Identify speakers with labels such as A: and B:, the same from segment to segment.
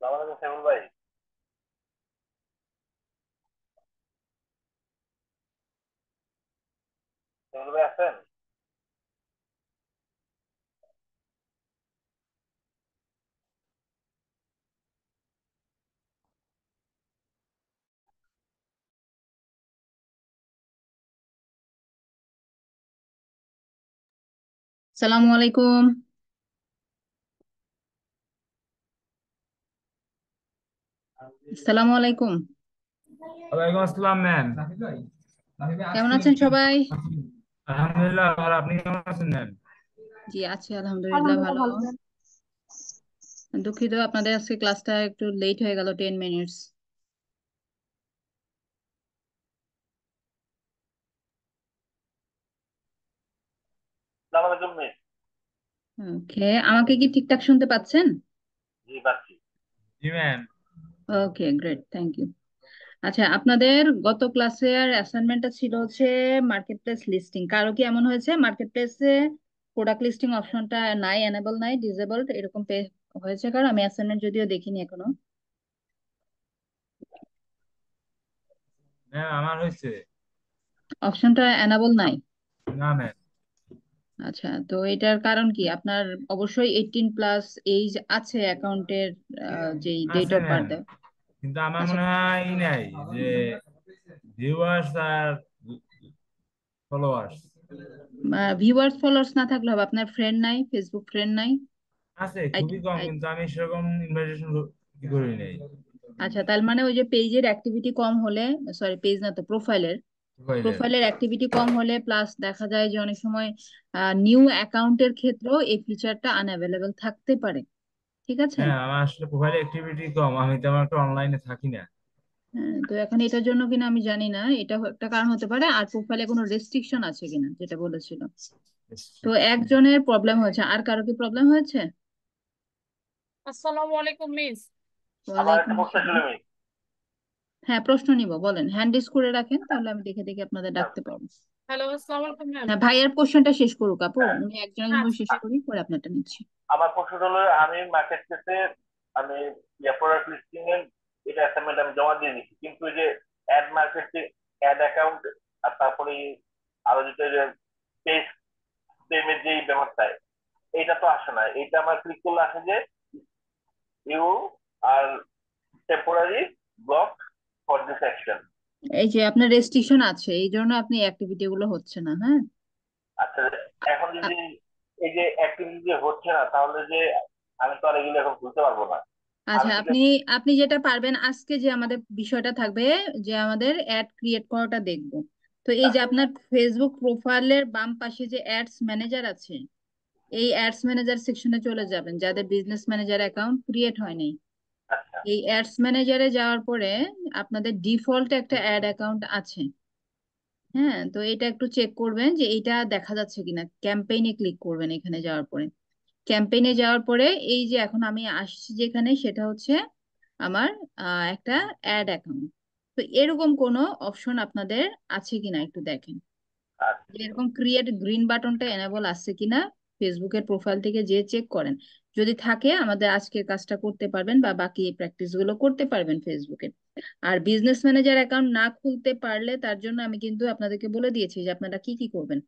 A: সালাম আলাইকুম সাইফুল ভাই। সাইফুল ভাই আছেন?
B: সালামু আলাইকুম। আসসালামু আলাইকুম।
C: ওয়ালাইকুম আসসালাম ম্যাম।
B: কেমন আছেন সবাই?
C: আলহামদুলিল্লাহ, আর আপনি কেমন আছেন ম্যাম?
B: জি, আছি আলহামদুলিল্লাহ
D: আলহামদুলিল্লাহ
B: ভালো।
D: ভালো ম্যাম।
B: দুঃখিত আপনাদের আজকে ক্লাসটা একটু লেট হয়ে গেল 10 মিনিটস।
A: সালাম আলাইকুম মিস।
B: ওকে, আমাকে কি ঠিকঠাক শুনতে পাচ্ছেন?
A: জি পাচ্ছি।
C: জি ma'am.
B: Okay, great, thank you. আচ্ছা, আপনাদের গত ক্লাসের অ্যাসাইনমেন্টটা ছিল হচ্ছে মার্কেট প্লেস লিস্টিং। কারো কি এমন হয়েছে মার্কেট প্লেসে প্রোডাক্ট লিস্টিং অপশনটা নাই, এনেবল নাই, ডিসেবলড এরকম হয়েছে? কারণ আমি অ্যাসাইনমেন্ট যদিও দেখিনি এখনো।
C: ম্যাম আমার হয়েছে।
B: অপশনটা এনেবল নাই?
C: না ম্যাম।
B: আচ্ছা, তো এটার কারণ কি? আপনার অবশ্যই 18+ এজ আছে অ্যাকাউন্টের, যেই ডেট
C: আছে
B: অফ
C: ম্যাম,
B: বার্থ।
C: কিন্তু আমার
B: আচ্ছা,
C: মনে হয় নাই যে ভিউয়ার্স আর ফলোয়ার্স
B: ভিউয়ার্স ফলোয়ার্স না থাকলে হবে, আপনার ফ্রেন্ড নাই, ফেসবুক ফ্রেন্ড নাই?
C: আছে
B: আইডি
C: খুবই কম,
B: আইডি
C: কিন্তু আমি সেরকম ইনভাইটেশন করি নাই।
B: আচ্ছা, তার মানে ওই যে পেজের অ্যাক্টিভিটি কম হলে, সরি পেজ না তো প্রোফাইলের,
C: মোবাইলের।
B: প্রোফাইলের অ্যাক্টিভিটি কম হলে, প্লাস দেখা যায় যে অনেক সময় নিউ অ্যাকাউন্টের ক্ষেত্রেও এই ফিচারটা আনঅ্যাভেলেবল থাকতে পারে। ঠিক আছে।
C: হ্যাঁ, আমার আসলে প্রোফাইল অ্যাক্টিভিটি কম, আমি তেমন একটা অনলাইনে থাকি না।
B: হ্যাঁ, তো এখন এটার জন্য কিনা আমি জানি না, এটা একটা কারণ হতে পারে। আর প্রোফাইলে কোনো রেস্ট্রিকশন আছে কিনা যেটা বলেছিল। তো একজনের প্রবলেম হয়েছে, আর কারো কি প্রবলেম হয়েছে?
D: আসসালামু আলাইকুম মিস।
A: আমার
B: ওয়ালাইকুম
A: একটা প্রশ্ন ছিল
B: আসসালাম।
A: মিস।
B: হ্যাঁ, প্রশ্ন নিব, বলেন। হ্যান্ড রেজ করে রাখেন, তাহলে আমি দেখে দেখে আপনাদের ডাকতে পারবো।
D: হ্যালো, আসসালামু আলাইকুম ম্যাম।
B: না, ভাইয়ের কোশ্চেনটা শেষ করুক আপু,
A: হ্যাঁ,
B: উনি একজনের জন্য শেষ
A: আ-
B: করি, পরে আপনারটা নিচ্ছি।
A: আমার প্রশ্ন হলো, আমি মার্কেট প্লেসে আমি প্রোডাক্ট লিস্টিং এর এটা অ্যাসাইনমেন্ট আমি জমা দিয়ে দিচ্ছি, কিন্তু ওই যে অ্যাড মার্কেটিং, অ্যাড অ্যাকাউন্ট, আর তারপরে আরো যেটা পেজ পেমেন্ট যেই ব্যাপারটা, এইটা তো আসে না। এইটা আমার ক্লিক করলে আসে যে you are temporary block for this action.
B: এই যে আপনার রেস্ট্রিকশন আছে, এই জন্য আপনি অ্যাক্টিভিটি গুলো হচ্ছে না, হ্যাঁ।
A: আচ্ছা, এখন
B: আ-
A: যদি এই যে অ্যাক্টিভিটি যে হচ্ছে না, তাহলে যে আমি তো আর এগুলো এখন খুলতে পারবো না।
B: আচ্ছা,
A: আমি কি
B: আপনি আপনি যেটা পারবেন, আজকে যে আমাদের বিষয়টা থাকবে, যে আমাদের অ্যাড ক্রিয়েট করাটা দেখবো। তো এই যে আপনার ফেসবুক প্রোফাইলের বাম পাশে যে অ্যাডস ম্যানেজার আছে, এই অ্যাডস ম্যানেজার সেকশনে চলে যাবেন যাদের বিজনেস ম্যানেজার অ্যাকাউন্ট ক্রিয়েট হয়নি।
A: আচ্ছা
B: এই অ্যাডস ম্যানেজারে যাওয়ার পরে আপনাদের ডিফল্ট একটা অ্যাড অ্যাকাউন্ট আছে। হ্যাঁ, তো এটা একটু চেক করবেন যে এটা দেখা যাচ্ছে কিনা। ক্যাম্পেইনে ক্লিক করবেন, এখানে যাওয়ার পরে, ক্যাম্পেইনে যাওয়ার পরে এই যে এখন আমি আসছি যেখানে, সেটা হচ্ছে আমার একটা অ্যাড অ্যাকাউন্ট। তো এরকম কোনো অপশন আপনাদের আছে কিনা একটু দেখেন, যে
A: আচ্ছা।
B: এরকম ক্রিয়েট গ্রিন বাটনটা এনেবল আছে কিনা। ফেসবুকের প্রোফাইল থেকে যে চেক করেন, যদি থাকে আমাদের আজকের কাজটা করতে পারবেন বা বাকি প্র্যাকটিস গুলো করতে পারবেন ফেসবুকে। আর বিজনেস ম্যানেজার অ্যাকাউন্ট না খুলতে পারলে তার জন্য আমি কিন্তু আপনাদেরকে বলে দিয়েছি যে আপনারা কি কি করবেন।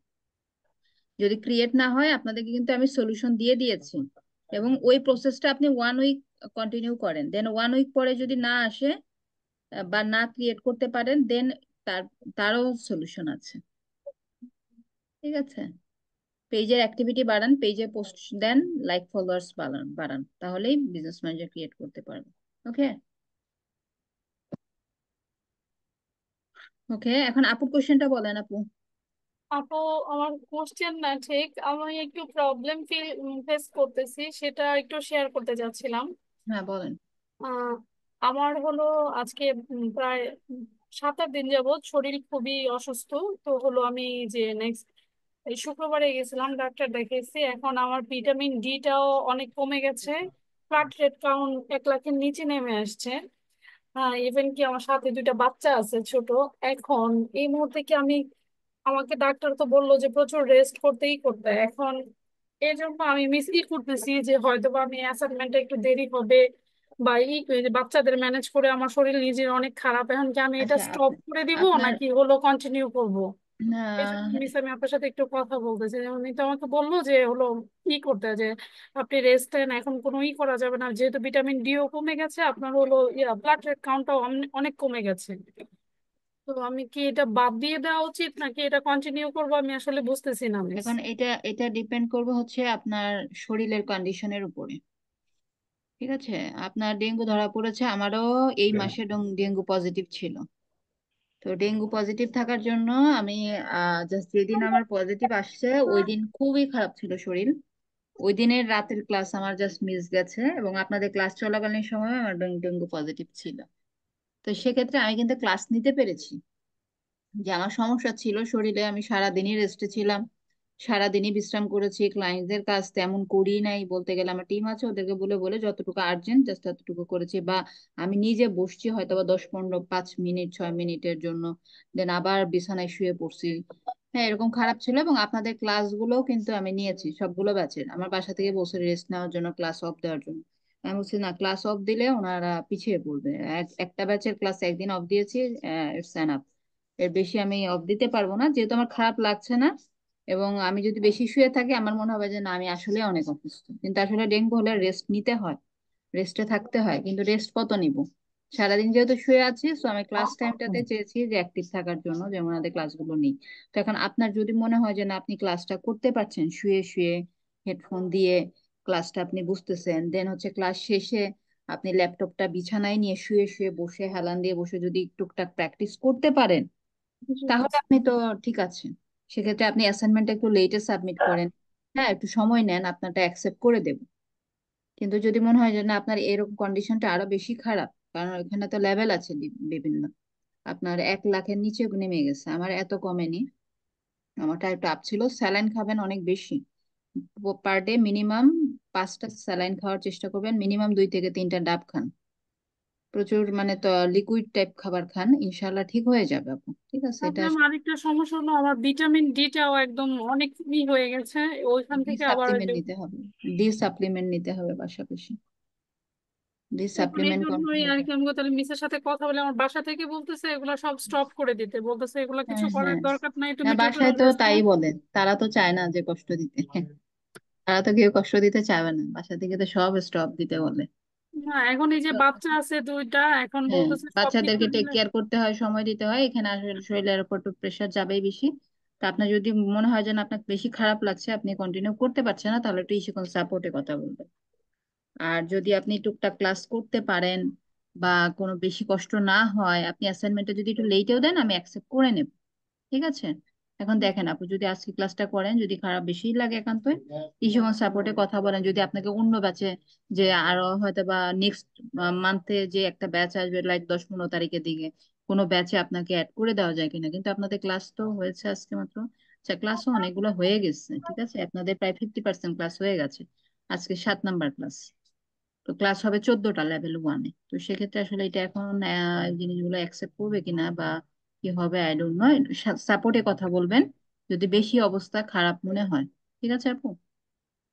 B: যদি ক্রিয়েট না হয়, আপনাদেরকে কিন্তু আমি সলিউশন দিয়ে দিয়েছি এবং ওই প্রসেসটা আপনি 1 উইক কন্টিনিউ করেন, দেন 1 উইক পরে যদি না আসে বা না ক্রিয়েট করতে পারেন, দেন তার তারও সলিউশন আছে। ঠিক আছে, পেজের অ্যাক্টিভিটি বাড়ান, পেজে পোস্ট দেন, লাইক ফলোয়ার্স বাড়ান বাড়ান, তাহলেই বিজনেস ম্যানেজার ক্রিয়েট করতে পারবেন। ওকে, ওকে, এখন আপুর কোশ্চেনটা বলেন আপু।
D: আপু, আমার কোশ্চেন না, ঠিক আমি একটু প্রবলেম ফেস করতেছি, সেটা একটু শেয়ার করতে যাচ্ছিলাম।
B: হ্যাঁ বলেন।
D: আহ, আমার হলো আজকে প্রায় 7-8 দিন যাবৎ শরীর খুবই অসুস্থ। তো হলো আমি যে নেক্সট এই শুক্রবারে গেছিলাম, ডাক্তার দেখিয়েছি। এখন আমার ভিটামিন ডিটাও অনেক কমে গেছে, প্লাটলেট কাউন্ট 1 লাখের নিচে নেমে আসছে। হ্যাঁ, ইভেন কি আমার সাথে 2টা বাচ্চা আছে ছোট। এখন এই মুহূর্তে কি আমি, আমাকে ডাক্তার তো বললো যে প্রচুর রেস্ট করতেই করতে, এখন এই জন্য আমি মিস করতেছি যে হয়তো বা আমি অ্যাসাইনমেন্টে একটু দেরি হবে, বা এই যে বাচ্চাদের ম্যানেজ করে আমার শরীর নিজের অনেক খারাপ। এখন কি আমি এটা
B: আচ্ছা,
D: স্টপ করে দিব
B: আপনার
D: নাকি হলো কন্টিনিউ করব? এই জন্য
B: আহ,
D: মিস আমি আপনার সাথে একটু কথা বলতেছি। উনি তো আমাকে বললো যে হলো করতে, যে আপনি রেস্ট নেন, এখন কোনো করা যাবে না, যেহেতু ভিটামিন ডিও কমে গেছে, আপনার হলো ব্লাড রেড কাউন্টটাও অনেক কমে গেছে। তো আমি কি এটা বাদ দিয়ে দেওয়া উচিত নাকি এটা কন্টিনিউ করবো, আমি আসলে বুঝতেছি না মিস।
B: এখন এটা এটা ডিপেন্ড করবে হচ্ছে আপনার শরীরের কন্ডিশনের উপরে। ঠিক আছে, আপনার ডেঙ্গু ধরা পড়েছে, আমারও এই মাসে ডেঙ্গু পজিটিভ ছিল। তো ডেঙ্গু পজিটিভ থাকার জন্য আমি জাস্ট যেদিন আমার পজিটিভ আসছে ওই দিন খুবই খারাপ ছিল শরীর। ওই দিনের রাতের ক্লাস আমার জাস্ট মিস গেছে, এবং আপনাদের ক্লাস চলাকালীন সময় আমার ডেঙ্গু পজিটিভ ছিল। তো সেক্ষেত্রে আমি কিন্তু ক্লাস নিতে পেরেছি। যে আমার সমস্যা ছিল শরীরে, আমি সারাদিনই রেস্টে ছিলাম, সারাদিনই বিশ্রাম করেছি, ক্লায়েন্টদের কাজ তেমন করি নাই বলতে গেলে। আমার টিম আছে, ওদেরকে বলে বলে যতটুকু আর্জেন্ট জাস্ট ততটুকু করেছি, বা আমি নিজে বসছি হয়তো বা 10-15 5 মিনিট 6 মিনিটের জন্য, দেন আবার বিছানায় শুয়ে পড়ছি। হ্যাঁ, এরকম খারাপ ছিল। এবং আপনাদের ক্লাসগুলো কিন্তু আমি নিয়েছি সবগুলো ব্যাচের, আমার বাসা থেকে বসে রেস্ট নেওয়ার জন্য, ক্লাস অফ দেওয়ার জন্য। আমি বলছি না, ক্লাস অফ দিলে ওনারা পিছিয়ে পড়বে। একটা ব্যাচের ক্লাস একদিন অফ দিয়েছি, ইটস এনাফ। এর বেশি আমি অফ দিতে পারবো না, যেহেতু আমার খারাপ লাগছে না। এবং আমি যদি বেশি শুয়ে থাকি আমার মনে হবে যে না, আমি আসলে অনেক অসুস্থ। কিন্তু আসলে ডেঙ্গু হলে রেস্ট নিতে হয়, রেস্টে থাকতে হয়। কিন্তু রেস্ট কত নিব, সারাদিন যেহেতু শুয়ে আছি, তো আমি ক্লাস টাইমটাতে চেয়েছি যে অ্যাক্টিভ থাকার জন্য, যেমন আমাদের ক্লাসগুলো নেই। তো এখন আপনার যদি মনে হয় যে না, আপনি ক্লাসটা করতে পারছেন শুয়ে শুয়ে, হেডফোন দিয়ে ক্লাসটা আপনি বুঝতেছেন, দেন হচ্ছে ক্লাস শেষে আপনি ল্যাপটপটা বিছানায় নিয়ে শুয়ে শুয়ে বসে হেলান দিয়ে বসে যদি টুকটাক প্র্যাকটিস করতে পারেন,
D: জি
B: তাহলে
D: মিস।
B: আপনি তো ঠিক আছে। সেক্ষেত্রে আপনি অ্যাসাইনমেন্টটা একটু লেটে সাবমিট করেন। হ্যাঁ, একটু সময় নেন, আপনারটা অ্যাকসেপ্ট করে দেব। কিন্তু যদি মনে হয় যে না, আপনার এরকম কন্ডিশনটা আরো বেশি খারাপ, কারণ এখানে তো লেভেল আছে বিভিন্ন, আপনার 1 লাখের নিচে নেমে গেছে, আমার এত কমেনি, আমারটা একটু আপ ছিল। স্যালাইন খাবেন অনেক বেশি, পার ডে মিনিমাম 5টা স্যালাইন খাওয়ার চেষ্টা করবেন, মিনিমাম 2 থেকে 3টা ডাব খান, প্রচুর মানে তো লিকুইড টাইপ খাবার খান, ইনশাল্লাহ ঠিক হয়ে যাবে আপু। ঠিক আছে, এটা
D: প্রবলেম আরেকটা সমস্যা হলো আমার ভিটামিন ডিটাও একদম অনেক হয়ে গেছে, ওইখান
B: ডি
D: থেকে আবার ওই
B: সাপ্লিমেন্ট
D: যে,
B: নিতে হবে, ডি সাপ্লিমেন্ট নিতে হবে পাশাপাশি, ডি
D: এখন এই
B: সাপ্লিমেন্ট
D: জন্যই
B: কন্টিনিউ।
D: আর কি আমি তাহলে মিসের সাথে কথা বলে, আমার বাসা থেকে বলতেছে এগুলো সব স্টপ করে দিতে, বলতেছে এগুলো কিছু
B: হ্যাঁ,
D: করার
B: হ্যাঁ,
D: দরকার নাই,
B: না
D: তুমি টোটাল
B: বাসায় তো
D: রেস্ট
B: তাই
D: নাও।
B: বলে, তারা তো চায় না যে কষ্ট দিতে। তারা তো কেউ কষ্ট দিতে চাবে না, বাসা থেকে তো সব স্টপ দিতে বলে।
D: না, এখন এই যে বাচ্চা আছে 2টা, এখন
B: হ্যাঁ,
D: বলতেছে সব কিছু
B: বাচ্চাদেরকে টেক
D: মিলে।
B: কেয়ার করতে হয়, সময় দিতে হয়, এখানে আসলে শরীরের উপর তো প্রেশার যাবেই বেশি। তা আপনার যদি মনে হয় যে না, আপনার বেশি খারাপ লাগছে, আপনি কন্টিনিউ করতে পারছেন না, তাহলে একটু ইসে সাপোর্টে কথা বলবেন। আর যদি আপনি টুকটাক ক্লাস করতে পারেন বা কোনো বেশি কষ্ট না হয়, আপনি অ্যাসাইনমেন্টটা যদি একটু লেটেও দেন আমি অ্যাকসেপ্ট করে নেব। ঠিক আছে, এখন দেখেন আপু, যদি আজকে ক্লাসটা করেন, যদি খারাপ বেশি লাগে একান্তই, ইস্যুগঞ্জ সাপোর্টে কথা বলেন, যদি আপনাকে অন্য ব্যাচে, যে আরো হয়তো বা নেক্সট মান্থে যে একটা ব্যাচ আসবে লাইক 10-15 তারিখের দিকে, কোনো ব্যাচে আপনাকে অ্যাড করে দেওয়া যায় কিনা। কিন্তু আপনাদের ক্লাস তো হয়েছে আজকে মাত্র, আচ্ছা ক্লাসও অনেকগুলো হয়ে গেছে, ঠিক আছে, আপনাদের প্রায় 50% ক্লাস হয়ে গেছে, আজকে 7 নাম্বার ক্লাস। তো ক্লাস হবে 14টা লেভেল 1-এ। তো সেক্ষেত্রে আসলে এটা এখন এই জিনিসগুলো অ্যাকসেপ্ট করবে কিনা বা কি হবে আই ডোন্ট নো, সাপোর্টে কথা বলবেন যদি বেশি অবস্থা খারাপ মনে হয়। ঠিক আছে আপু,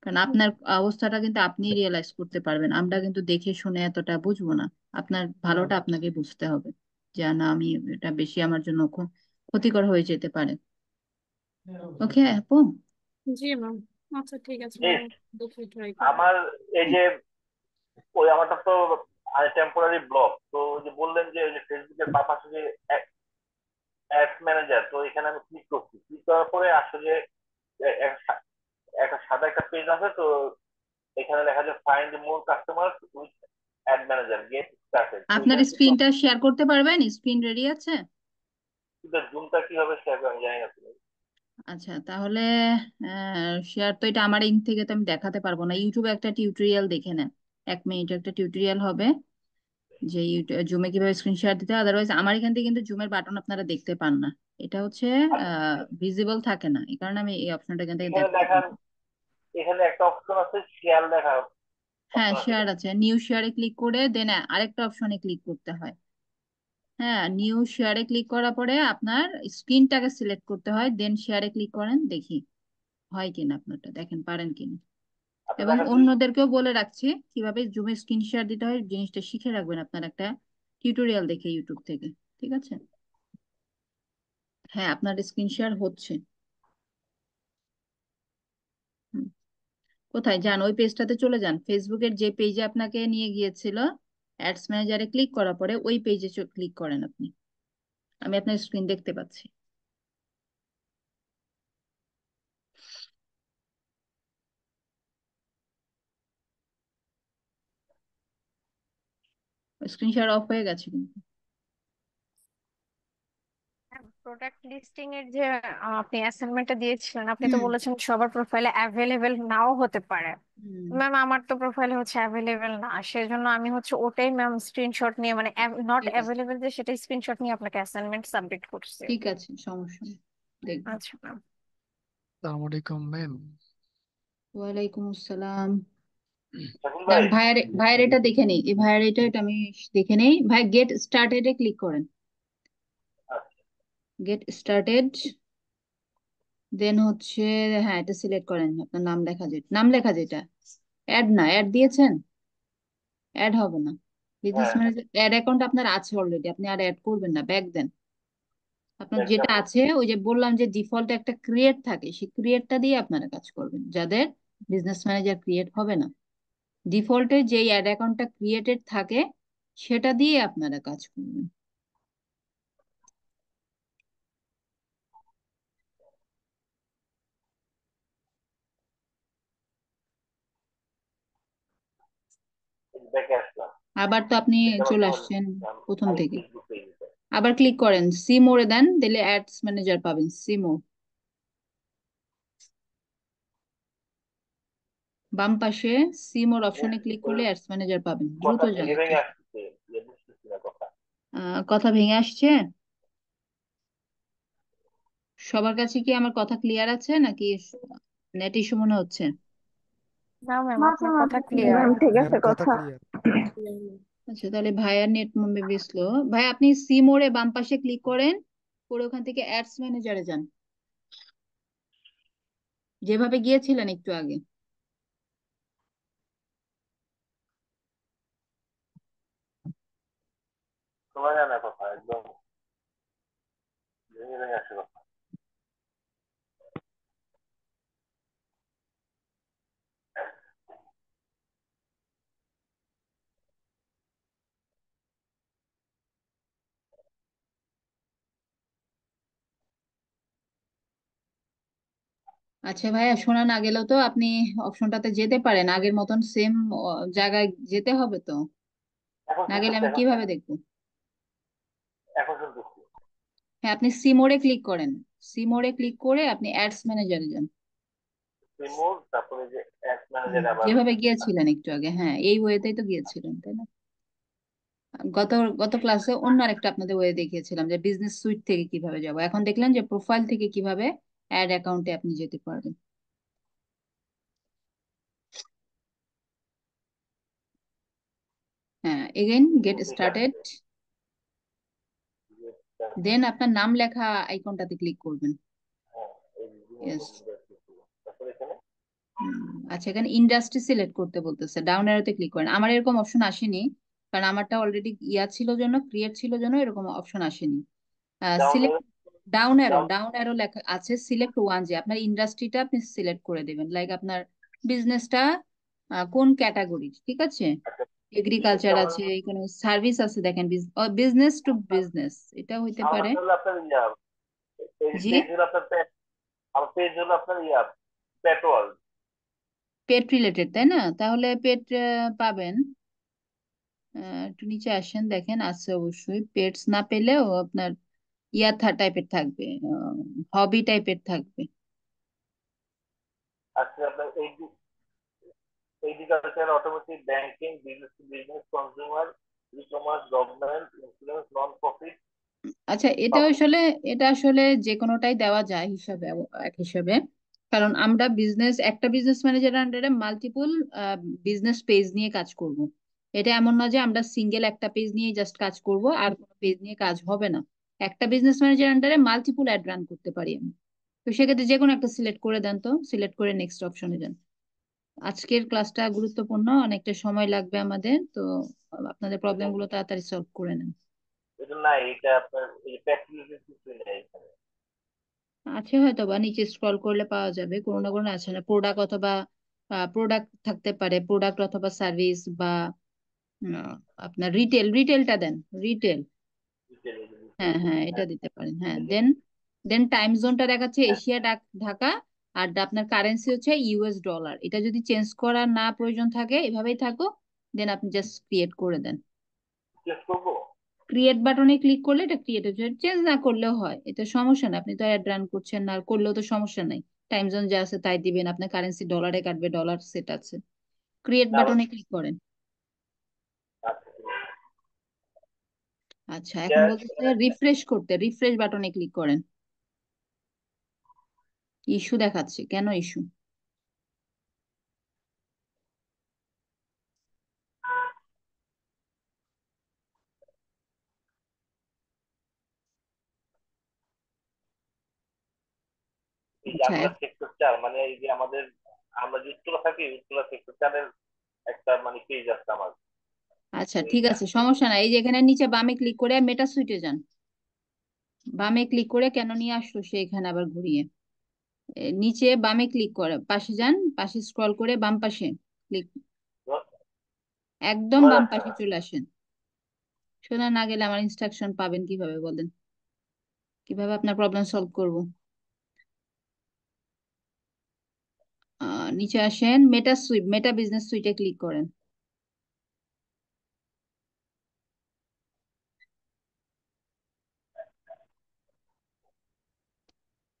B: কারণ আপনার অবস্থাটা কিন্তু আপনি রিয়েলাইজ করতে পারবেন, আমরা কিন্তু দেখে শুনে এতটা বুঝবো না। আপনার ভালোটা আপনাকে বুঝতে হবে, যে না আমি, এটা বেশি আমার জন্য ক্ষতিকর হয়ে যেতে পারে। ওকে আপু,
D: জি ম্যাম। আচ্ছা ঠিক আছে
A: এই
D: ম্যাম, দেখি ট্রাই করবো।
A: আমার এই যে আমারটা তো টেম্পোরারি ব্লক, তো ওই যে বললেন যে ওই যে ফেসবুকের বাম পাশে যে অ্যাডস ম্যানেজার, তো এখানে আমি ক্লিক করছি, ক্লিক করার পরে আসলে একটা সাদা একটা পেজ আছে, তো এখানে লেখা যায় find more customer with add manager get started, তো
B: আপনার
A: এখানে কি করতে
B: স্ক্রিনটা শেয়ার করতে পারবেন? স্ক্রিন রেডি আছে?
A: হবে? জুমটা কিভাবে শেয়ার করে আমি জানি না।
B: আচ্ছা, তাহলে শেয়ার তো এটা আমার এন্ড থেকে তো আমি দেখাতে পারবো না। ইউটিউবে একটা টিউটোরিয়াল দেখে নেন, 1 মিনিট একটা টিউটোরিয়াল হবে যে জুমে কিভাবে স্ক্রিন শেয়ার দিতে হয়। আদারওয়াইজ আমার এখান থেকে কিন্তু জুমের বাটন আপনারা দেখতে পান না, এটা হচ্ছে
A: আচ্ছা,
B: ভিজিবল থাকে না, এই কারণে আমি এই অপশনটা এখান থেকে
A: এখানে
B: দেখাতে
A: দেখান,
B: পারবো।
A: এখানে একটা অপশন আছে শেয়ার লেখা
B: হ্যাঁ,
A: অপশন আছে
B: শেয়ার
A: এটা।
B: আছে, নিউ শেয়ারে ক্লিক করে দেন আরেকটা অপশনে ক্লিক করতে হয়। হ্যাঁ, নিউ শেয়ারে ক্লিক করার পরে আপনার স্ক্রিনটাকে সিলেক্ট করতে হয়, দেন শেয়ারে ক্লিক করেন, দেখি হয় কিনা আপনারটা, দেখেন পারেন কিনা।
A: আচ্ছা
B: এবং
A: দেখেন
B: অন্যদেরকেও বলে রাখছি কিভাবে জুমে স্ক্রিন শেয়ার দিতে হয়, জিনিসটা শিখে রাখবেন আপনার একটা টিউটোরিয়াল দেখে ইউটিউব থেকে। ঠিক আছে? হ্যাঁ, আপনার স্ক্রিন শেয়ার হচ্ছে। হুম, কোথায় যান, ওই পেজটাতে চলে যান, ফেসবুকের যে পেজে আপনাকে নিয়ে গিয়েছিল, অ্যাডস ম্যানেজারে ক্লিক করার পরে ওই পেজে ক্লিক করেন আপনি। আমি আপনার স্ক্রিন দেখতে পাচ্ছি। স্ক্রিন শেয়ার অফ হয়ে গেছে কিন্তু।
E: প্রোডাক্ট লিস্টিং এর যে আপনি অ্যাসাইনমেন্টটা দিয়েছিলেন, আপনি তো
B: হুম
E: বলেছেন সবার প্রোফাইলে অ্যাভেলেবেল নাও হতে পারে।
B: হুম
E: ম্যাম আমার তো প্রোফাইলে হচ্ছে অ্যাভেলেবেল না, সেজন্য আমি হচ্ছে ওটাই ম্যাম স্ক্রিনশট নিয়ে, মানে নট
B: ঠিক আছে,
E: অ্যাভেলেবেল যে সেটাই স্ক্রিনশট নিয়ে আপনাকে অ্যাসাইনমেন্ট সাবমিট করছি।
B: ঠিক আছে, সমস্যা নেই, দেখবো।
E: আচ্ছা ম্যাম।
F: আসসালামু আলাইকুম ম্যাম।
B: ওয়ালাইকুম আসসালাম।
A: শাকুল ভাই।
B: দাঁড়ান, ভাইয়ের এটা দেখে নেই, এই ভাইয়ের এটা আমি দেখে নেই। ভাই গেট স্টার্টেড এ ক্লিক করেন,
A: আচ্ছা,
B: গেট স্টার্টেড, দেন হচ্ছে, হ্যাঁ এটা সিলেক্ট করেন, আপনার নাম লেখা যেটা, নাম লেখা যেটা, অ্যাড না, অ্যাড দিয়েছেন, অ্যাড হবে না। বিজনেস
A: হ্যাঁ,
B: ম্যানেজার অ্যাড অ্যাকাউন্ট আপনার আছে অলরেডি, আপনি আর অ্যাড করবেন না, ব্যাক দেন। আপনার যেটা
A: দেখলাম।
B: আছে, ওই যে বললাম যে ডিফল্ট একটা ক্রিয়েট থাকে, সেই ক্রিয়েটটা দিয়ে আপনারা কাজ করবেন, যাদের বিজনেস ম্যানেজার ক্রিয়েট হবে না। ডিফল্টে যেই অ্যাড অ্যাকাউন্টটা ক্রিয়েটেড থাকে সেটা দিয়ে আপনারা কাজ করবেন।
A: দেখে আসলাম।
B: আবার তো আপনি
A: দেখে আবার
B: চলে
A: চলে
B: আসছেন
A: আসলাম
B: প্রথম
A: আই
B: থেকে,
A: ফেসবুক পেজে।
B: আবার ক্লিক করেন, সি মোড়ে দেন, দিলে অ্যাডস ম্যানেজার পাবেন, সি মোর, বাম পাশে সি মোর অপশনে ক্লিক করলে অ্যাডস ম্যানেজার পাবেন, দ্রুত
A: কথা ভেঙে
B: জানার
A: ভেঙে
B: চেষ্টা।
A: আসছে, যে বুঝতেছি না কথা।
B: কথা ভেঙে আসছে? সবার কাছে কি আমার কথা ক্লিয়ার আছে নাকি নেট ইস্যু মনে হচ্ছে?
E: না ম্যাম, আপনার কথা ক্লিয়ার।
G: ম্যাম ঠিক
F: ম্যাম
G: আছে
F: কথা
G: কথা।
F: ক্লিয়ার।
B: আচ্ছা, তাহলে ভাইয়ার নেট মেবি স্লো। ভাই আপনি সি মোড়ে বাম পাশে ক্লিক করেন, করে ওখান থেকে অ্যাডস ম্যানেজারে যান, যেভাবে গিয়েছিলেন একটু আগে।
A: শোনা যায় না কথা, একদম ভেঙে ভেঙে আসছে কথা।
B: আচ্ছা ভাইয়া, শোনা না গেলেও তো আপনি অপশনটাতে যেতে পারেন, আগের মতন সেম জায়গায় যেতে হবে তো,
A: এখন
B: না গেলে
A: শুনতেছি,
B: আমি
A: এখন
B: কিভাবে দেখবো?
A: এখন শুনতেছি।
B: হ্যাঁ, আপনি সি মোড়ে ক্লিক করেন, সি মোড়ে ক্লিক করে আপনি অ্যাডস ম্যানেজারে যান।
A: রিমোট, তারপরে যে অ্যাড ম্যানেজার আবার।
B: যেভাবে গিয়েছিলেন একটু আগে, হ্যাঁ এই ওয়েতেই তো গিয়েছিলেন তাই না? গত গত ক্লাসে অন্য আরেকটা আপনাদের ওয়ে দেখিয়েছিলাম যে বিজনেস সুইট থেকে কিভাবে যাব, এখন দেখলেন যে প্রোফাইল থেকে কিভাবে অ্যাড অ্যাকাউন্টে আপনি যেতে পারবেন। হ্যাঁ, এগেইন গেট
A: ঠিক
B: স্টার্টেড,
A: আছে।
B: দেন আপনার নাম লেখা আইকনটাতে ক্লিক করবেন।
A: হ্যাঁ, এই রিমোট
B: ইয়েস।
A: তারপরে এখানে
B: আচ্ছা, এখানে ইন্ডাস্ট্রি সিলেক্ট করতে বলতেছে, ডাউন অ্যারোতে ক্লিক করেন। আমার এরকম অপশন আসেনি, কারণ আমারটা অলরেডি ইয়া ছিল জন্য, ক্রিয়েট ছিল জন্য এরকম অপশন আসেনি।
A: Down
B: select
A: down
B: down arrow লেখা আছে, সিলেক্ট ওয়ান, যে আপনার ইন্ডাস্ট্রিটা আপনি সিলেক্ট করে দেবেন, লাইক আপনার বিজনেসটা কোন ক্যাটাগরি, ঠিক আছে?
A: একটা
B: এগ্রিকালচার
A: আমার
B: আছে, এখানে সার্ভিস আছে, দেখেন বিজনেস টু বিজনেস এটা হইতে
A: আমার
B: পারে।
A: কাছে হলো আপনার এই
B: জি,
A: পেজ হলো আপনার আমার পেজ হলো আপনার পেট্রোল।
B: পেট রিলেটেড তাই না? তাহলে পেট পাবেন। একটু নিচে আসেন, দেখেন আছে অবশ্যই, পেটস না পেলেও আপনার টাইপের থাকবে, হবি টাইপের থাকবে।
A: আছে আপনার agriculture, automotive, banking, business to business, consumer, e commerce, government, insurance, non profit,
B: আচ্ছা, এটা আসলে যে কোনোটাই দেওয়া যায় হিসাবে, এক হিসাবে, কারণ আমরা একটা বিজনেস ম্যানেজার আন্ডারে মাল্টিপল বিজনেস পেজ নিয়ে কাজ করব। এটা এমন না যে আমরা সিঙ্গেল একটা পেজ নিয়ে জাস্ট কাজ করব আর কোনো পেজ নিয়ে কাজ হবে না। একটা বিজনেস ম্যানেজার আন্ডারে মাল্টিপল অ্যাড রান করতে পারি আমি। তো সেক্ষেত্রে যে কোনো একটা সিলেক্ট করে দেন, তো সিলেক্ট করে নেক্সট অপশনে যান। আজকের ক্লাসটা গুরুত্বপূর্ণ, অনেকটা সময় লাগবে আমাদের, তো আপনাদের প্রবলেম
A: এটা
B: গুলো তাড়াতাড়ি সলভ করে নেন।
A: এটা নাই, এটা আপনার এই প্যাকেজ কিছু নেই এখানে।
B: আছে হয়তো, বা নিচে স্ক্রল করলে পাওয়া যাবে, কোনো না কোনো আছে না, প্রোডাক্ট অথবা প্রোডাক্ট থাকতে পারে, প্রোডাক্ট অথবা সার্ভিস, বা উম, আপনার রিটেলটা দেন, রিটেল। হ্যাঁ হ্যাঁ, এটা দিতে পারেন, হ্যাঁ। দেন দেন টাইম জোনটা দেখাচ্ছে এশিয়া, ঢাকা, আর আপনার কারেন্সি হচ্ছে ইউএস ডলার। এটা যদি চেঞ্জ করার না প্রয়োজন থাকে, এভাবেই থাকো, দেন আপনি জাস্ট ক্রিয়েট করে দেন।
A: চেক করবো।
B: ক্রিয়েট বাটনে ক্লিক করলে এটা ক্রিয়েট হচ্ছে, চেঞ্জ না করলেও হয়, এটা সমস্যা না, আপনি তো অ্যাড রান করছেন না, আর করলেও তো সমস্যা নাই। টাইম জোন যা আছে তাই দিবেন, আপনার কারেন্সি ডলারে কাটবে, ডলার সেট আছে। ক্রিয়েট
A: আবার
B: বাটনে ক্লিক করেন।
A: আচ্ছা, ঠিক আছে।
B: আচ্ছা, এখন বলতেছে রিফ্রেশ করতে, রিফ্রেশ বাটনে ক্লিক করেন। ইস্যু দেখাচ্ছে, কেন ইস্যু?
A: এই যে
B: আচ্ছা
A: আমরা সেক্টর 4, মানে এই যে আমরা যে উত্তরা থাকি, উত্তরা সেক্টর 4-এর একটা মানে পেজ আছে আমার।
B: আচ্ছা,
A: এই
B: ঠিক আছে, সমস্যা নাই, এই যে এখানে নিচে বামে ক্লিক করে মেটা সুইটে যান। বামে ক্লিক করে কেন নিয়ে আসলো সে এখানে আবার ঘুরিয়ে, নিচে বামে ক্লিক করে পাশে যান, পাশে স্ক্রল করে বাম পাশে ক্লিক, একদম
A: বোঝা
B: বাম
A: যাচ্ছে
B: পাশে
A: না।
B: চলে আসেন। শোনা না গেলে আমার ইনস্ট্রাকশন পাবেন কিভাবে, বলেন? কিভাবে আপনার প্রবলেম সলভ করব? নিচে আসেন, মেটা বিজনেস সুইটে ক্লিক করেন।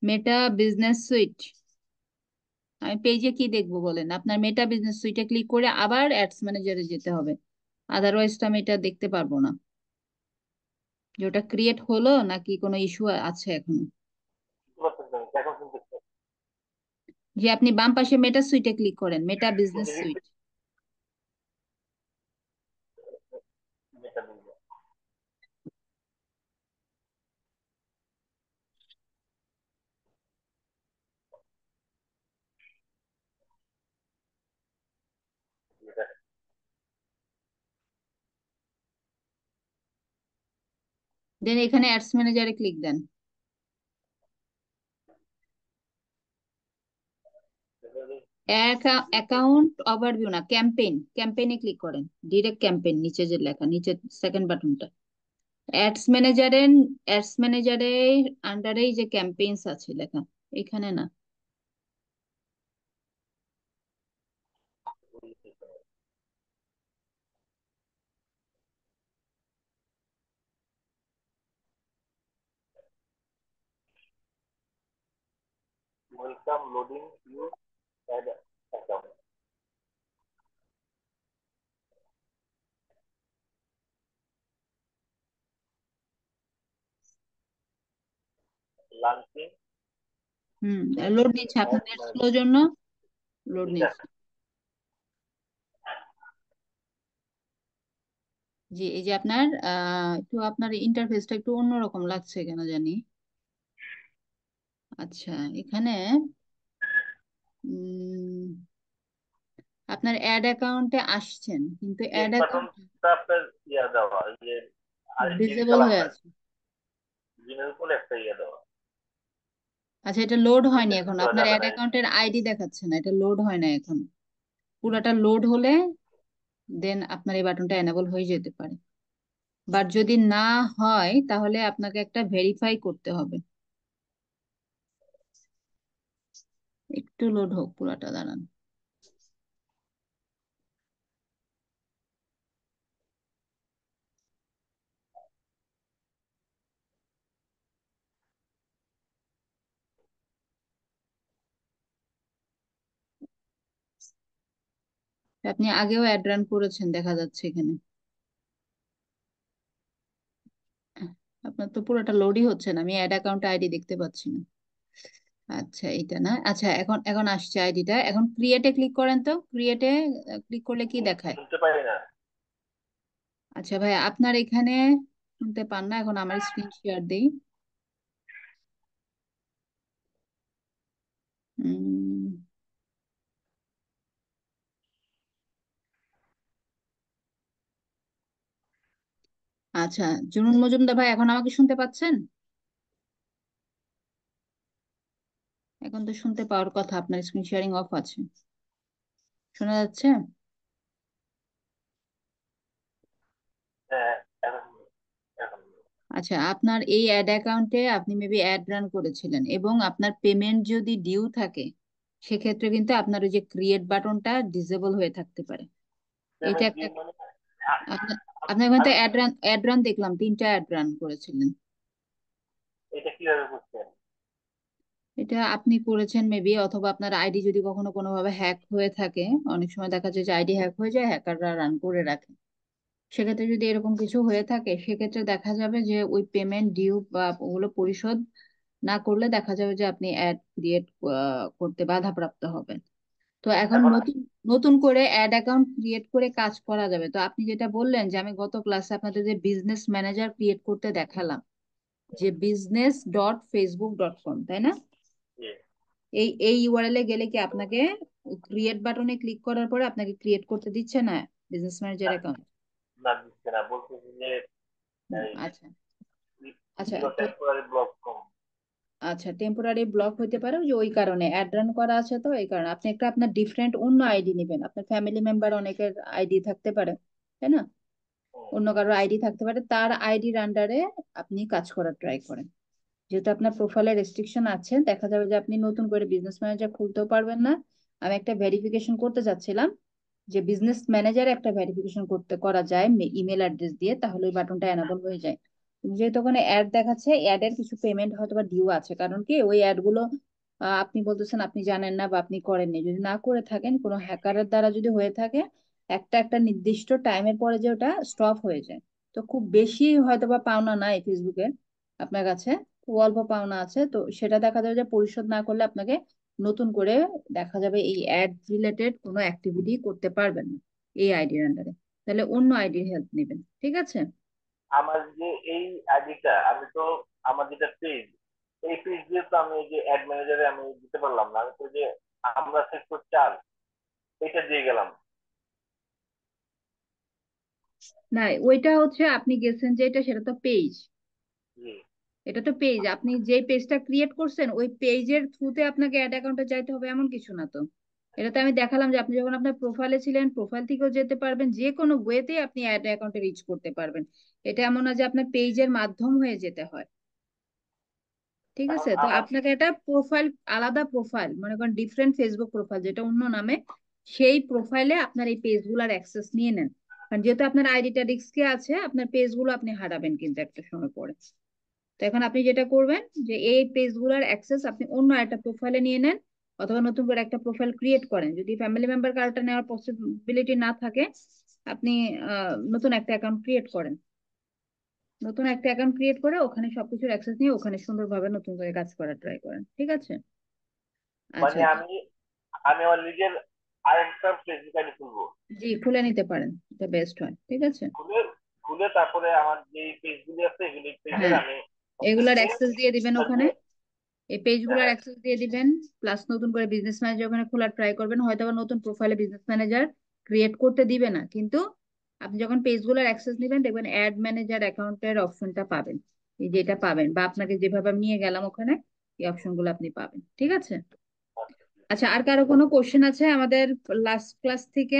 B: মেটা বিজনেস সুইট, আমি পেজে কি দেখবো বলেন? আপনার মেটা বিজনেস সুইটে ক্লিক করে আবার অ্যাডস ম্যানেজারে যেতে হবে, আদারওয়াইজ তো আমি এটা দেখতে পারবো না যে ওটা ক্রিয়েট হলো নাকি কোনো ইস্যু আছে এখনো।
A: বুঝতে পারছেন তো? এখন শুনতেছি।
B: যে আপনি বাম পাশে মেটা সুইটে ক্লিক করেন, মেটা বিজনেস সুইট। দেন এখানে অ্যাডস ম্যানেজারে ক্লিক দেন। অ্যাকাউন্ট ওভারভিউ না, ক্যাম্পেইনে ক্লিক করেন, ডিরেক্ট ক্যাম্পেইন, নিচে যে লেখা, নিচে সেকেন্ড বাটনটা, অ্যাডস ম্যানেজারে আন্ডারেই যে ক্যাম্পেইনস আছে লেখা, এখানে না।
A: Welcome loading you ad account, launching,
B: load নিচ্ছে, আপনার
A: অ্যাড
B: নেট স্লোর
A: ম্যানেজার।
B: জন্য লোড
A: ঠিক
B: নিচ্ছে।
A: আছে।
B: জি, এই যে আপনার একটু আপনার ইন্টারফেসটা একটু অন্যরকম লাগছে কেন জানি। আচ্ছা, এখানে উম, আপনার অ্যাড অ্যাকাউন্টে আসছেন, কিন্তু
A: চেক
B: অ্যাড অ্যাকাউন্ট
A: বাটনটা আপনার দেওয়া, এই যে আরেকটি
B: ডিসেবল
A: খেলাম
B: হয়ে
A: না,
B: আছে।
A: জিমের উপরে একটা দেওয়া।
B: আচ্ছা, এটা লোড হয়নি
A: এটা
B: এখন,
A: করা
B: আপনার
A: যাবে
B: অ্যাড
A: না।
B: অ্যাকাউন্টের আইডি দেখাচ্ছে না, এটা লোড হয় না এখন। পুরাটা লোড হলে দেন আপনার এই বাটনটা এনেবল হয়ে যেতে পারে। বাট যদি না হয় তাহলে আপনাকে একটা ভেরিফাই করতে হবে। একটু লোড হোক পুরাটা, দাঁড়ান। আপনি আগেও অ্যাড রান করেছেন দেখা যাচ্ছে এখানে। আপনার তো পুরোটা লোডই হচ্ছে না, আমি অ্যাড অ্যাকাউন্ট আইডি দেখতে পাচ্ছি না। আচ্ছা, এটা না, আচ্ছা এখন এখন আসছে আইডিটা। এখন ক্রিয়েটে ক্লিক করেন তো, ক্রিয়েটে ক্লিক করলে কি দেখায়?
A: শুনতে পারি না।
B: আচ্ছা ভাই, আপনার এখানে শুনতে পান না, এখন আমার স্ক্রিন শেয়ার দেই। উম, আচ্ছা, জুনুন মজুমদার ভাই, এখন আমাকে শুনতে পাচ্ছেন? এখন তো শুনতে পাওয়ার কথা, আপনার স্ক্রিন শেয়ারিং অফ আছে। শোনা যাচ্ছে?
A: হ্যাঁ, এখন এখন
B: আচ্ছা, আপনার এই অ্যাড অ্যাকাউন্টে আপনি মেবি অ্যাড রান করেছিলেন এবং আপনার পেমেন্ট যদি ডিউ থাকে সেক্ষেত্রে কিন্তু আপনার ওই যে ক্রিয়েট বাটনটা ডিসেবল হয়ে থাকতে পারে। এটা
A: পেমেন্ট
B: একটা,
A: ডিউ মানে আ-
B: আপনার আপনার ওখানে তো
A: আমি
B: অ্যাড রান দেখলাম, 3টা অ্যাড রান করেছিলেন।
A: এটা কিভাবে বুঝছেন?
B: এটা আপনি করেছেন মেবি, অথবা আপনার আইডি যদি কখনো কোনোভাবে হ্যাক হয়ে থাকে, অনেক সময় দেখা যায় যে আইডি হ্যাক হয়ে যায়, হ্যাকাররা রান করে রাখে। সেক্ষেত্রে যদি এরকম কিছু হয়ে থাকে সেক্ষেত্রে দেখা যাবে যে ওই পেমেন্ট ডিউ বা ওগুলো পরিশোধ না করলে দেখা যাবে যে আপনি অ্যাড ক্রিয়েট করতে বাধাপ্রাপ্ত হবেন। তো এখন
A: এখন
B: নতুন নতুন করে অ্যাড অ্যাকাউন্ট ক্রিয়েট করে কাজ করা যাবে। তো আপনি যেটা বললেন যে আমি গত ক্লাসে আপনাদের যে বিজনেস ম্যানেজার ক্রিয়েট করতে দেখালাম, যে business.facebook.com, তাই না?
A: জি,
B: এই ইউআরএল এ গেলে কি আপনাকে ক্রিয়েট বাটনে ক্লিক করার পরে আপনাকে ক্রিয়েট করতে দিচ্ছে না বিজনেস ম্যানেজার
A: না
B: অ্যাকাউন্ট?
A: না দিচ্ছে না, বলতেছি যে এই
B: আচ্ছা আচ্ছা
A: জিরো
B: তো,
A: টেম্পোরারি ব্লক কম।
B: আচ্ছা টেম্পোরারি ব্লক হতে পারে ওই যে ওই কারণে অ্যাড রান করা আছে, তো এই কারণে আপনি একটা আপনার ডিফারেন্ট অন্য আইডি নেবেন। আপনার ফ্যামিলি মেম্বার অনেকের আইডি থাকতে পারে, তাই না? অন্য কারোর আইডি থাকতে পারে, তার আইডির আন্ডারে আপনি কাজ করার ট্রাই করেন। যেহেতু আপনার প্রোফাইলে রেস্ট্রিকশন আছে, দেখা যাবে যে আপনি নতুন করে বিজনেস ম্যানেজার খুলতেও পারবেন না। আমি একটা ভেরিফিকেশন করতে চাচ্ছিলাম যে বিজনেস ম্যানেজার একটা ভেরিফিকেশন করা যায় ইমেল অ্যাড্রেস দিয়ে, তাহলে ওই বাটনটা এনাবল হয়ে যায়। কিন্তু যেহেতু ওখানে অ্যাড দেখাচ্ছে, অ্যাড এর কিছু পেমেন্ট হয়তো বা ডিউ আছে, কারণ কি ওই অ্যাড গুলো আপনি বলতেছেন আপনি জানেন না বা আপনি করেননি। যদি না করে থাকেন, কোনো হ্যাকারের দ্বারা যদি হয়ে থাকে, একটা একটা নির্দিষ্ট টাইমের পরে যে ওটা স্টপ হয়ে যায়। তো খুব বেশি হয়তো বা পাওনা নাই ফেসবুকে আপনার কাছে, খুব অল্প পাওনা আছে, তো সেটা দেখা যাবে যে পরিশোধ না করলে আপনাকে নতুন করে দেখা যাবে এই অ্যাড রিলেটেড কোনো অ্যাক্টিভিটি করতে পারবেন না এই আইডির আন্ডারে। তাহলে অন্য আইডির হেল্প নেবেন, ঠিক আছে?
A: আমার যে এই আইডিটা, আমি তো আমার যেটা পেজ, এই পেজ দিয়ে তো আমি এই যে অ্যাড ম্যানেজারে আমি দিতে পারলাম না। আমি তো যে আমরা সেক্টর 4 এটা দিয়ে গেলাম।
B: না, ওইটা হচ্ছে আপনি গেছেন যেটা, সেটা তো পেজ।
A: জি,
B: এটা তো পেজ, আপনি যে পেজটা ক্রিয়েট করছেন ওই পেজের থ্রুতে আপনাকে অ্যাড অ্যাকাউন্টে যাইতে হবে এমন কিছু না তো। এটা তো আমি দেখালাম যে আপনি যখন আপনার প্রোফাইলে ছিলেন, প্রোফাইল থেকেও যেতে পারবেন, যে কোনো ওয়েতে আপনি অ্যাড অ্যাকাউন্টে রিচ করতে পারবেন। এটা এমন না যে আপনার পেজের মাধ্যম হয়ে যেতে হয়, ঠিক
A: এখন
B: আছে? তো
A: আমার
B: আপনাকে একটা প্রোফাইল, আলাদা প্রোফাইল, মনে করেন ডিফারেন্ট ফেসবুক প্রোফাইল যেটা অন্য নামে, সেই প্রোফাইলে আপনার এই পেজগুলোর অ্যাক্সেস নিয়ে নেন। কারণ যেহেতু আপনার আইডিটা রিস্কে আছে, আপনার পেজগুলো আপনি হারাবেন কিন্তু একটা সময় পরে। তো এখন আপনি যেটা করবেন যে এই পেজগুলোর অ্যাক্সেস আপনি অন্য একটা প্রোফাইলে নিয়ে নেন, অথবা নতুন করে একটা প্রোফাইল ক্রিয়েট করেন। যদি ফ্যামিলি মেম্বার কারোটা নেওয়ার পসিবিলিটি না থাকে, আপনি নতুন একটা অ্যাকাউন্ট ক্রিয়েট করেন। নতুন একটা অ্যাকাউন্ট ক্রিয়েট করে ওখানে সবকিছুর অ্যাক্সেস নিয়ে ওখানে সুন্দরভাবে নতুন করে কাজ করার ট্রাই করেন, ঠিক আছে?
A: মানে
B: আচ্ছা তো,
A: আমি আমি আমার নিজের আরেকটা ফেসবুক আইডি খুলবো।
B: জি খুলে নিতে পারেন, এটা বেস্ট হয়, ঠিক আছে?
A: খুলে খুলে তারপরে আমার যে পেজগুলি আছে এগুলি পেজের
B: হ্যাঁ,
A: আমি
B: এগুলার অ্যাক্সেস দিয়ে দিবেন ওখানে, এই পেজগুলোর
A: হ্যাঁ,
B: অ্যাক্সেস দিয়ে দিবেন। প্লাস নতুন করে বিজনেস ম্যানেজার ওখানে খোলার ট্রাই করবেন। হয়তো বা নতুন প্রোফাইলে বিজনেস ম্যানেজার ক্রিয়েট করতে দিবে না, কিন্তু আপনি যখন পেজগুলোর অ্যাক্সেস নেবেন দেখবেন অ্যাড ম্যানেজার অ্যাকাউন্টের অপশনটা পাবেন, এই যেটা পাবেন, বা আপনাকে যেভাবে আমি নিয়ে গেলাম ওখানে এই অপশনগুলো আপনি পাবেন, ঠিক আছে? আচ্ছা, আর কারো কোনো কোশ্চেন আছে আমাদের লাস্ট ক্লাস থেকে?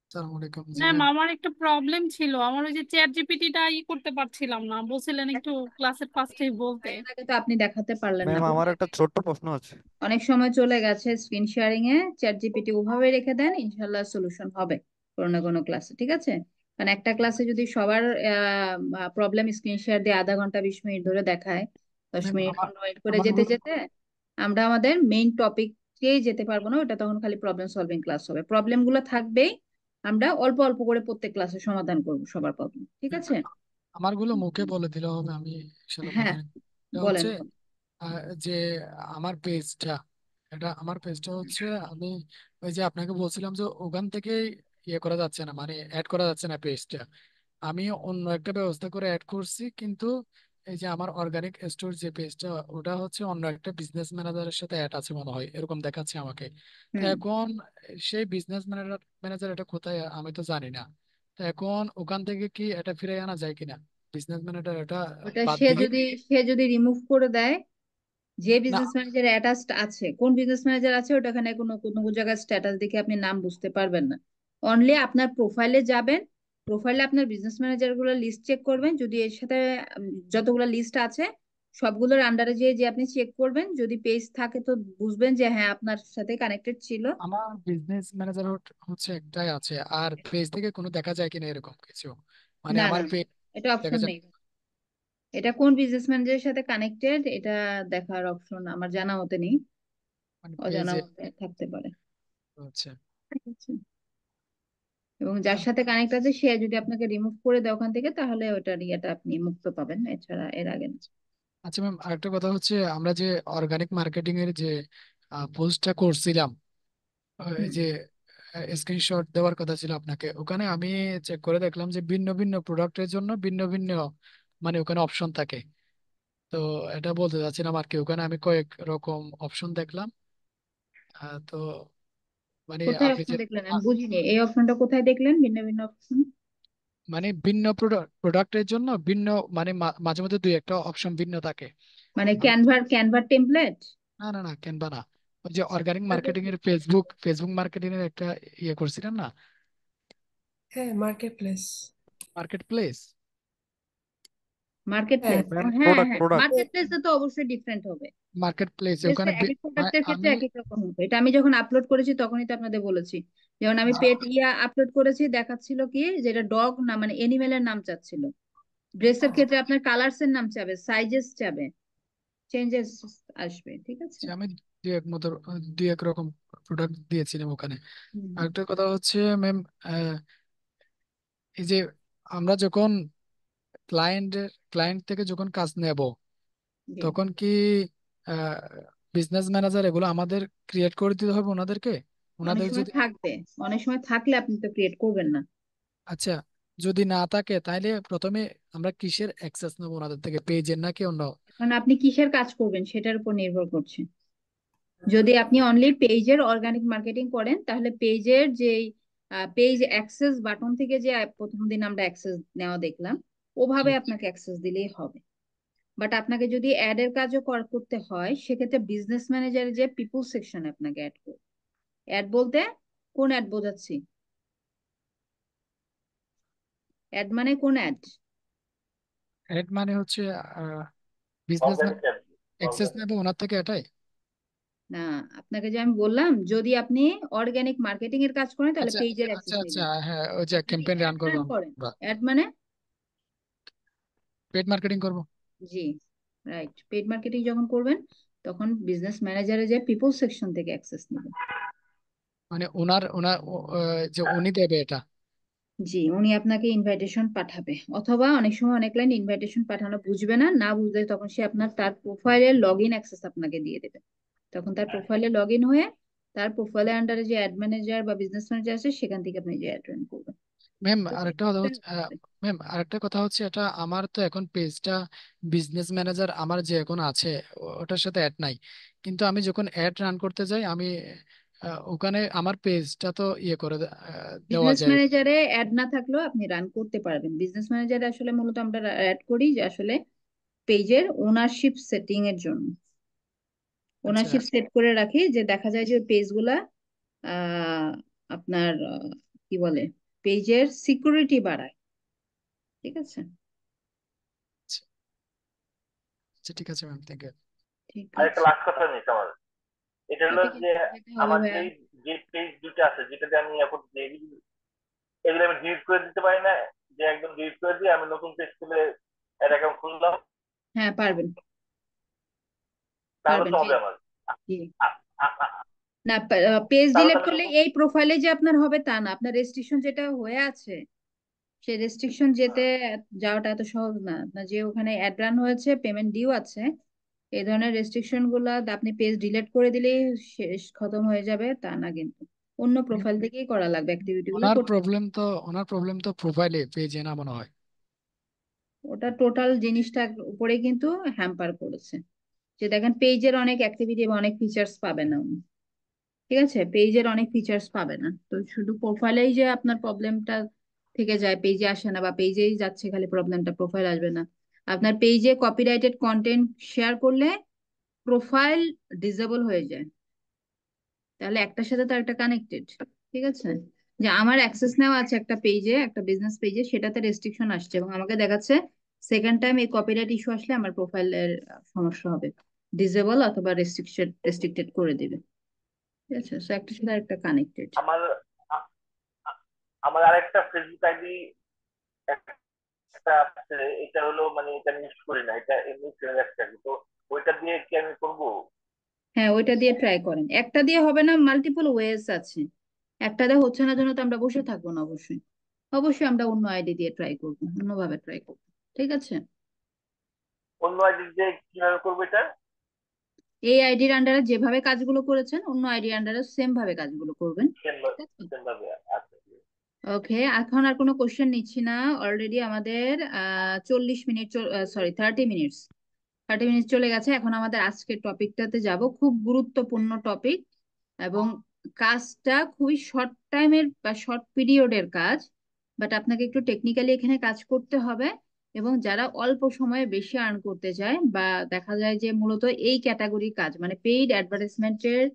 F: আসসালামু আলাইকুম। জি
D: ম্যাম
F: ম্যাম।
D: আমার একটা প্রবলেম ছিল, আমার ওই যে চ্যাট জিপিটিটা করতে পারছিলাম না, বলছিলেন একটু ক্লাসের ফার্স্টেই বলতে।
B: এর আগে তো আপনি দেখাতে পারলেন না,
G: ম্যাম আমার
B: বুঝলেন?
G: একটা ছোট্ট প্রশ্ন আছে।
B: অনেক সময় চলে গেছে স্ক্রিন শেয়ারিং এ, চ্যাট জিপিটি ওভাবে রেখে দেন, ইনশাল্লাহ সলিউশন হবে কোনো না কোনো ক্লাসে, ঠিক আছে? কারণ একটা ক্লাসে যদি সবার প্রবলেম স্ক্রিন শেয়ার দিয়ে আধা ঘন্টা 20 মিনিট ধরে দেখায়, দশ
F: ম্যাম
B: মিনিট ওয়েট করে
F: আমার
B: যেতে যেতে আমরা আমাদের মেইন টপিকেই যেতে পারবো না, ওটা তখন খালি প্রবলেম সলভিং ক্লাস হবে। প্রবলেম গুলো থাকবেই, আমরা অল্প অল্প করে প্রত্যেক ক্লাসে সমাধান করবো সবার প্রবলেম, ঠিক আছে?
F: আমারগুলো মুখে বলে দিলে হবে, আমি সেটা
B: হ্যাঁ,
F: বুঝে নিই। এটা
B: বলেন
F: হচ্ছে
B: বলেন।
F: যে আমার পেজটা, আমার পেজটা হচ্ছে আমি ওই যে আপনাকে বলছিলাম যে ওখান থেকে ইয়ে করা যাচ্ছে না, মানে অ্যাড করা যাচ্ছে না পেজটা। আমি অন্য একটা ব্যবস্থা করে অ্যাড করছি, কিন্তু এই যে আমার অর্গানিক স্টোর যে পেজটা, ওটা হচ্ছে অন্য একটা বিজনেস ম্যানেজারের সাথে অ্যাড আছে মনে হয়, এরকম দেখাচ্ছে আমাকে। তো
B: হুম।
F: এখন সেই বিজনেস ম্যানেজার এটা কোথায় আমি তো জানি না। তো এখন ওখান থেকে কি এটা ফিরে আনা যায় কিনা, বিজনেস ম্যানেজার এটা
B: ওটা
F: বাদ
B: সে
F: দিয়ে?
B: যদি সে যদি রিমুভ করে দেয়, যে
F: না,
B: বিজনেস ম্যানেজার অ্যাটাচড আছে, কোন বিজনেস ম্যানেজার আছে ওটা, এখানে কোনো কোনো জায়গায় স্ট্যাটাস দেখে আপনি নাম বুঝতে পারবেন না। অনলি আপনার প্রোফাইলে যাবেন, প্রোফাইলে আপনার বিজনেস ম্যানেজার গুলো লিস্ট চেক করবেন, যদি এর সাথে যতগুলো লিস্ট আছে সবগুলোর আন্ডারে যে যে আপনি চেক করবেন, যদি পেজ থাকে তো বুঝবেন যে হ্যাঁ আপনার সাথে কানেক্টেড ছিল।
F: আমার বিজনেস ম্যানেজার হচ্ছে একটাই আছে, আর পেজ থেকে কোনো দেখা যায় কিনা এরকম কিছু, মানে
B: না
F: আমার
B: না,
F: পেজ
B: এটা
F: দেখা
B: অপশন
F: যায়?
B: নেই। এটা কোন বিজনেস ম্যানেজারের সাথে কানেক্টেড এটা দেখার অপশন আমার জানা মতে নেই,
F: মানে
B: অজানা
F: পেজে
B: মতে থাকতে পারে।
F: হচ্ছে।
B: ঠিক আছে? এবং যার সাথে কানেক্ট আছে সে যদি আপনাকে রিমুভ করে দেয় ওখান থেকে, তাহলে ওটার ইয়েটা আপনি মুক্ত পাবেন, এছাড়া এর আগে না।
F: আচ্ছা ম্যাম, আরেকটা কথা হচ্ছে, আমরা যে অর্গানিক মার্কেটিং এর যে পোস্টটা করছিলাম, এই
B: হুম।
F: যে স্ক্রিনশট দেওয়ার কথা ছিল আপনাকে, ওখানে আমি চেক করে দেখলাম যে ভিন্ন ভিন্ন প্রোডাক্টের জন্য ভিন্ন ভিন্ন মানে ওখানে অপশন থাকে। তো এটা বলতে চাচ্ছিলাম আর কি, ওখানে আমি কয়েক রকম অপশন দেখলাম। তো মানে
B: কোথায়
F: আপনি
B: অপশন
F: যে
B: দেখলেন আমি বুঝিনি, এই অপশনটা কোথায় দেখলেন, ভিন্ন ভিন্ন অপশন?
F: মানে ভিন্ন প্রোডাক্টের জন্য ভিন্ন, মানে মাঝে মধ্যে দুই একটা অপশন ভিন্ন থাকে।
B: মানে
F: আমি
B: ক্যানভার টেমপ্লেট?
F: না না না, কেনবা না, ওই যে অর্গানিক মার্কেটিং এর ফেসবুক মার্কেটিং এর একটা ইয়ে করছিলেন না,
H: হ্যাঁ, market place.
F: Market place.
B: Market
H: হ্যাঁ
B: প্লেস,
G: ম্যাম
B: হ্যাঁ
G: প্রোডাক্ট
B: হ্যাঁ,
G: প্রোডাক্ট
B: মার্কেট প্লেসে তো অবশ্যই ডিফারেন্ট হবে।
F: মার্কেট প্লেস
B: প্লেসে
F: ওখানে
B: এক এক প্রোডাক্টের ক্ষেত্রে
F: আমি
B: এক এক রকম হবে, এটা আমি যখন আপলোড করেছি তখনই তো আপনাদের বলেছি। যেমন আমি পেট আপলোড করেছি, দেখাচ্ছিল কি যেটা ডগ না মানে এনিমেলের নাম চাচ্ছিল। ড্রেসের ক্ষেত্রে আপনার কালার্স এর নাম চাবে, সাইজেস চাবে, চেঞ্জেস আসবে, ঠিক আছে?
F: যে আমি দুই এক রকম প্রোডাক্ট দিয়েছিলাম ওখানে।
B: হুম।
F: আরেকটা কথা হচ্ছে ম্যাম, এই যে আমরা যখন ক্লায়েন্ট থেকে যখন কাজ নেব,
B: জি।
F: তখন কি বিজনেস ম্যানেজার এগুলো আমাদের ক্রিয়েট করে দিতে হবে ওনাদেরকে?
B: অনেক
F: ওনাদের
B: সময়
F: যদি,
B: থাকবে, অনেক সময় থাকলে আপনি তো ক্রিয়েট করবেন না।
F: আচ্ছা, যদি না থাকে তাহলে প্রথমে আমরা কিসের অ্যাক্সেস নেবো ওনাদের থেকে, পেজের নাকি অন্য?
B: কারণ আপনি কিসের কাজ করবেন সেটার উপর নির্ভর করছে। যদি আপনি অনলি পেজের অর্গানিক মার্কেটিং করেন, তাহলে পেজের যে পেজ অ্যাক্সেস বাটন থেকে যে প্রথম দিন আমরা অ্যাক্সেস নেওয়া দেখলাম,
F: জি।
B: ওভাবে আপনাকে অ্যাক্সেস দিলেই হবে। বাট আপনাকে যদি অ্যাড এর কাজও করতে হয়, সেক্ষেত্রে বিজনেস ম্যানেজারের যে পিপল সেকশনে আপনাকে অ্যাড করবে। অ্যাড বলতে কোন অ্যাড বোঝাচ্ছি? অ্যাড মানে কোন অ্যাড?
F: এড মানে হচ্ছে বিজনেস
A: অর্গানিক
F: অ্যাক্সেস
A: অর্গানিক
F: নেবে ওনার থেকে, এটাই?
B: না, আপনাকে যে আমি বললাম, যদি আপনি অর্গানিক মার্কেটিং এর কাজ করেন তাহলে
F: আচ্ছা
B: পেজের
F: আচ্ছা
B: অ্যাক্সেস
F: আচ্ছা,
B: নেবেন।
F: হ্যাঁ, ওই যে
B: আপনি যদি
F: ক্যাম্পেইন রান
B: অ্যাড
F: করবো
B: রান করেন,
F: আমরা,
B: অ্যাড মানে,
F: পেড মার্কেটিং করব।
B: জি রাইট, পেড মার্কেটিং যখন করবেন তখন বিজনেস ম্যানেজারের যে পিপল সেকশন থেকে অ্যাক্সেস নেবেন।
F: মানে ওনার ওনার যে উনি দেবে এটা?
B: জি, উনি আপনাকে ইনভাইটেশন পাঠাবে, অথবা অনেক সময় অনেক ক্লায়েন্ট ইনভাইটেশন পাঠানো বুঝবে না, না বুঝলে তখন সে আপনার তার প্রোফাইলে লগ ইন অ্যাক্সেস আপনাকে দিয়ে দেবে। তখন তার প্রোফাইলে লগ ইন হয়ে তার প্রোফাইলের আন্ডারে যে অ্যাড ম্যানেজার বা বিজনেস ম্যানেজার আছে সেখান থেকে আপনি যে অ্যাড রান করবেন।
F: ম্যাম
B: তো
F: আরেকটা কথা হচ্ছে, আরেকটা কথা হচ্ছে, এটা আমার তো এখন পেজটা বিজনেস ম্যানেজার আমার যে এখন আছে ওটার সাথে অ্যাড নাই, কিন্তু আমি যখন অ্যাড রান করতে যাই আমি ওখানে আমার পেজটা তো ইয়ে করে দেওয়া
B: বিজনেস
F: যায়।
B: ম্যানেজারে অ্যাড না থাকলেও আপনি রান করতে পারবেন। বিজনেস ম্যানেজারে আসলে মূলত আমরা অ্যাড করি যে আসলে পেজের ওনারশিপ সেটিং এর জন্য।
F: আচ্ছা
B: ওনারশিপ সেট করে রাখি, যে দেখা যায় যে পেজগুলা আহ আপনার কি বলে, পেজের সিকিউরিটি বাড়ায়। ঠিক আছে,
F: আচ্ছা আচ্ছা, ঠিক আছে ম্যাম, থ্যাংক ইউ।
B: ঠিক
A: আর একটা
B: আছে।
A: লাস্ট কথা নিতে আমার, এটা হলো
B: টপিকে
A: যে
B: যেতে হবে
A: আমার
B: ভাইয়া।
A: যে পেজ দুটো আছে যেটাতে আমি এখন এগুলো আমি ডিলিট করে দিতে পারি না, যে একদম ডিলিট করে দিয়ে আমি নতুন পেজ খুলে অ্যাড অ্যাকাউন্ট খুললাম,
B: হ্যাঁ পারবেন,
A: তাহলে
B: পারবেন
A: তো হবে আমার?
B: জি।
A: আ- আ- আ-
B: না, পেজ
A: তাহলে তো
B: ডিলিট
A: আমি
B: করলে
A: নতুন
B: এই প্রোফাইলে যে আপনার হবে তা না, আপনার রেস্ট্রিকশন যেটা হয়ে আছে সেই রেস্ট্রিকশন যেতে যাওয়াটা এত সহজ না। আপনার যে ওখানে অ্যাড রান হয়েছে, পেমেন্ট ডিউ আছে, এই ধরনের রেস্ট্রিকশন গুলা আপনি পেজ ডিলিট করে দিলেই শেষ, খতম হয়ে যাবে তা না, কিন্তু অন্য প্রোফাইল থেকেই করা লাগবে, অ্যাক্টিভিটি গুলো
F: ওনার
B: করতে।
F: প্রবলেম তো ওনার প্রবলেম তো প্রোফাইলে, পেজে না মনে হয়।
B: ওটা টোটাল জিনিসটার উপরে কিন্তু হ্যাম্পার করেছে, যে দেখেন পেজের অনেক অ্যাক্টিভিটি এবং অনেক ফিচার্স পাবে না উনি। ঠিক আছে, পেজের অনেক ফিচার্স পাবে না, তো শুধু প্রোফাইলেই যে আপনার প্রবলেমটা থেকে যায়, পেজে আসে না, বা পেজেই যাচ্ছে খালি প্রবলেমটা, প্রোফাইল আসবে না। আপনার পেজে কপিরাইটেড কন্টেন্ট শেয়ার করলে প্রোফাইল ডিসেবল হয়ে যায়, তাহলে একটার সাথে তো একটা কানেক্টেড। ঠিক আছে, যে আমার অ্যাক্সেস নেওয়া আছে একটা পেজে, একটা বিজনেস পেজে, সেটাতে রেস্ট্রিকশন আসছে এবং আমাকে দেখাচ্ছে সেকেন্ড টাইম এই কপিরাইট ইস্যু আসলে আমার প্রোফাইলের সমস্যা হবে, ডিসেবল অথবা রেস্ট্রিক্টেড করে দিবে। ঠিক আছে, সো একটার সাথে একটা কানেক্টেড।
A: আমার আ- আ- আমার আরেকটা ফেসবুক আইডি একটা আছে, এটা হলো মানে এটা আমি ইউজ করি না, এটা এমনি ফেলে রাখছি আর কি। তো ওইটা দিয়ে কি আমি করবো?
B: হ্যাঁ, ওইটা দিয়ে ট্রাই করেন, একটা দিয়ে হবে না, মাল্টিপল ওয়েজ আছে। একটা দিয়ে হচ্ছে না জন্য তো আমরা বসে থাকবো না, অবশ্যই অবশ্যই আমরা অন্য আইডি দিয়ে ট্রাই করবো, অন্যভাবে ট্রাই করবো। ঠিক আছে,
A: অন্য আইডি দিয়ে কিভাবে করবো এটা?
B: এই আইডির আন্ডারে যেভাবে কাজগুলো করেছেন অন্য আইডির আন্ডারে সেম ভাবে কাজগুলো করবেন।
A: সেম
B: ঠিক আছে,
A: ভাবে? আচ্ছা।
B: ওকে, এখন আর কোনো কোশ্চেন নিচ্ছি না। অলরেডি আমাদের 40 মিনিট, সরি 30 মিনিটস, 30 মিনিট চলে গেছে। এখন আমাদের আজকের টপিকটাতে যাব, খুব গুরুত্বপূর্ণ টপিক, এবং কাজটা খুবই শর্ট টাইমের বা শর্ট পিরিয়ডের কাজ, বাট আপনাকে একটু টেকনিক্যালি এখানে কাজ করতে হবে। এবং যারা অল্প সময়ে বেশি আর্ন করতে চায়, বা দেখা যায় যে মূলত এই ক্যাটাগরি কাজ মানে পেইড অ্যাডভার্টাইজমেন্টের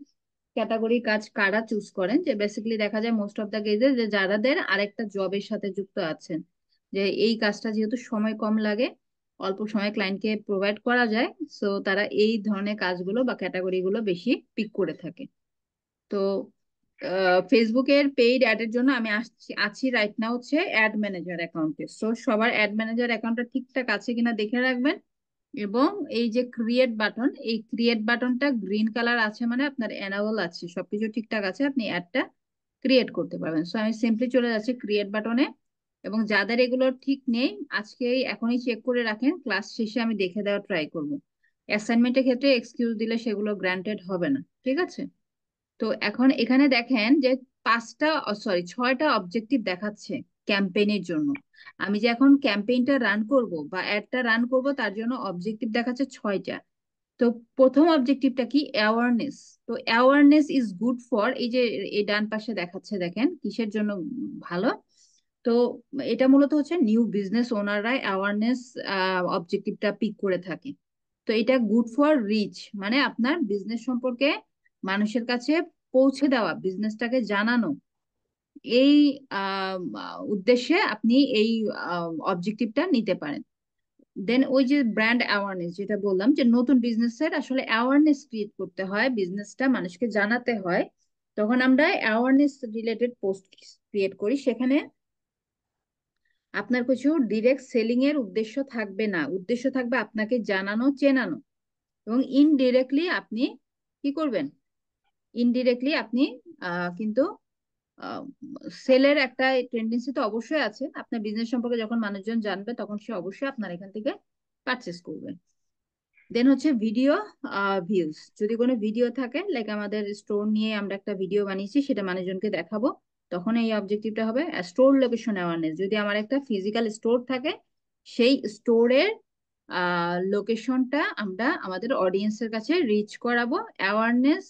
B: ক্যাটাগরি কাজ কারা চুজ করেন, যে বেসিক্যালি দেখা যায় মোস্ট অফ দা কেসে যে যারাদের আরেকটা জবের সাথে যুক্ত আছেন, যে এই কাজটা যেহেতু সময় কম লাগে, অল্প সময় ক্লায়েন্টকে প্রোভাইড করা যায়, সো তারা এই ধরনের কাজগুলো বা ক্যাটাগরি গুলো বেশি পিক করে থাকে। তো ফেসবুকের পেইড অ্যাডের জন্য আমি আছি রাইট নাও হচ্ছে অ্যাড ম্যানেজার অ্যাকাউন্টে। সো সবার অ্যাড ম্যানেজার অ্যাকাউন্টটা ঠিকঠাক আছে কিনা দেখে রাখবেন, এবং এই যে ক্রিয়েট বাটন, এই ক্রিয়েট বাটনটা গ্রিন কালার আছে মানে আপনার এনাবল আছে, সবকিছু ঠিকঠাক আছে, আপনি অ্যাডটা ক্রিয়েট করতে পারবেন। সো আমি সিম্পলি চলে যাচ্ছি ক্রিয়েট বাটনে, এবং যাদের এগুলো ঠিক নেই আজকেই এখনই চেক করে রাখেন, ক্লাস শেষে আমি দেখে দেওয়ার ট্রাই করবো। অ্যাসাইনমেন্টের ক্ষেত্রে এক্সকিউজ দিলে সেগুলো গ্রান্টেড হবে না। ঠিক আছে, তো এখন এখানে দেখেন যে 6টা অবজেক্টিভ দেখাচ্ছে ক্যাম্পেইনের জন্য। আমি যে এখন ক্যাম্পেইনটা রান করব বা অ্যাডটা রান করব তার জন্য অবজেক্টিভ দেখাচ্ছে 6টা। তো প্রথম অবজেক্টিভটা কি, অ্যাওয়ারনেস। তো অ্যাওয়ারনেস ইজ গুড ফর, এই যে এই ডান পাশে দেখাচ্ছে দেখেন কিসের জন্য ভালো। তো এটা মূলত হচ্ছে নিউ বিজনেস ওনাররা অ্যাওয়ারনেস অবজেক্টিভটা পিক করে থাকে। তো এটা গুড ফর রিচ, মানে আপনার বিজনেস সম্পর্কে মানুষের কাছে পৌঁছে দেওয়া, বিজনেসটাকে জানানো, এই উদ্দেশ্যে আপনি এই অবজেক্টিভটা নিতে পারেন। দেন ওই যে ব্র্যান্ড অ্যাওয়ারনেস, যেটা বললাম যে নতুন বিজনেসের আসলে অ্যাওয়ারনেস ক্রিয়েট করতে হয়, বিজনেসটা মানুষকে জানাতে হয়, তখন আমরা অ্যাওয়ারনেস রিলেটেড পোস্ট ক্রিয়েট করি। সেখানে আপনার কিছু ডিরেক্ট সেলিং এর উদ্দেশ্য থাকবে না, উদ্দেশ্য থাকবে আপনাকে জানানো, চেনানো, এবং ইনডিরেক্টলি আপনি কি করবেন, ইনডিরেক্টলি আপনি কিন্তু সেলের একটা টেন্ডেন্সি তো অবশ্যই আছে, আপনার বিজনেস সম্পর্কে যখন মানুষজন জানবে তখন সে অবশ্যই আপনার এখান থেকে পারচেস করবে। দেন হচ্ছে ভিডিও ভিউজ, যদি কোনো ভিডিও থাকে, লাইক আমাদের স্টোর নিয়ে আমরা একটা ভিডিও বানিয়েছি সেটা মানুষজনকে দেখাবো, তখন এই অবজেক্টিভটা হবে। স্টোর লোকেশন অ্যাওয়ারনেস, যদি আমার একটা ফিজিক্যাল স্টোর থাকে, সেই স্টোরের লোকেশনটা আমরা আমাদের অডিয়েন্সের কাছে রিচ করাবো অ্যাওয়ারনেস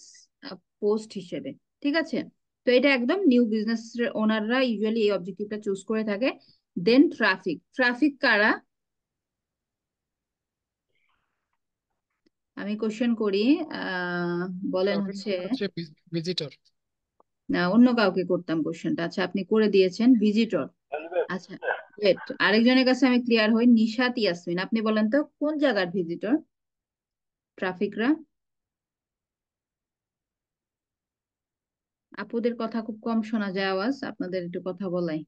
B: পোস্ট হিসেবে। ঠিক আছে, তো এটা একদম নিউ বিজনেস ওনাররা ইউজুয়ালি এই অবজেক্টিভটা চুজ করে থাকে। দেন ট্রাফিক, ট্রাফিক কারা, আমি কোশ্চেন করি। বলেন
F: টপিক
B: হচ্ছে,
F: নাম্বার হচ্ছে ভিজিটর।
B: না অন্য কাউকে করতাম কোশ্চেনটা। আচ্ছা আপনি করে দিয়েছেন ভিজিটর। আচ্ছা ওয়েট, আরেকজনের কাছে আমি ক্লিয়ার হই। নিশাত ইয়াসমিন, আপনি বলেন তো কোন জায়গার ভিজিটর? ট্রাফিকরা? আপুদের কথা খুব কম শোনা যায়, আওয়াজ আপনাদের একটু কথা বলাই।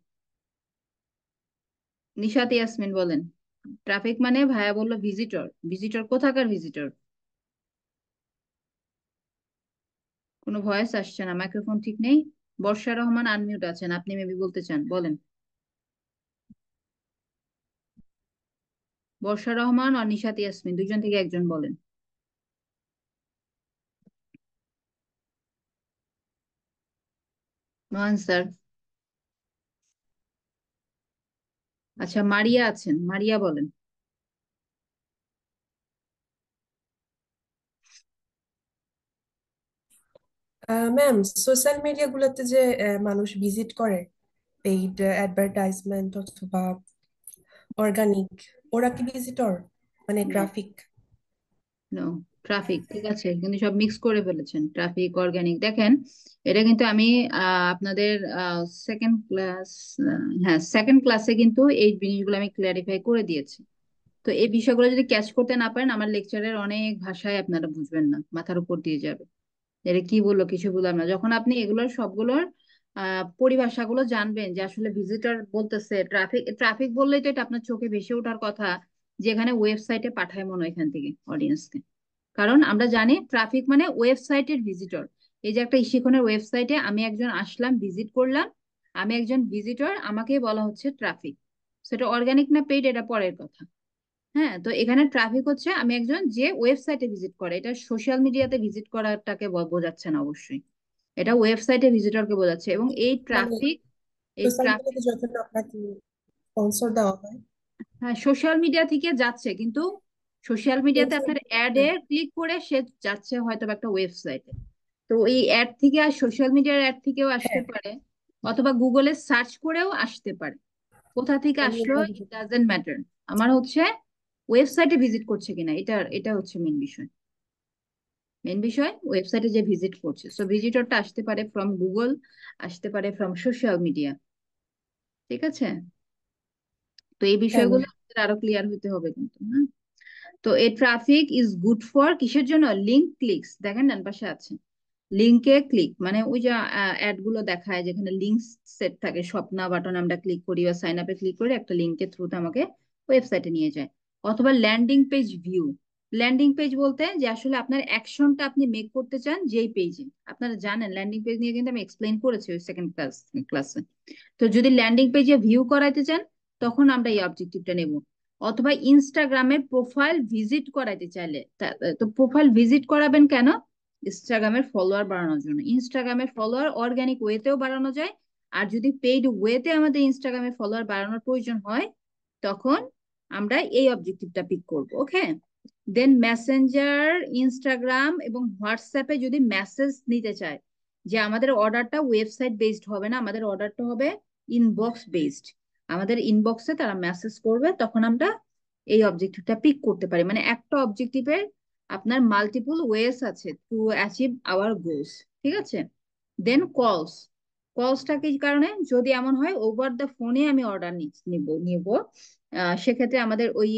B: নিশাত ইয়াসমিন বলেন। ট্রাফিক মানে ভাইয়া বললো ভিজিটর, ভিজিটর কোথাকার ভিজিটর? কোনো ভয়েস আসছে না, মাইক্রোফোন ঠিক নেই। বর্ষা রহমান আনমিউট আছেন, আপনি মেবি বলতে চান, বলেন। বর্ষা রহমান আর নিশাত ইয়াসমিন দুইজন থেকে একজন বলেন। No answer. আচ্ছা মারিয়া আছেন, মারিয়া বলেন।
H: ম্যাম, সোশ্যাল মিডিয়া গুলোতে যে মানুষ ভিজিট করে পেইড অ্যাডভার্টাইজমেন্ট অথবা অর্গানিক, ওরা কি ভিজিটর, মানে
B: নো,
H: ট্রাফিক?
B: নো। ট্রাফিক ঠিক আছে, কিন্তু সব মিক্স করে ফেলেছেন, ট্রাফিক অর্গানিক। দেখেন এটা কিন্তু আমি আপনাদের সেকেন্ড ক্লাস, হ্যাঁ সেকেন্ড ক্লাসে কিন্তু এই জিনিসগুলো আমি ক্লারিফাই করে দিয়েছি। তো এই বিষয়গুলো যদি ক্যাচ করতে না পারেন, আমার লেকচারের অনেক ভাষায় আপনারা বুঝবেন না, মাথার উপর দিয়ে যাবে। এটা কি বললো কিছু বললাম না। যখন আপনি এগুলোর সবগুলোর পরিভাষাগুলো জানবেন, যে আসলে ভিজিটর বলতেছে ট্রাফিক, ট্রাফিক বললেই তো এটা আপনার চোখে ভেসে ওঠার কথা, যেখানে ওয়েবসাইটে পাঠায় মনে হয় এখান থেকে অডিয়েন্সকে। কারণ আমরা জানি ট্রাফিক মানে ওয়েবসাইটের ভিজিটর। এই যে একটা ইশিখনের ওয়েবসাইটে আমি একজন আসলাম, ভিজিট করলাম, আমি একজন ভিজিটর, আমাকে বলা হচ্ছে ট্রাফিক। সেটা অর্গানিক না পেইড এটা পরের কথা। হ্যাঁ, তো এখানে ট্রাফিক হচ্ছে আমি একজন যে ওয়েবসাইটে ভিজিট করে, এটা সোশ্যাল মিডিয়াতে ভিজিট করাটাকে বোঝাচ্ছে না অবশ্যই, এটা ওয়েবসাইটে ভিজিটরকে বোঝাচ্ছে। এবং এই
H: মানে
B: ট্রাফিক, এই
H: সোশ্যাল
B: ট্রাফিক,
H: মিডিয়াতে যখন আপনাকে স্পন্সর দেওয়া হয়,
B: হ্যাঁ সোশ্যাল মিডিয়া থেকে যাচ্ছে, কিন্তু সোশ্যাল মিডিয়াতে
H: ওয়েবসাইট,
B: আপনার অ্যাডে ক্লিক করে সে যাচ্ছে হয়তো বা একটা ওয়েবসাইটে। তো এই অ্যাড থেকে আর সোশ্যাল মিডিয়ার অ্যাড থেকেও আসতে
H: হ্যাঁ,
B: পারে, অথবা গুগলে সার্চ করেও আসতে পারে। কোথা থেকে
H: আমি
B: আসলো
H: এটা
B: ইট ডাজেন্ট ম্যাটার। আমার হচ্ছে ওয়েবসাইটে ভিজিট করছে কিনা, এটা এটা হচ্ছে মেন বিষয়। মেন বিষয় ওয়েবসাইটে যে ভিজিট করছে। সো ভিজিটরটা আসতে পারে ফ্রম গুগল, আসতে পারে ফ্রম সোশ্যাল মিডিয়া। ঠিক আছে, তো এই
H: হ্যাঁ
B: বিষয়গুলো
H: ম্যাম।
B: আমাদের আরো ক্লিয়ার হতে হবে কিন্তু, হ্যাঁ। তো এই ট্রাফিক ইজ গুড ফর কিসের জন্য? লিঙ্ক ক্লিকস, দেখেন ডান পাশে আছে লিঙ্কে ক্লিক, মানে ওই যে অ্যাড গুলো দেখায় যেখানে লিঙ্ক সেট থাকে, স্বপ্না বাটন আমরা ক্লিক করি বা সাইন আপে ক্লিক করি, একটা লিঙ্কের থ্রুতে আমাকে ওয়েবসাইটে নিয়ে যায়। অথবা landing page view. Landing page বলতে যে আসলে আপনার অ্যাকশনটা আপনি মেক করতে চান যেই পেজে, আপনারা জানেন ল্যান্ডিং পেজ নিয়ে কিন্তু আমি এক্সপ্লেইন করেছি ওই সেকেন্ড ক্লাসে। তো যদি ল্যান্ডিং পেজে ভিউ করাইতে চান, তখন আমরা এই অবজেক্টিভটা নেব। অথবা ইনস্টাগ্রামের প্রোফাইল ভিজিট করাইতে চাইলে, তো প্রোফাইল ভিজিট করাবেন কেন? ইনস্টাগ্রামের ফলোয়ার বাড়ানোর জন্য। ইনস্টাগ্রামের ফলোয়ার অর্গানিক ওয়েতেও বাড়ানো যায়, আর যদি পেইড ওয়েতে আমাদের ইনস্টাগ্রামের ফলোয়ার বাড়ানোর প্রয়োজন হয়, তখন আমরা এই অবজেক্টিভটা পিক করব। ওকে, দেন মেসেঞ্জার, ইনস্টাগ্রাম এবং হোয়াটসঅ্যাপে যদি মেসেজ নিতে চায়, যে আমাদের অর্ডারটা ওয়েবসাইট বেসড হবে না, আমাদের অর্ডারটা হবে ইনবক্স বেসড, আমাদের ইনবক্সে তারা মেসেজ করবে, তখন আমরা এই অবজেক্টিভটা পিক করতে পারি। মানে একটা অবজেক্টিভের আপনার মাল্টিপল ওয়েস আছে টু অ্যাচিভ আওয়ার গোলস। ঠিক আছে, দেন কলস। কলসটা কি কারণে? যদি এমন হয় ওভার দ্য ফোনে আমি অর্ডার নিব, সেক্ষেত্রে আমাদের ওই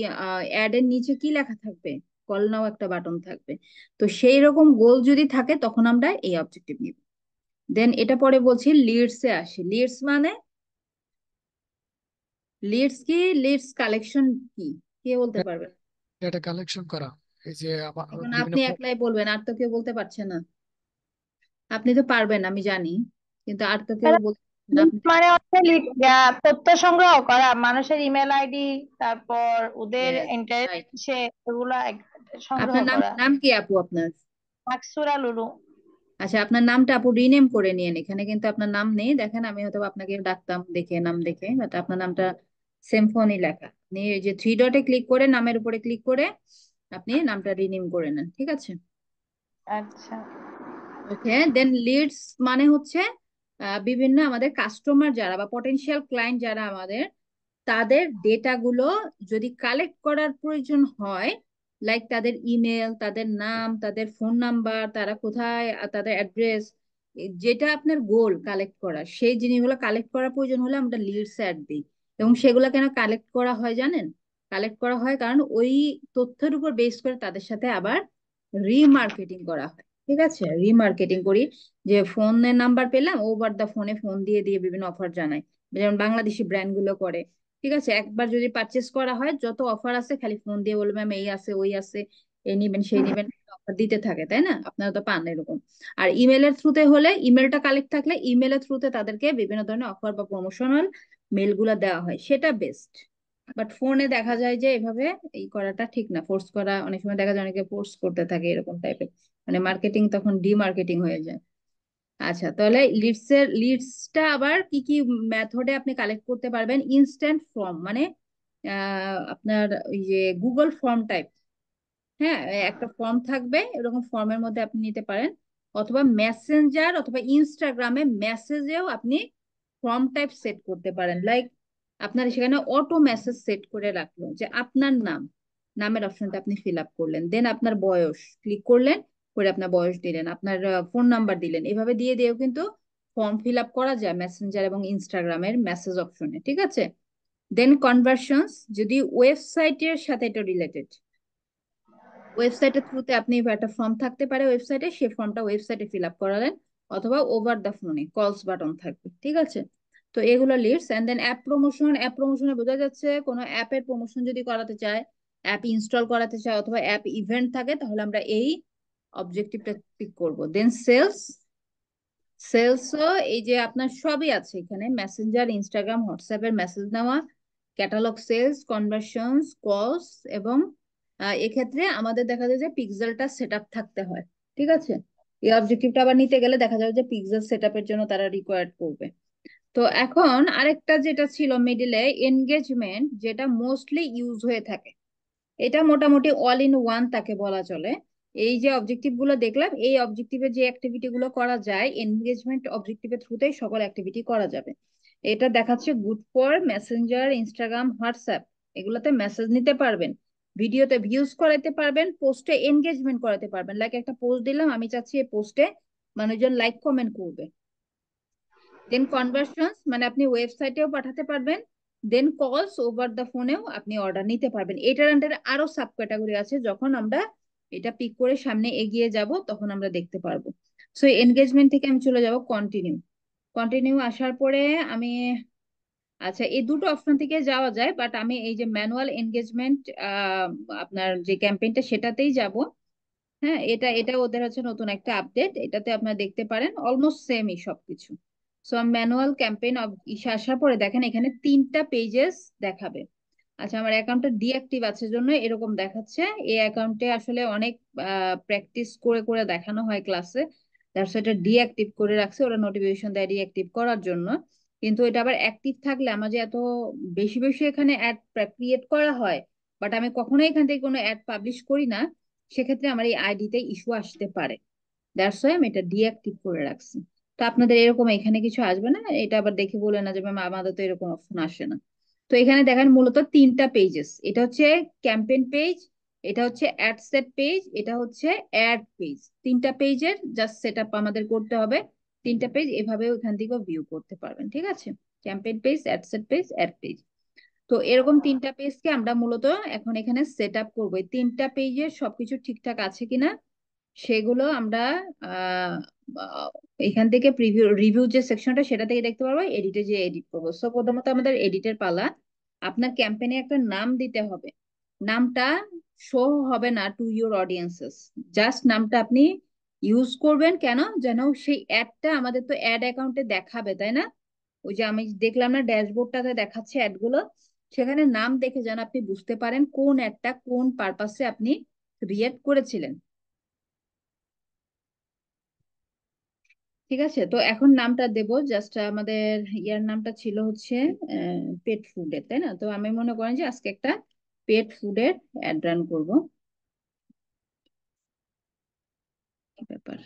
B: অ্যাড এর নিচে কি লেখা থাকবে? কল নাও একটা বাটন থাকবে। তো সেই রকম গোল যদি থাকে, তখন আমরা এই অবজেক্টিভ নিব। দেন এটা পরে বলছি লিডস এ আসে। লিডস মানে, লিডস কি, লিডস কালেকশন কি, কে বলতে পারবে?
F: ডেটা কালেকশন করা, এই যে
B: এখন
F: বিভিন্ন
B: আপনি একলাই বলবেন, আর তো কেউ বলতে পারছে না। আপনি তো পারবেন আমি জানি, কিন্তু আর তো কেউ বলতে পারছে না।
G: লিস্ট
B: আপনি
G: মানে হচ্ছে তথ্য সংগ্রহ করা, মানুষের ইমেল আইডি, তারপর ওদের
B: Yes,
G: ইন্টারেস্ট
B: right.
G: সে এগুলা সংগ্রহ
B: আপনার নাম,
G: করা।
B: নাম কি আপু আপনার?
G: আকসুরা লুলু।
B: আচ্ছা আপনার নামটা আপু রিনেম করে নিয়েন, এখানে কিন্তু আপনার নাম নেই। দেখেন আমি হয়তো আপনাকে ডাকতাম দেখে, নাম দেখে, বাট আপনার নামটা সিম্ফনি লেখা। আপনি এই যে থ্রি ডটে ক্লিক করে নামের উপরে ক্লিক করে আপনি নামটা রিনেম করে নেন, ঠিক আছে?
G: আচ্ছা।
B: ওকে, দেন লিডস মানে হচ্ছে বিভিন্ন আমাদের কাস্টমার যারা বা পটেনশিয়াল ক্লায়েন্ট যারা আমাদের, তাদের ডেটা গুলো যদি কালেক্ট করার প্রয়োজন হয়, লাইক তাদের ইমেল, তাদের নাম, তাদের ফোন নাম্বার, তারা কোথায়, তাদের অ্যাড্রেস, যেটা আপনার গোল কালেক্ট করা, সেই জিনিসগুলো কালেক্ট করার প্রয়োজন হলে আমরা লিডস অ্যাড দিই। এবং সেগুলো কেন কালেক্ট করা হয় জানেন? কালেক্ট করা হয় কারণ ওই তথ্যের উপর বেস করে তাদের সাথে আবার রিমার্কেটিং করা হয়। ঠিক আছে, রিমার্কেটিং করি, যে ফোনের নাম্বার পেলাম, ওভার দা ফোনে ফোন দিয়ে দিয়ে বিভিন্ন অফার জানাই, যেমন বাংলাদেশি ব্র্যান্ড গুলো করে। ঠিক আছে, একবার যদি পারচেস করা হয়, যত অফার আছে খালি ফোন দিয়ে বলবে ম্যাম এই আছে ওই আছে, এই নিবেন সেই নিবেন, অফার দিতে থাকে, তাই না? আপনারা তো পান এরকম। আর ইমেলের থ্রুতে হলে, ইমেলটা কালেক্ট থাকলে ইমেলের থ্রুতে তাদেরকে বিভিন্ন ধরনের অফার বা প্রমোশনাল মেল গুলা দেওয়া হয়, সেটা বেস্ট। বাট ফোনে দেখা যায় যে এভাবে এই করাটা ঠিক না, ফোর্স করা, অনেক সময় দেখা যায় অনেকে ফোর্স করতে থাকে এরকম টাইপের, মানে মার্কেটিং তখন ডিমার্কেটিং হয়ে যায়। আচ্ছা, তাহলে লিডসটা আবার কি কি মেথডে আপনি কালেক্ট করতে পারবেন? ইনস্ট্যান্ট ফর্ম, মানে আপনার ওই যে গুগল ফর্ম টাইপ, হ্যাঁ, একটা ফর্ম থাকবে, এরকম ফর্মের মধ্যে আপনি নিতে পারেন। অথবা মেসেঞ্জার অথবা ইনস্টাগ্রামে মেসেজেও আপনি ফর্ম টাইপ সেট করতে পারেন। লাইক আপনার সেখানে অটো মেসেজ সেট করে রাখলো যে আপনার নাম, নামের অপশনটা আপনি ফিল আপ করলেন, দেন আপনার বয়স ক্লিক করলেন, করে আপনার বয়স দিলেন, আপনার ফোন নাম্বার দিলেন, এভাবে দিয়ে দিয়েও কিন্তু ফর্ম ফিল আপ করা যায় মেসেঞ্জার এবং ইনস্টাগ্রামের মেসেজ অপশনে। ঠিক আছে, দেন কনভার্সনস, যদি ওয়েবসাইটের সাথে এটা রিলেটেড, ওয়েবসাইটের থ্রুতে আপনি একটা ফর্ম থাকতে পারে ওয়েবসাইটে, সেই ফর্মটা ওয়েবসাইটে ফিল আপ করালেন, অথবা ওভার দা ফোনে কলস বাটন থাকবে। ঠিক আছে, তো এগুলো leads. And then app promotion, app প্রমোশনে বোঝা যাচ্ছে কোনো অ্যাপের প্রমোশন যদি করাতে চায়, অ্যাপ ইনস্টল করাতে চায়, অথবা অ্যাপ ইভেন্ট থাকে, তাহলে আমরা এই অবজেক্টিভটা ক্লিক করব। দেন সেলস, সেলসও এই যে আপনার সবই আছে এখানে, মেসেঞ্জার, ইনস্টাগ্রাম, হোয়াটসঅ্যাপের মেসেজ নেওয়া, ক্যাটালগ সেলস, কনভার্সনস, কলস, এবং এক্ষেত্রে আমাদের দেখা যায় যে পিক্সেলটা সেট আপ থাকতে হয়। ঠিক আছে, এই অবজেক্টিভটা আবার নিতে গেলে দেখা যাবে যে পিক্সেল সেট আপের জন্য তারা রিকোয়ার্ড করবে। তো এখন আরেকটা যেটা ছিল মিডিলে, এনগেজমেন্ট, যেটা মোস্টলি ইউজ হয়ে থাকে, এটা মোটামুটি অল ইন ওয়ান তাকে বলা চলে। এই যে অবজেক্টিভ গুলো দেখলাম, এই অবজেক্টিভে যে অ্যাক্টিভিটি গুলো করা যায়, এনগেজমেন্ট অবজেক্টিভের থ্রুতেই সকল অ্যাক্টিভিটি করা যাবে। এটা দেখাচ্ছে good for Messenger, Instagram, WhatsApp, এগুলোতে মেসেজ নিতে পারবেন, ভিডিওতে ভিউজ করাতে পারবেন, পোস্টে এনগেজমেন্ট করাতে পারবেন। লাইক একটা পোস্ট দিলাম, আমি চাচ্ছি এই পোস্টে মানুষজন লাইক কমেন্ট করবে। দেন কনভার্সনস, মানে আপনি ওয়েবসাইটেও পাঠাতে পারবেন, দেন কলস ওভার দা ফোনেও আপনি অর্ডার নিতে পারবেন। এটার আন্ডারে আরো সাব ক্যাটাগরি আছে, যখন আমরা এটা পিক করে সামনে এগিয়ে যাব তখন আমরা দেখতে পারবো। সো এনগেজমেন্ট থেকে আমি চলে যাব কন্টিনিউ। কন্টিনিউ আসার পরে আমি, আচ্ছা এই দুটো অপশন থেকে যাওয়া যায়, বাট আমি এই যে ম্যানুয়াল এনগেজমেন্ট আপনার যে ক্যাম্পেইনটা সেটাতেই যাব। হ্যাঁ, এটা এটা ওদের হচ্ছে নতুন একটা আপডেট, এটাতে আপনারা দেখতে পারেন অলমোস্ট সেমই সবকিছু। সো ম্যানুয়াল ক্যাম্পেইন ইসে আসার পরে দেখেন এখানে 3টা পেজেস দেখাবে। আচ্ছা, আমার অ্যাকাউন্টটা ডিঅ্যাক্টিভ আছে জন্য এরকম দেখাচ্ছে। এই অ্যাকাউন্টে আসলে অনেক প্র্যাকটিস করে করে দেখানো হয় ক্লাসে, তার সাথে এটা ডিঅ্যাক্টিভ করে রাখছে, ওরা নোটিফিকেশন দেয় ডিঅ্যাক্টিভ করার জন্য। কিন্তু এটা আবার অ্যাক্টিভ থাকলে আমার যে এত বেশি বেশি এখানে অ্যাড ক্রিয়েট করা হয়, বাট আমি কখনোই এখান থেকে কোনো অ্যাড পাবলিশ করি না, সেক্ষেত্রে আমার এই আইডিতে ইস্যু আসতে পারে। দ্যাটস ওয়াই আমি এটা ডিঅ্যাক্টিভ করে রাখছি। তো আপনাদের এরকম এখানে কিছু আসবে না, এটা আবার দেখে বলে না যে ম্যাম আমাদের তো এরকম অপশন আসে না। তো এখানে দেখেন মূলত 3টা পেজেস, এটা হচ্ছে ক্যাম্পেইন পেজ, এটা হচ্ছে অ্যাড সেট পেজ, এটা হচ্ছে অ্যাড পেজ। 3টা পেজের জাস্ট সেট আপ আমাদের করতে হবে। 3টা পেজ এভাবে ওখান থেকে ভিউ করতে পারবেন। ঠিক আছে, campaign page, ad set page, ad page. তো এরকম 3টা পেজকে আমরা মূলত এখন এখানে সেট আপ করবো। এই 3টা পেজের সবকিছু ঠিকঠাক আছে কিনা সেগুলো আমরা আহ আহ, এখান থেকে প্রিভিউ রিভিউ যে সেকশনটা সেটা থেকে দেখতে পারবো, এডিটে যে এডিট করবো। সো প্রথমত আমাদের এডিটের পালা। আপনার ক্যাম্পেইনে একটা নাম দিতে হবে, নামটা শো হবে না টু ইউর অডিয়েন্সেস, জাস্ট নামটা আপনি ইউজ করবেন, কেন যেন সেই অ্যাডটা, আমাদের তো অ্যাড অ্যাকাউন্টে দেখাবে তাই না? ওই যে আমি দেখলাম না ড্যাশবোর্ডটাতে দেখাচ্ছে অ্যাড গুলো, সেখানে নাম দেখে যেন আপনি বুঝতে পারেন কোন অ্যাডটা কোন পারপাসে আপনি ক্রিয়েট করেছিলেন। ঠিক আছে, তো এখন নামটা দেব, জাস্ট আমাদের ইয়ার নামটা ছিল হচ্ছে পেট ফুডের, তাই না? তো আমি মনে করেন যে আজকে একটা পেট ফুডের অ্যাড রান করবো। কি ব্যাপার,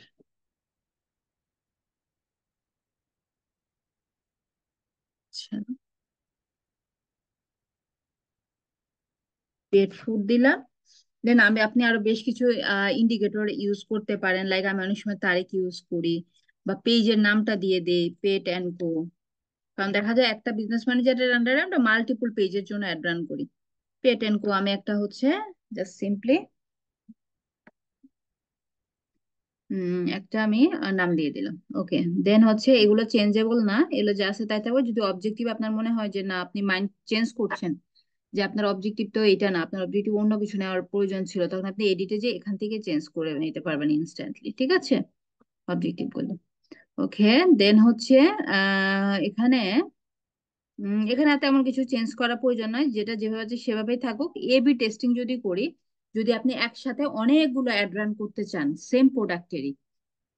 B: আচ্ছা পেট ফুড দিলাম, দেন আপনি আরো বেশ কিছু ইন্ডিকেটর ইউজ করতে পারেন, লাইক আমি অনেক সময় তারিখ ইউজ করি, বা পেজের নামটা দিয়ে দেই পেট অ্যান্ড কো। কারণ দেখা যায় একটা বিজনেস ম্যানেজারের আন্ডারে আমরা মাল্টিপল পেজের জন্য অ্যাড রান করি। পেট অ্যান্ড কো আমি একটা হচ্ছে জাস্ট সিম্পলি একটা আমি নাম দিয়ে দিলাম। ওকে, দেন হচ্ছে এগুলো চেঞ্জেবল না, এগুলো যা আছে তাই থাকবে। যদি অবজেক্টিভ আপনার মনে হয় যে না আপনি মাইন্ড চেঞ্জ করছেন, যে আপনার অবজেক্টিভ তো এটা না, আপনার অবজেক্টিভ অন্য কিছু নেওয়ার প্রয়োজন ছিল, তখন আপনি এডিটে যে এখান থেকে চেঞ্জ করে নিতে পারবেন ইনস্ট্যান্টলি। ঠিক আছে, অবজেক্টিভ গুলো। ওকে, দেন হচ্ছে এখানে এখানে তেমন কিছু চেঞ্জ করা প্রয়োজন নয়, যেটা যেভাবে আছে সেভাবেই থাকুক। এবি টেস্টিং যদি করি, যদি আপনি একসাথে অনেকগুলো অ্যাড রান করতে চান সেম প্রোডাক্টেরই,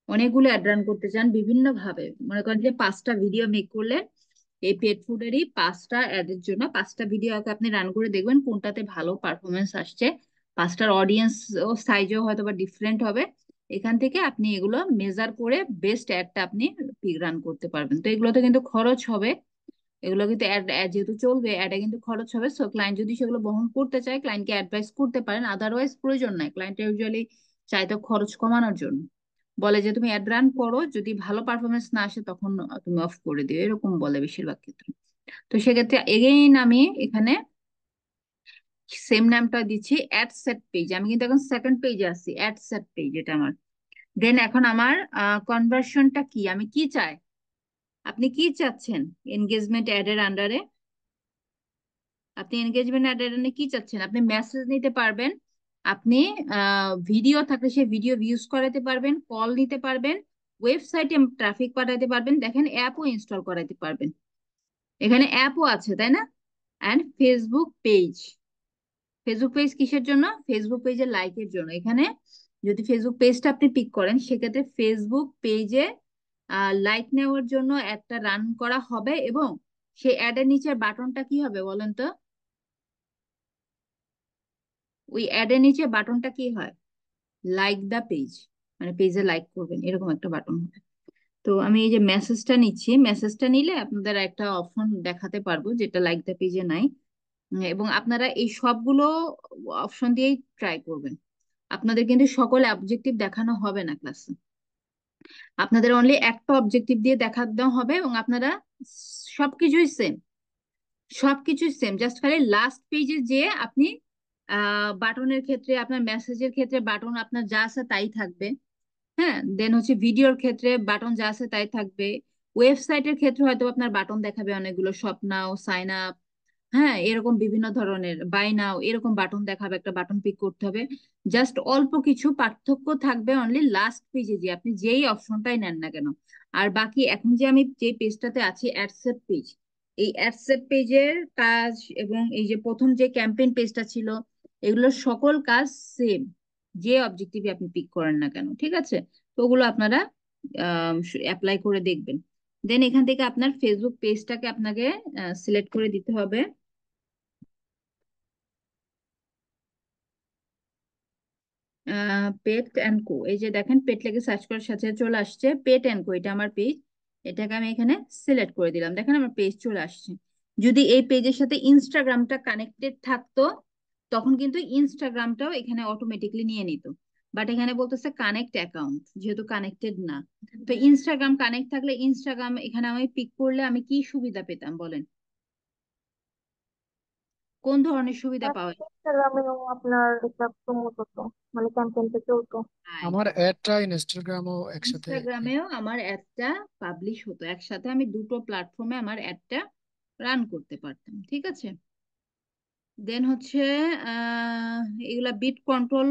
B: অনেকগুলো অ্যাড রান করতে চান বিভিন্ন ভাবে, মনে করেন যে 5টা ভিডিও মেক করলেন এই পেট ফুডেরই 5টা অ্যাডের জন্য, 5টা ভিডিও আপনি রান করে দেখবেন কোনটাতে ভালো পারফরমেন্স আসছে, 5টার অডিয়েন্স ও সাইজও হয়তো বা ডিফারেন্ট হবে। এখান থেকে আপনি এগুলো মেজার করে বেস্ট অ্যাডটা আপনি রান করতে পারবেন। তো এগুলোতে কিন্তু খরচ হবে, এগুলো কিন্তু অ্যাড যেহেতু চলবে, অ্যাডে কিন্তু খরচ হবে। সো ক্লায়েন্ট যদি সেগুলো বহন করতে চায় ক্লায়েন্টকে অ্যাডভাইস করতে পারেন, আদারওয়াইজ প্রয়োজন নাই। ক্লায়েন্ট ইউজুয়ালি চাই তো খরচ কমানোর জন্য, বলে যে তুমি অ্যাড রান করো, যদি ভালো পারফরমেন্স না আসে তখন তুমি অফ করে দিও, এরকম বলে বেশিরভাগ ক্ষেত্রে। তো সেক্ষেত্রে এগেইন আমি এখানে সেম নামটা দিচ্ছি অ্যাড সেট পেজ। আমি কিন্তু এখন সেকেন্ড পেজে আছি, অ্যাড সেট পেজ এটা আমার। দেন এখন আমার কনভার্সনটা কি, আমি কি চাই, আপনি কি চাচ্ছেন এনগেজমেন্ট অ্যাড এর আন্ডারে? আপনি এনগেজমেন্ট অ্যাড কি চাচ্ছেন? আপনি মেসেজ নিতে পারবেন, আপনি ভিডিও থাকলে সেই ভিডিও ভিউজ করাতে পারবেন, কল নিতে পারবেন, ওয়েবসাইটে ট্রাফিক পাঠাতে পারবেন, দেখেন অ্যাপও ইনস্টল করাতে পারবেন। এখানে অ্যাপও আছে তাই না? And Facebook page, Facebook page কিসের জন্য? ফেসবুক পেজের লাইকের জন্য। এখানে যদি ফেসবুক পেজটা আপনি পিক করেন সেক্ষেত্রে ফেসবুক পেজে লাইক নেওয়ার জন্য একটা রান করা হবে, এবং সেই অ্যাডের নিচের বাটনটা কি হবে বলেন তো? ওই অ্যাডের নিচে বাটনটা কি হয়? লাইক দা পেজ, মানে পেজে লাইক করবেন এরকম একটা বাটন হবে। তো আমি এই যে মেসেজটা নিচ্ছি, মেসেজটা নিলে আপনাদের একটা অপশন দেখাতে পারবো যেটা লাইক দা পেজে নাই। এবং আপনারা এই সবগুলো অপশন দিয়েই ট্রাই করবেন। আপনাদের কিন্তু সকল অবজেক্টিভ দেখানো হবে না ক্লাসে, আপনাদের অনলি একটা অবজেক্টিভ দিয়ে দেখানো হবে, এবং আপনারা সবকিছুই সেম, সবকিছুই সেম, জাস্ট খালি লাস্ট পেজে যে আপনি বাটনের ক্ষেত্রে, আপনার মেসেজের ক্ষেত্রে বাটন আপনার যা আছে তাই থাকবে। হ্যাঁ, দেন হচ্ছে ভিডিওর ক্ষেত্রে বাটন যা আছে তাই থাকবে। ওয়েবসাইটের ক্ষেত্রে হয়তো আপনার বাটন দেখাবে অনেকগুলো, শপ নাও, সাইন আপ, হ্যাঁ এরকম বিভিন্ন ধরনের, বাই নাও, এরকম বাটন দেখাবে, একটা বাটন পিক করতে হবে। জাস্ট অল্প কিছু পার্থক্য থাকবে অনলি লাস্ট পেজে যে আপনি যেই অপশনটাই নেন না কেন। আর বাকি এখন যে আমি যে পেজটাতে আছি অ্যাডসেট পেজ, এই অ্যাডসেট পেজের কাজ এবং এই যে প্রথম যে ক্যাম্পেইন পেজটা ছিল, এগুলোর সকল কাজ সেম, যে অবজেক্টিভে আপনি পিক করেন না কেন। ঠিক আছে, তো ওগুলো আপনারা অ্যাপ্লাই করে দেখবেন। দেন এখান থেকে আপনার ফেসবুক পেজটাকে আপনাকে সিলেক্ট করে দিতে হবে। পেট অ্যান্ড কো, এই যে দেখেন পেট লেগে সার্চ করার সাথে চলে আসছে পেট অ্যান্ড কো, এটা আমার পেজ। এটাকে আমি এখানে সিলেক্ট করে দিলাম, দেখেন আমার পেজ চলে আসছে। যদি এই পেজের সাথে ইনস্টাগ্রামটা কানেক্টেড থাকতো তখন কিন্তু ইনস্টাগ্রামটাও এখানে অটোমেটিকলি নিয়ে নিত, বাট এখানে বলতেছে কানেক্ট অ্যাকাউন্ট, যেহেতু কানেক্টেড না। তো ইনস্টাগ্রাম কানেক্ট থাকলে ইনস্টাগ্রাম এখানে আমি পিক করলে আমি কি সুবিধা পেতাম বলেন? কোন ধরনের সুবিধা পাওয়া
E: ইনস্টাগ্রামেও আপনার এটা প্রমোট হতো, মানে ক্যাম্পেইনটা চলতো।
B: যায়?
F: আমার অ্যাডটা ইনস্টাগ্রামও একসাথে
B: ইনস্টাগ্রামেও আমার অ্যাডটা পাবলিশ হতো, একসাথে আমি দুটো প্ল্যাটফর্মে আমার অ্যাডটা রান করতে পারতাম। ঠিক আছে, দেন হচ্ছে আহ এগুলা বিট কন্ট্রোল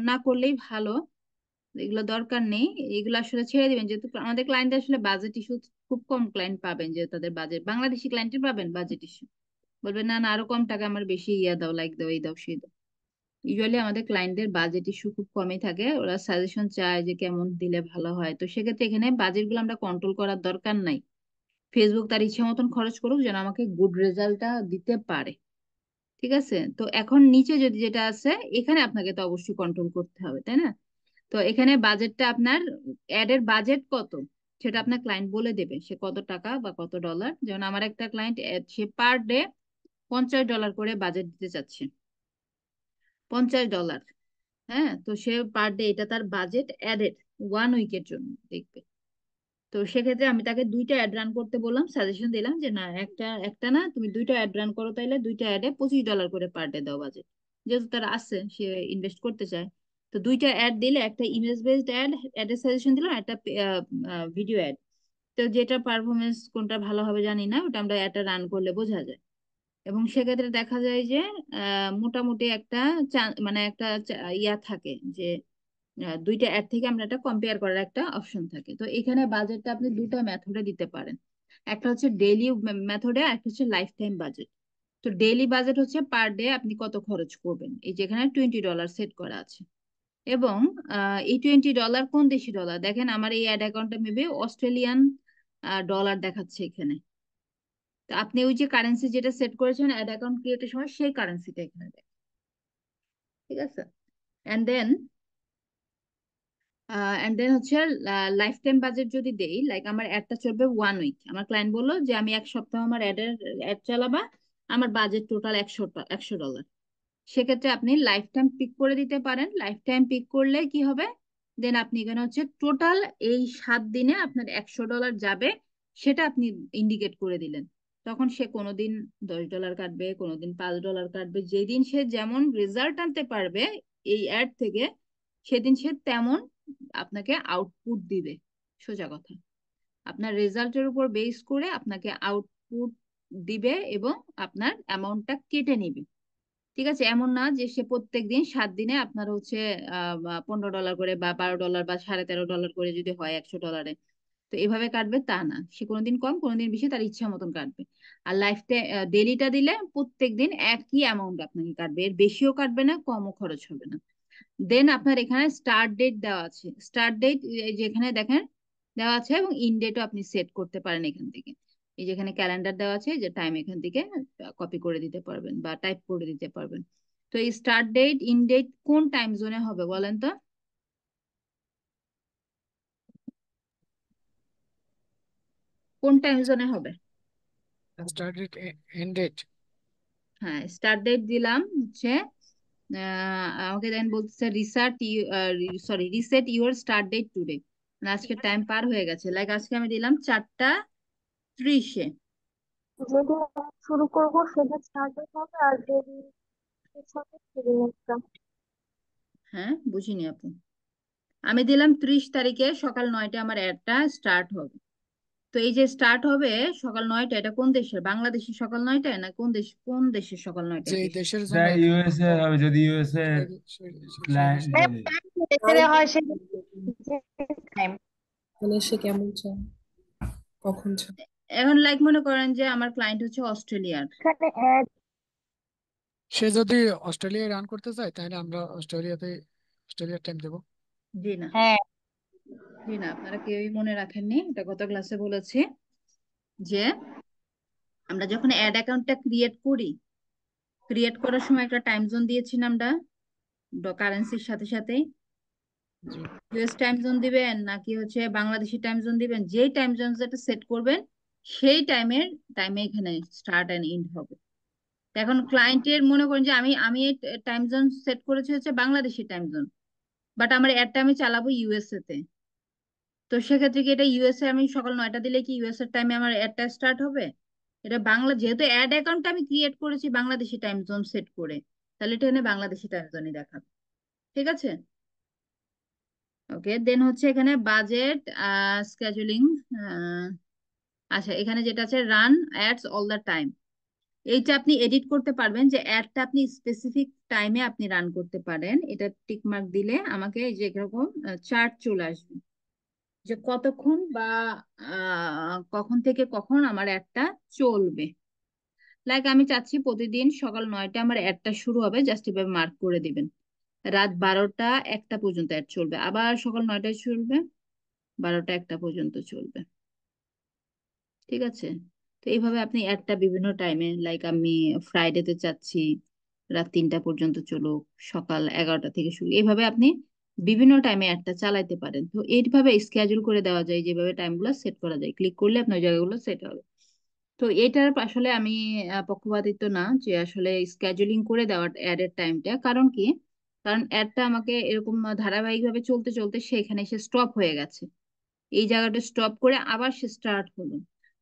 B: না করলেই ভালো, এগুলো দরকার নেই, এগুলো আসলে ছেড়ে দিবেন, যেহেতু আমাদের ক্লায়েন্ট আসলে বাজেট ইস্যু, খুব কম ক্লায়েন্ট পাবেন যে তাদের বাজেট, বাংলাদেশি ক্লায়েন্টের পাবেন বাজেট ইস্যু, বলবেন না না আরো কম টাকা আমার বেশি ইয়া দাও, লাইক দাও, এই দাও সেই দাও। ইউজুয়ালি আমাদের ক্লায়েন্টদের বাজেট ইস্যু খুব কমই থাকে, ওরা সাজেশন চায় যে কেমন দিলে ভালো হয়। তো সেক্ষেত্রে এখানে বাজেট গুলো আমরা কন্ট্রোল করার দরকার নাই, ফেসবুক তার ইচ্ছে মতন খরচ করুক যেন আমাকে গুড রেজাল্টটা দিতে পারে। ঠিক আছে, তো এখন নিচে যদি যেটা আছে এখানে আপনাকে তো অবশ্যই কন্ট্রোল করতে হবে তাই না? তো এখানে বাজেটটা আপনার, অ্যাড এর বাজেট কত সেটা আপনার ক্লায়েন্ট বলে দেবে, সে কত টাকা বা কত ডলার। যেমন আমার একটা ক্লায়েন্ট সে পার ডে $50 করে বাজেট দিতে চাচ্ছে। $50। হ্যাঁ, তো সে পার ডে এটা তার বাজেট অ্যাডেড 1 উইকের জন্য দেখবে। তো সেক্ষেত্রে আমি তাকে দুইটা অ্যাড রান করতে বললাম, সাজেশন দিলাম যে না, একটা একটা না, তুমি দুইটা অ্যাড রান করো, তাইলে দুইটা অ্যাডে $25 করে পার ডে দাও বাজেট, যেহেতু তার আছে, সে ইনভেস্ট করতে চায়। তো দুইটা অ্যাড দিলে, একটা ইমেজ বেসড অ্যাডের সাজেশন দিলাম, একটা ভিডিও অ্যাড। তো যেটা পারফরমেন্স কোনটা ভালো হবে জানি না, ওটা আমরা অ্যাডটা রান করলে বোঝা যায়। এবং সেক্ষেত্রে দেখা যায় যে মোটামুটি একটা মানে একটা ইয়া থাকে যে দুইটা অ্যাড থেকে আমরা একটা কম্পেয়ার করার একটা অপশন থাকে। তো এখানে বাজেটটা আপনি দুটো মেথডে দিতে পারেন, একটা হচ্ছে ডেইলি মেথডে, একটা হচ্ছে লাইফ টাইম বাজেট। তো ডেইলি বাজেট হচ্ছে পার ডে আপনি কত খরচ করবেন, এই যেখানে $20 সেট করা আছে। এবং এই $20 কোন দেশি ডলার, দেখেন আমার এই অ্যাড অ্যাকাউন্টটা মেবি অস্ট্রেলিয়ান ডলার দেখাচ্ছে এখানে। তো আপনি ওই যে কারেন্সি যেটা সেট করেছেন অ্যাড অ্যাকাউন্ট ক্রিয়েটের সময়, সেই কারেন্সিটা এখানে দেখেন। ঠিক আছে। এন্ড দেন হচ্ছে লাইফ টাইম বাজেট যদি দেই, লাইক আমার অ্যাডটা চলবে 1 উইক, আমার ক্লায়েন্ট বললো যে আমি 1 সপ্তাহ আমার অ্যাড চালাবা, আমার বাজেট টোটাল $100। সেক্ষেত্রে আপনি লাইফ টাইম পিক করে দিতে পারেন। লাইফ টাইম পিক করলে কি হবে, দেন আপনি এখানে হচ্ছে টোটাল এই 7 দিনে আপনার $100 যাবে, সেটা আপনি ইন্ডিকেট করে দিলেন। তখন সে কোনোদিন $10 কাটবে, কোনোদিন $5 কাটবে, যেদিন সে যেমন রেজাল্ট আনতে পারবে এই অ্যাড থেকে, সেদিন সে তেমন আপনাকে আউটপুট দিবে। সোজা কথা, আপনার রেজাল্টের উপর বেস করে আপনাকে আউটপুট দিবে এবং আপনার অ্যামাউন্টটা কেটে নিবে। ঠিক আছে, এমন না যে সে প্রত্যেক দিন 7 দিনে আপনার হচ্ছে $15 করে বা $12 বা $13.5 করে যদি হয় $100, তো এভাবে কাটবে তা না, সে কোনোদিন কম কোনোদিন বেশি তার ইচ্ছা মতন কাটবে। আর লাইফ ডেলিটা দিলে প্রত্যেক দিন একই অ্যামাউন্ট আপনাকে কাটবে, এর বেশিও কাটবে না, কমও খরচ হবে না। দেন আপনার এখানে স্টার্ট ডেট দেওয়া আছে, স্টার্ট ডেট যেখানে দেখেন দেওয়া আছে, এবং ইন ডেটও আপনি সেট করতে পারেন এখান থেকে। এই যেখানে ক্যালেন্ডার দেওয়া আছে, যে টাইম এখান থেকে কপি করে দিতে পারবেন বা টাইপ করে দিতে পারবেন। তো এই স্টার্ট ডেট ইন ডেট কোন টাইম জোনে হবে বলেন তো? কোন টাইম জোনে হবে?
F: Start date, end date.
B: হ্যাঁ, স্টার্ট ডেট দিলাম হচ্ছে আমাকে দেন বলতেছে reset your start date today, আজকে টাইম পার হয়ে গেছে, লাইক আজকে আমি দিলাম 4টা 30-এ।
I: যেদিন শুরু করব সেদিন স্টার্ট হবে, আর যেদিন শেষ হবে সেদিন একটা।
B: হ্যাঁ, বুঝিনি আপু। আমি দিলাম 30 তারিখে সকাল 9টায় আমার অ্যাডটা স্টার্ট হবে। তো এই যে স্টার্ট হবে সকাল 9টায়, এটা কোন দেশের? বাংলাদেশের সকাল 9টায় না কোন দেশের সকাল 9টায়?
F: যে
B: দেশ
F: দেশের
C: এটা
F: জন্য
C: ইউএসএ হবে, যদি ইউএসএ ক্লায়েন্ট
G: ম্যাম
C: বলে।
G: টাইম যেতে হয় সেদিন টাইম।
H: মানে সে কেমন চায়, কখন চায়?
B: এখন লাইক মনে করেন যে আমার ক্লায়েন্ট হচ্ছে অস্ট্রেলিয়ার।
I: এখানে অ্যাড
F: সে যদি অস্ট্রেলিয়ায় রান করতে চায় তাহলে আমরা অস্ট্রেলিয়ার টাইম দেবো।
B: জি না,
G: হ্যাঁ,
B: জি না, আপনারা কেউই মনে রাখেননি, এটা গত ক্লাসে বলেছি যে আমরা যখন অ্যাড অ্যাকাউন্টটা ক্রিয়েট করার সময় একটা টাইম জোন দিয়েছি না আমরা, কারেন্সির সাথে সাথে।
F: জি।
B: ইউএস টাইম জোন দিবেন নাকি হচ্ছে বাংলাদেশি টাইম জোন দিবেন, যেই টাইম জোন যেটা সেট করবেন সেই টাইমে এখানে স্টার্ট এন্ড এন্ড হবে। তো এখন ক্লায়েন্টের মনে করেন যে আমি টাইম জোন সেট করেছি হচ্ছে বাংলাদেশি টাইম জোন, বাট আমার অ্যাডটা আমি চালাবো ইউএসএ তে। তো সেক্ষেত্রে কি এটা ইউএসএ, আমি সকাল 9টা দিলে কি ইউএস এর টাইমে আমার অ্যাডটা স্টার্ট হবে? এটা বাংলা, যেহেতু অ্যাড অ্যাকাউন্টটা আমি ক্রিয়েট করেছি বাংলাদেশি টাইম জোন সেট করে, তাহলে এটা এখানে বাংলাদেশি টাইম জোনই দেখাবে। ঠিক আছে, ওকে। দেন হচ্ছে এখানে বাজেট স্কেজুলিং। আচ্ছা, এখানে যেটা আছে run ads all the time, এইটা আপনি এডিট করতে পারবেন যে অ্যাডটা আপনি স্পেসিফিক টাইমে আপনি রান করতে পারেন। এটা টিক মার্ক দিলে আমাকে এই যে এরকম চার্ট চলে আসবে যে কতক্ষণ বা কখন থেকে কখন আমার অ্যাডটা চলবে। লাইক আমি চাচ্ছি প্রতিদিন সকাল 9টায় আমার অ্যাডটা শুরু হবে, জাস্ট এভাবে মার্ক করে দিবেন। রাত 12টা 1টা পর্যন্ত অ্যাড চলবে, আবার সকাল 9টায় চলবে, 12টা 1টা পর্যন্ত চলবে। ঠিক আছে, তো এইভাবে আপনি একটা বিভিন্ন টাইমে, লাইক আমি ফ্রাইডেতে চাচ্ছি রাত 3টা পর্যন্ত চলুক, সকাল 11টা থেকে শুরু, এইভাবে আপনি বিভিন্ন টাইমে একটা চালাইতে পারেন। তো এইভাবে স্কেজুল করে দেওয়া যায়, যেভাবে টাইমগুলো সেট করা যায়, ক্লিক করলে আপনার জায়গাগুলো সেট হবে। তো এটার আসলে আমি পক্ষপাতিত্ব না যে আসলে স্কেজুলিং করে দেওয়ার অ্যাডের টাইমটা, কারণ কি, কারণ অ্যাডটা আমাকে এরকম ধারাবাহিকভাবে চলতে চলতে সেখানে এসে স্টপ হয়ে গেছে, এই জায়গাটা স্টপ করে আবার সে স্টার্ট হলো।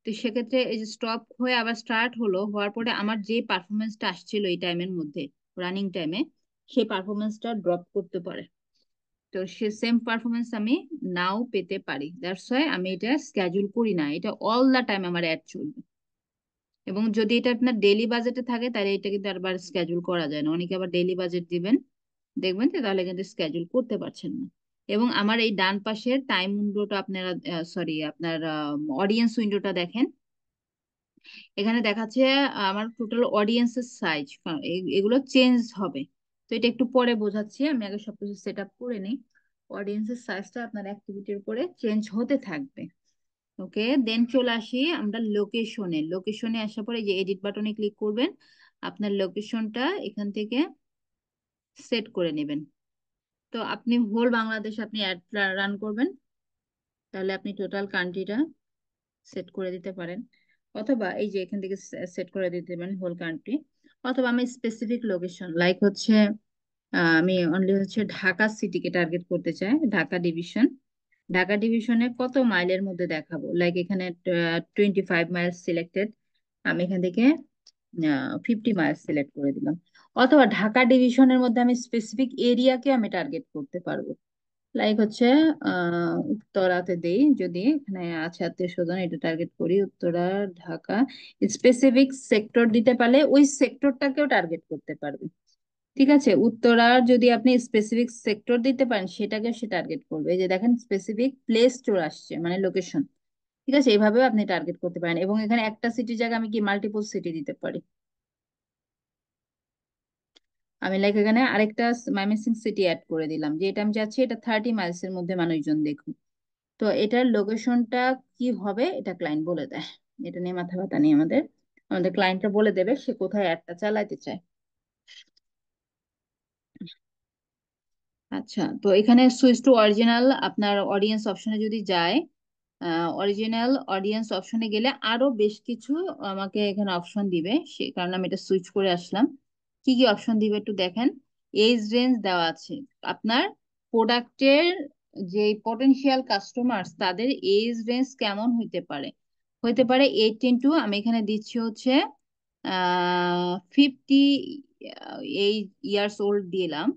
B: তো সেক্ষেত্রে এই যে স্টপ হয়ে আবার স্টার্ট হলো, হওয়ার পরে আমার যে পারফরমেন্সটা আসছিল এই টাইমের মধ্যে, রানিং টাইমে, সেই পারফরমেন্সটা ড্রপ করতে পারে। তো সে সেম পারফরমেন্স আমি নাও পেতে পারি, দ্যাটস ওয়াই আমি এটা স্কেজুল করি না, এটা অল দা টাইম আমার অ্যাড চলবে। এবং যদি এটা আপনার ডেইলি বাজেটে থাকে তাহলে এটা কিন্তু আবার স্কেজুল করা যায় না, অনেকে আবার ডেইলি বাজেট দিবেন, দেখবেন যে তাহলে কিন্তু স্কেজুল করতে পারছেন না। এবং আমার এই ডান পাশের টাইম উইন্ডোটা আপনারা, সরি, আপনার অডিয়েন্স উইন্ডোটা দেখেন, এখানে দেখাচ্ছে আমার টোটাল অডিয়েন্সের সাইজ, এগুলো চেঞ্জ হবে। তো এটা একটু পরে বোঝাচ্ছি, আমি আগে সবকিছু সেট আপ করে নিই। অডিয়েন্সের সাইজটা আপনার অ্যাক্টিভিটির উপরে চেঞ্জ হতে থাকবে। ওকে, দেন চলে আসি আমরা লোকেশনে। লোকেশনে আসার পরে যে এডিট বাটনে ক্লিক করবেন, আপনার লোকেশনটা এখান থেকে সেট করে নেবেন। তো আপনি হোল বাংলাদেশ আপনি অ্যাড রান করবেন, তাহলে আপনি টোটাল কান্ট্রিটা সেট করে দিতে পারেন, অথবা এই যে এখান থেকে সেট করে দিতে পারেন হোল কান্ট্রি, অথবা আমি স্পেসিফিক লোকেশন লাইক হচ্ছে আমি অনলি হচ্ছে ঢাকা সিটিকে টার্গেট করতে চাই, ঢাকা ডিভিশন, ঢাকা ডিভিশনে কত মাইলের মধ্যে দেখাবো, লাইক এখানে 25 মাইলস সিলেক্টেড, আমি এখান থেকে 50 মাইলস সিলেক্ট করে দিলাম। অথবা ঢাকা ডিভিশনের মধ্যে আমি স্পেসিফিক এরিয়াকে আমি টার্গেট করতে পারবো, লাইক হচ্ছে উত্তরাতে দেই, যদি এখানে আছে আত্মীয় স্বজন, এটা টার্গেট করি উত্তরা, ঢাকা, স্পেসিফিক সেক্টর দিতে পারলে ওই সেক্টরটাকেও টার্গেট করতে পারবে। ঠিক আছে, উত্তরার যদি আপনি স্পেসিফিক সেক্টর দিতে পারেন সেটাকে সে টার্গেট করবে, এই যে দেখেন স্পেসিফিক প্লেস চলে আসছে মানে লোকেশন। ঠিক আছে, এইভাবেও আপনি টার্গেট করতে পারেন, এবং এখানে একটা সিটির জায়গায় আমি কি মাল্টিপল সিটি দিতে পারি। আমি লাইক এখানে আরেকটা ময়মনসিংহ সিটি অ্যাড করে দিলাম, যে এটা আমি চাচ্ছি এটা 30 মাইলস এর মধ্যে মানুষজন দেখুন। তো এটার লোকেশনটা কি হবে এটা ক্লায়েন্ট বলে দেয়, এটা নিয়ে মাথা ব্যথা নেই আমাদের, আমাদের ক্লায়েন্টটা বলে দেবে সে কোথায় অ্যাডটা চালাইতে চায়। আচ্ছা, তো এখানে সুইচ টু অরিজিনাল আপনার অডিয়েন্স অপশনে যদি যায়, অরিজিনাল অডিয়েন্স অপশনে গেলে আরো বেশ কিছু আমাকে এখানে অপশন দিবে, সে কারণে আমি এটা সুইচ করে আসলাম। কি কি অপশন দিবে একটু দেখেন, এজ রেঞ্জ দেওয়া আছে, আপনার প্রোডাক্টের যে পটেনশিয়াল কাস্টমার্স তাদের এজ রেঞ্জ কেমন হইতে পারে, হইতে পারে 18 টু, আমি এখানে দিচ্ছি হচ্ছে 58 ইয়ার্স ওল্ড দিলাম,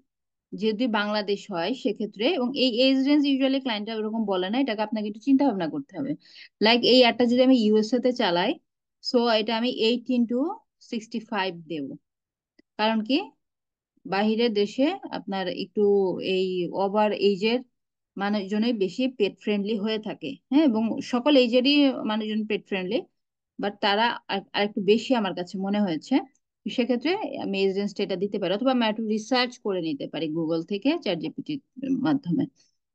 B: যদি বাংলাদেশ হয় সেক্ষেত্রে। এবং এই এজ রেঞ্জ ইউজুয়ালি ক্লায়েন্টরা ওরকম বলে না, এটাকে আপনাকে একটু চিন্তা ভাবনা করতে হবে। লাইক এই অ্যাডটা যদি আমি ইউএসএ তে চালাই, সো এটা আমি 18 টু 65 দেব, কারণ কি বাহিরের দেশে আপনার একটু এই ওভার এইজের মানুষজনই বেশি পেট ফ্রেন্ডলি হয়ে থাকে, হ্যাঁ, এবং সকল এইজেরই মানুষজন পেট ফ্রেন্ডলি, বাট তারা আরেকটু বেশি আমার কাছে মনে হয়েছে। সেক্ষেত্রে আমি এজেন্সি এটা দিতে পারি, অথবা আমি একটু রিসার্চ করে নিতে পারি গুগল থেকে, চ্যাট জিপিটির মাধ্যমে,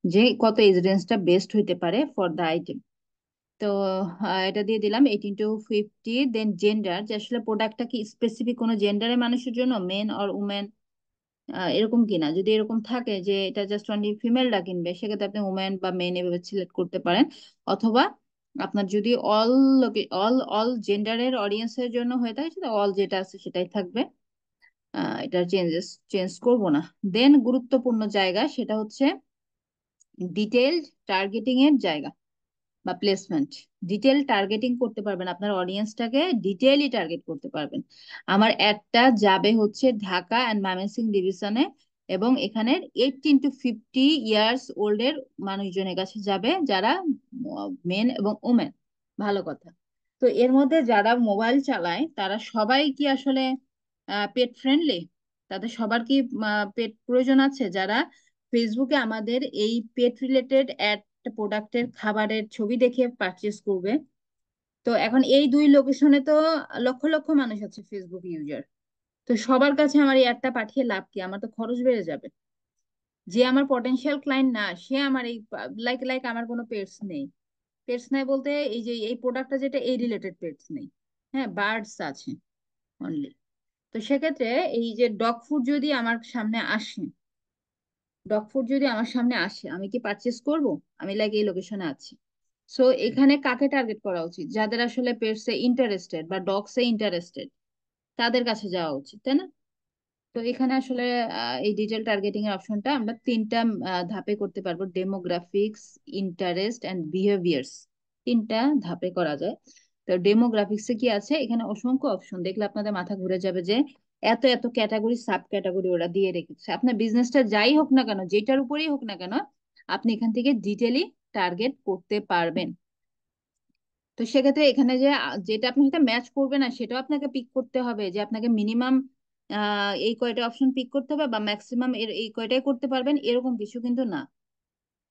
B: যে কত এজেন্সটা বেস্ট হইতে পারে ফর দ্য আইটেম। তো এটা দিয়ে দিলাম 18 টু 50। দেন জেন্ডার, যে আসলে প্রোডাক্টটা কি স্পেসিফিক কোনো জেন্ডারের মানুষের জন্য, মেন অর উমেন, এরকম কিনা, যদি এরকম থাকে যে এটা জাস্ট অনলি ফিমেলরা কিনবে সেক্ষেত্রে আপনি উমেন বা মেন এভাবে সিলেক্ট করতে পারেন। অথবা আপনার যদি অল অল অল জেন্ডারের অডিয়েন্সের জন্য হয়ে থাকে সেটা অল যেটা আছে সেটাই থাকবে, এটা চেঞ্জ করব না। দেন গুরুত্বপূর্ণ জায়গা সেটা হচ্ছে ডিটেইলড টার্গেটিং এর জায়গা বা প্লেসমেন্ট, ডিটেল টার্গেটিং করতে পারবেন, আপনার অডিয়েন্সটাকে ডিটেইলি টার্গেট করতে পারবেন। আমার অ্যাডটা যাবে হচ্ছে ঢাকা অ্যান্ড ময়মনসিংহ ডিভিশনে, এবং এখানে 18 টু 50 ইয়ার্স ওল্ড এর মানুষজনের কাছে যাবে, যারা মেন এবং ওমেন। ভালো কথা। তো এর মধ্যে যারা মোবাইল চালায় তারা সবাই কি আসলে পেট ফ্রেন্ডলি, তাদের সবার কি পেট প্রয়োজন আছে, যারা ফেসবুকে আমাদের এই পেট রিলেটেড অ্যাড প্রোডাক্টের খাবারের ছবি দেখে পারচেস করবে। তো এখন এই দুই লোকেশনে তো লক্ষ লক্ষ মানুষ আছে ফেসবুক ইউজার, তো সবার কাছে আমার এই অ্যাডটা পাঠিয়ে লাভ কি, আমার তো খরচ বেড়ে যাবে। যে আমার পটেনশিয়াল ক্লায়েন্ট না, সে আমার এই লাইক লাইক আমার কোনো পেটস নেই, পেটস নাই বলতে এই যে এই প্রোডাক্টটা যেটা এই রিলেটেড পেটস নেই, হ্যাঁ, বার্ডস আছে অনলি। তো সেক্ষেত্রে এই যে ডগ ফুড যদি আমার সামনে আসে, ডগ ফুড যদি আমার সামনে আসে আমি কি পারচেস করব, আমি লাইক এই লোকেশনে আছি, সো এখানে কাকে টার্গেট করা উচিত? যাদের আসলে পেটসে ইন্টারেস্টেড বা ডগসে ইন্টারেস্টেড, তাদের কাছে যাওয়া উচিত, তাই না? তো এখানে আসলে এই ডিটেল টার্গেটিং এর অপশনটা আমরা তিনটা ধাপে করতে পারবো: ডেমোগ্রাফিক্স, ইন্টারেস্ট এন্ড বিহেভিয়ার্স। তিনটা ধাপে করা যায়। তো ডেমোগ্রাফিক্সে কি আছে? এখানে অসংখ্য অপশন দেখলে আপনাদের মাথা ঘুরে যাবে যে এত এত ক্যাটাগরি, সাব ক্যাটাগরি ওরা দিয়ে রেখেছে। আপনার বিজনেসটা যাই হোক না কেন, যেটার উপরেই হোক না কেন, আপনি এখান থেকে ডিটেলি টার্গেট করতে পারবেন। তো সেক্ষেত্রে এখানে যে যেটা আপনার সাথে ম্যাচ করবে না সেটাও আপনাকে পিক করতে হবে, যে আপনাকে মিনিমাম এই কয়টা অপশন পিক করতে হবে বা ম্যাক্সিমাম এই কয়টাই করতে পারবেন, এরকম কিছু কিন্তু না।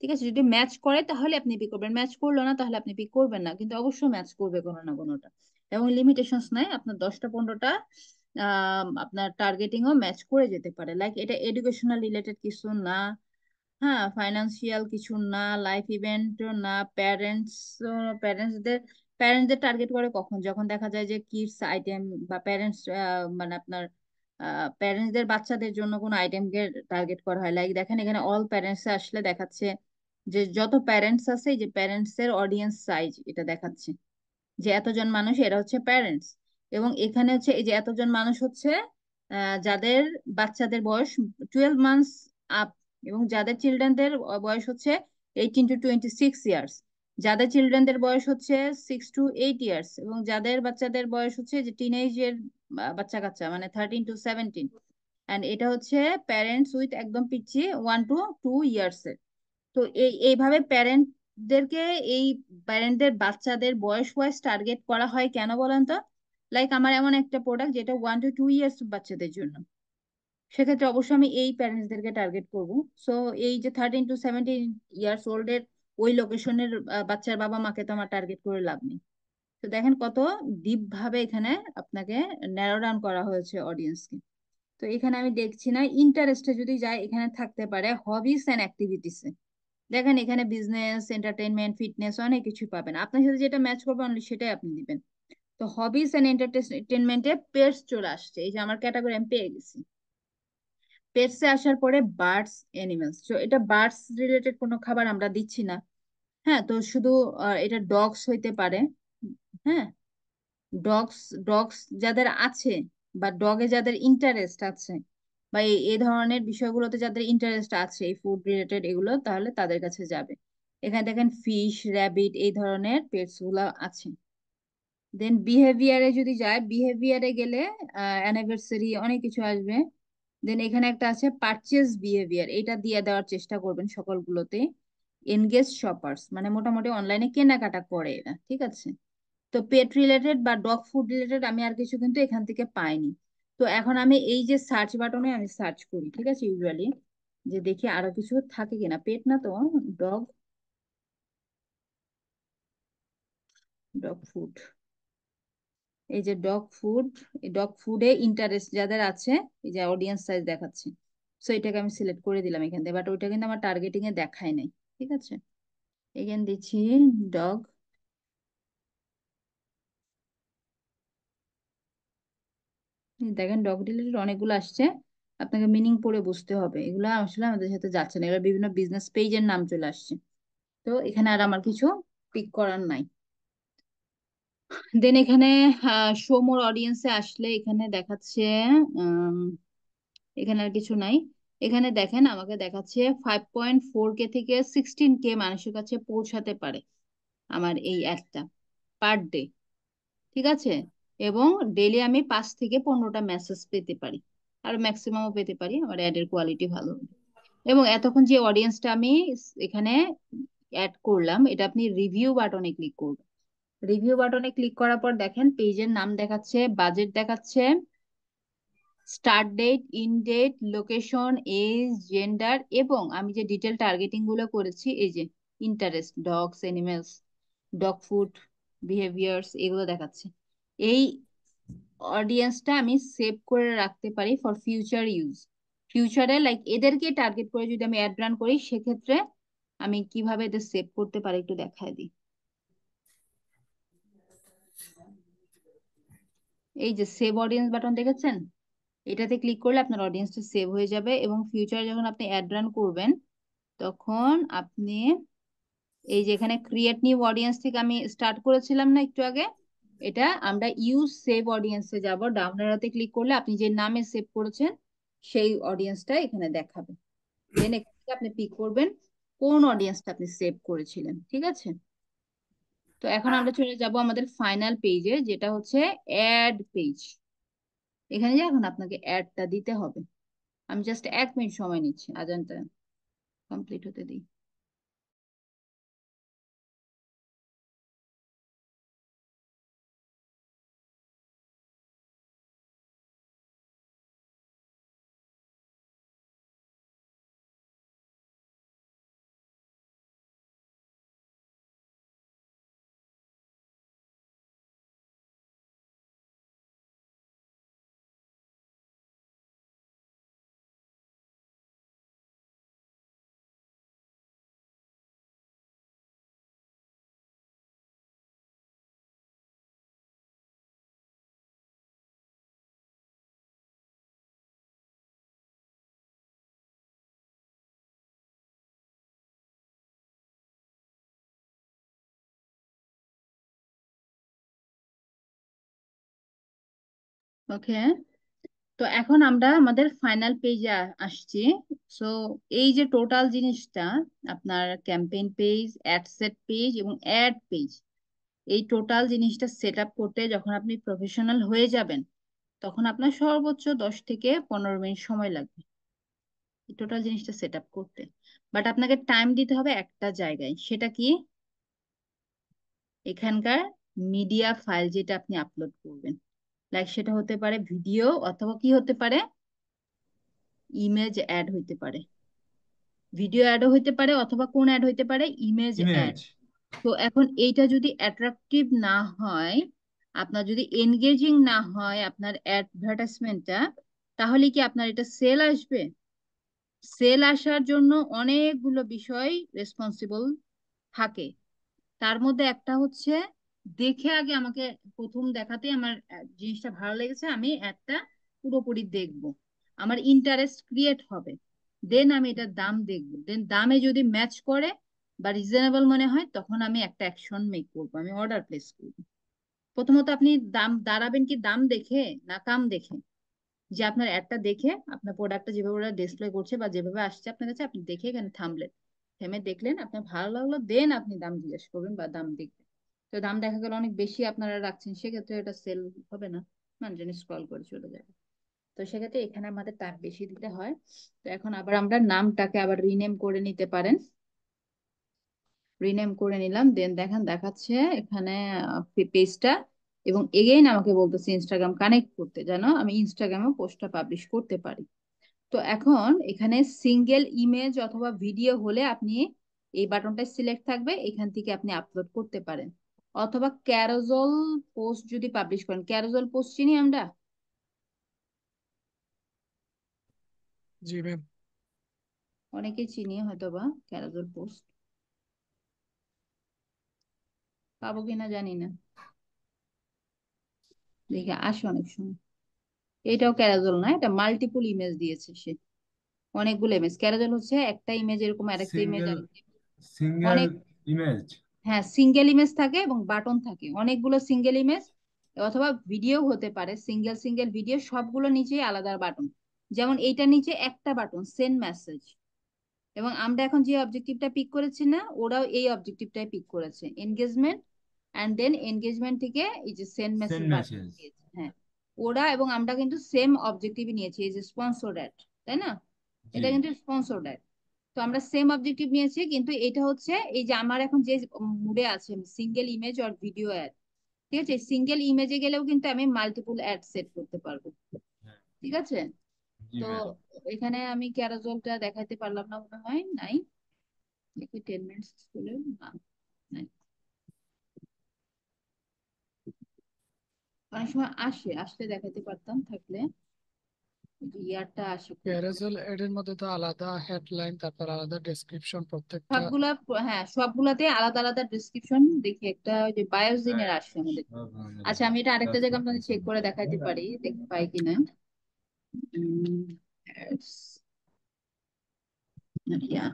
B: ঠিক আছে, যদি ম্যাচ করে তাহলে আপনি পিক করবেন, ম্যাচ করলো না তাহলে আপনি পিক করবেন না, কিন্তু অবশ্যই ম্যাচ করবে কোনো না কোনোটা। এবং লিমিটেশনস নাই, আপনার 10টা 15টা আপনার টার্গেটিংও ম্যাচ করে যেতে পারে। লাইক এটা এডুকেশনাল রিলেটেড কিছু না, হ্যাঁ, ফাইন্যান্সিয়াল কিছু না, লাইফ ইভেন্ট না। প্যারেন্টসদের প্যারেন্টসদের টার্গেট করে কখন? যখন দেখা যায় যে কিডস আইটেম বা প্যারেন্টস, মানে আপনার প্যারেন্টসদের বাচ্চাদের জন্য কোনো আইটেমকে টার্গেট করা হয়। লাইক দেখেন এখানে অল প্যারেন্টস আসলে দেখাচ্ছে যে যত প্যারেন্টস আছে, এই যে প্যারেন্টস এর অডিয়েন্স সাইজ এটা দেখাচ্ছে যে এতজন মানুষ এরা হচ্ছে প্যারেন্টস। এবং এখানে হচ্ছে এই যে এতজন মানুষ হচ্ছে যাদের বাচ্চাদের বয়স 12 মান্থস আপ, এবং যাদের চিলড্রেনদের বয়স হচ্ছে 18 to 26 ইয়ার্স, যাদের চিলড্রেনদের বয়স হচ্ছে 6 to 8 ইয়ার্স, এবং যাদের বাচ্চাদের বয়স হচ্ছে যে টিনেজের বাচ্চা কাচ্চা, মানে 13 to 17। এন্ড এটা হচ্ছে প্যারেন্টস উইথ একদম পিচ্ছি 1 to 2 ইয়ার্স এর। তো এইভাবে প্যারেন্টদেরকে, এই প্যারেন্টদের বাচ্চাদের বয়স ওয়াইজ টার্গেট করা হয় কেন বলেন তো? লাইক আমার এমন একটা প্রোডাক্ট যেটা 1 to 2 ইয়ার্স বাচ্চাদের জন্য, সেক্ষেত্রে অবশ্যই আমি এই প্যারেন্টসদেরকে টার্গেট করব। সো এই যে 13 to 17 ইয়ার্স ওল্ড এর ওই লোকেশনের বাচ্চার বাবা মাকে তো আমার টার্গেট করে লাভ নেই। তো দেখেন কত ডিপ ভাবে এখানে আপনাকে ন্যারো ডাউন করা হয়েছে অডিয়েন্সকে। তো এখানে আমি দেখছি না ইন্টারেস্টে যদি যাই, এখানে থাকতে পারে হবিস এন্ড অ্যাক্টিভিটিস। দেখেন এখানে বিজনেস, এন্টারটেইনমেন্ট, ফিটনেস অনেক কিছু পাবেন, আপনার সাথে যেটা ম্যাচ করবে অনলি সেটাই আপনি দিবেন। তো হবিস এন্ড এন্টারটেইনমেন্টে পেটস চলে আসছে, এই যে আমার ক্যাটাগরি আমি পেয়ে গেছি। পেটসে আসার পরে বার্ডস, এনিমেলস, তো এটা বার্ডস রিলেটেড কোনো খাবার আমরা দিচ্ছি না। হ্যাঁ, তো শুধু এটা ডগস হইতে পারে। হ্যাঁ, ডগস, ডগস যাদের আছে বা ডগে যাদের ইন্টারেস্ট আছে বা এই ধরনের বিষয়গুলোতে যাদের ইন্টারেস্ট আছে, এই ফুড রিলেটেড এগুলো, তাহলে তাদের কাছে যাবে। এখানে দেখেন ফিশ, র্যাবিট এই ধরনের পেটস গুলো আছে। দেন বিহেভিয়ারে যদি যায়, বিহেভিয়ারে গেলে অ্যানিভার্সারি অনেক কিছু আসবে। দেন এখানে একটা আছে পারচেজ বিহেভিয়ার, এটা দিয়ে দেওয়ার চেষ্টা করবেন সকলগুলোতে। এনগেজ শপার্স, মানে মোটামুটি অনলাইনে কেনাকাটা করে এরা, ঠিক আছে। তো পেট রিলেটেড বা ডগ ফুড রিলেটেড আমি আর কিছু কিন্তু এখান থেকে পাইনি। তো এখন আমি এই যে সার্চ বাটনে আমি সার্চ করি, ঠিক আছে, ইউজুয়ালি যে দেখি আরো কিছু থাকে কিনা। পেট না তো, ডগ, ডগ ফুড, এই যে ডগ ফুড, এই ডগ ফুডে ইন্টারেস্ট যাদের আছে, এই যে অডিয়েন্স সাইজ দেখাচ্ছে। সো এটাকে আমি সিলেক্ট করে দিলাম এখান থেকে, বাট ওইটা কিন্তু আমার টার্গেটিং এ দেখায় নাই। ঠিক আছে, এখানে দিচ্ছি ডগ। দেখেন ডগ রিলেটেড অনেকগুলো আসছে, আপনাকে মিনিং পড়ে বুঝতে হবে, এগুলো আসলে আমাদের সাথে যাচ্ছে না, এগুলো বিভিন্ন বিজনেস পেজের নাম চলে আসছে। তো এখানে আর আমার কিছু পিক করার নাই। দেন এখানে শো মোর অডিয়েন্সে আসলে এখানে দেখাচ্ছে, উম, এখানে আর কিছু নাই। এখানে দেখেন আমাকে দেখাচ্ছে 5.4K থেকে 16K মানুষের কাছে পৌঁছাতে পারে আমার এই অ্যাডটা পার ডে। ঠিক আছে, এবং ডেইলি আমি 5 থেকে 15টা মেসেজ পেতে পারি, আর ম্যাক্সিমামও পেতে পারি, আমার অ্যাডের কোয়ালিটি ভালো হলে। এবং এতক্ষণ যে অডিয়েন্সটা আমি এখানে অ্যাড করলাম, এটা আপনি রিভিউ বাটনে ক্লিক করবেন। রিভিউ বাটনে ক্লিক করার পর দেখেন পেজের নাম দেখাচ্ছে, বাজেট দেখাচ্ছে, start date, end date, location, age, gender, এবং আমি যে ডিটেল টার্গেটিং গুলো করেছি, এই যে interest, dogs, animals, dog food, behaviours, এগুলো দেখাচ্ছে। এই অডিয়েন্সটা আমি সেভ করে রাখতে পারি ফর ফিউচার ইউজ। ফিউচারে লাইক এদেরকে টার্গেট করে যদি আমি অ্যাড রান করি, সেক্ষেত্রে আমি কিভাবে এদের সেভ করতে পারি একটু দেখায় দিই। এই যে সেভ অডিয়েন্স বাটন দেখেছেন, এটাতে ক্লিক করলে আপনার অডিয়েন্সটা সেভ হয়ে যাবে, এবং ফিউচারে যখন আপনি অ্যাড রান করবেন তখন আপনি এই যে এখানে ক্রিয়েট নিউ অডিয়েন্স থেকে আমি স্টার্ট করেছিলাম না একটু আগে, এটা আমরা ইউজ সেভ অডিয়েন্সে যাব। ডাউন অ্যারোতে ক্লিক করলে আপনি যে নামে সেভ করেছেন সেই অডিয়েন্সটা এখানে দেখাবে। দেন এখান থেকে আপনি পিক করবেন কোন অডিয়েন্সটা আপনি সেভ করেছিলেন, ঠিক আছে? তো এখন আমরা চলে যাব আমাদের ফাইনাল পেজে, যেটা হচ্ছে অ্যাড পেজ। এখানে যে এখন আপনাকে অ্যাডটা দিতে হবে। আমি জাস্ট 1 মিনিট সময় নিচ্ছি, আজানটা কমপ্লিট হতে দিই। ওকে, তো এখন আমরা আমাদের ফাইনাল পেজে আসছি। সো এই যে টোটাল জিনিসটা, আপনার campaign page, ad set page এবং অ্যাড পেজ, এই টোটাল জিনিসটা সেট আপ করতে যখন আপনি প্রফেশনাল হয়ে যাবেন তখন আপনার সর্বোচ্চ 10 থেকে 15 মিনিট সময় লাগবে এই টোটাল জিনিসটা সেট আপ করতে। বাট আপনাকে টাইম দিতে হবে একটা জায়গায়, সেটা কি? এখানকার মিডিয়া ফাইল যেটা আপনি আপলোড করবেন, লাইক সেটা হতে পারে ভিডিও, অথবা কি হতে পারে, ইমেজ অ্যাড হইতে পারে, ভিডিও অ্যাডও হইতে পারে, অথবা কোন অ্যাড হইতে পারে, ইমেজ অ্যাড।
C: ইমেজ।
B: তো এখন এইটা যদি অ্যাট্রাকটিভ না হয়, আপনার যদি এনগেজিং না হয় আপনার অ্যাডভার্টাইজমেন্টটা, তাহলে কি আপনার এটা সেল আসবে? সেল আসার জন্য অনেকগুলো বিষয় রেসপন্সিবল থাকে। তার মধ্যে একটা হচ্ছে, দেখে আগে আমাকে প্রথম দেখাতে আমার জিনিসটা ভালো লেগেছে, আমি একটা পুরোপুরি দেখব, আমার ইন্টারেস্ট ক্রিয়েট হবে, দেন আমি এটার দাম দেখব, দেন দামে যদি ম্যাচ করে বা রিজনেবল মনে হয় তখন আমি একটা অ্যাকশন মেক করবো, আমি অর্ডার প্লেস করবো। প্রথমত আপনি দাম দাঁড়াবেন কি দাম দেখে না কাম দেখে? যে আপনার অ্যাডটা দেখে, আপনার প্রোডাক্টটা যেভাবে ওরা ডিসপ্লে করছে বা যেভাবে আসছে আপনার কাছে, আপনি দেখে এখানে থামলেন, থেমে দেখলেন আপনার ভালো লাগলো, দেন আপনি দাম জিজ্ঞেস করবেন বা দাম দেখবেন। তো দাম দেখা গেল অনেক বেশি আপনারা রাখছেন, সেক্ষেত্রে এটা সেল হবে না, মানুষজন স্ক্রল করে চলে যাবে। তো সেক্ষেত্রে এখানে আমাদের টাইম বেশি দিতে হয়। তো এখন আবার আমরা নামটাকে আবার রিনেম করে নিতে পারেন। রিনেম করে নিলাম, দেন দেখেন দেখাচ্ছে এখানে পেজটা, এবং এগেইন আমাকে বলতেছে ইনস্টাগ্রাম কানেক্ট করতে, যেন আমি ইনস্টাগ্রামে পোস্টটা পাবলিশ করতে পারি। তো এখন এখানে সিঙ্গেল ইমেজ অথবা ভিডিও হলে আপনি এই বাটনটা সিলেক্ট থাকবে, এখান থেকে আপনি আপলোড করতে পারেন। অথবা ক্যারোজল পোস্ট যদি পাবলিশ করেন, ক্যারোজল পোস্ট চিনি আমরা,
F: জি ম্যাম।
B: অনেকেই চিনি হয়তো বা ক্যারোজল পোস্ট, পাবো কিনা জানি না, দেখে আসে অনেক সময়। এটাও ক্যারাজল না, এটা মাল্টিপল ইমেজ দিয়েছে সে, অনেকগুলো ইমেজ। ক্যারাজল হচ্ছে একটা ইমেজ এরকম আরেকটা ইমেজ
C: সিঙ্গেল
B: আরেকটা
C: সিঙ্গেল
B: অনেক,
C: ইমেজ।
B: হ্যাঁ সিঙ্গেল ইমেজ থাকে এবং বাটন থাকে, অনেকগুলো সিঙ্গেল ইমেজ, অথবা ভিডিও হতে পারে, সিঙ্গেল সিঙ্গেল ভিডিও, সবগুলো নিচে আলাদা বাটন। যেমন এইটার নিচে একটা বাটন সেন্ড মেসেজ, এবং আমরা এখন যে অবজেক্টিভটা পিক করেছি না, ওরাও এই অবজেক্টিভটাই পিক করেছে, এনগেজমেন্ট, এন্ড দেন এনগেজমেন্ট থেকে এই যে send message
C: send
B: button
C: message.
B: দিয়েছে। হ্যাঁ, ওরা এবং আমরা কিন্তু সেম অবজেক্টিভই নিয়েছি, এই যে স্পন্সরড অ্যাড, তাই না?
C: জি
B: এটা কিন্তু স্পন্সরড অ্যাড। তো আমরা সেম অবজেক্টিভ নিয়েছি, কিন্তু এটা হচ্ছে এই যে আমার এখন যে মুডে আছে single image or video ad, ঠিক আছে? সিঙ্গেল ইমেজে গেলেও কিন্তু আমি মাল্টিপল অ্যাড সেট করতে পারবো,
C: হ্যাঁ,
B: ঠিক আছে?
C: জি
B: তো
C: ম্যাম।
B: এখানে আমি ক্যারাজলটা দেখাতে পারলাম না মনে হয়, নাই, দেখি 10 মিনিটস হলে না, নাই। অনেক সময় আসলে দেখাতে পারতাম, থাকলে ইয়ারটা আসে খুব।
F: ক্যারাসেল এর মধ্যে তো আলাদা হেডলাইন, তারপর আলাদা ডেসক্রিপশন প্রত্যেকটা।
B: সবগুলা, হ্যাঁ সবগুলাতে আলাদা আলাদা ডিসক্রিপশন, দেখি একটা ওই যে বায়োজিনের
C: হ্যাঁ,
B: আসে আমাদের।
C: সব আমাদের
B: আচ্ছা আমি এটা আরেকটা
C: কাজ
B: জায়গায় আপনাদের
C: করতেছে।
B: চেক করে দেখাতে পারি, দেখতে পাই কিনা। ads, ইয়া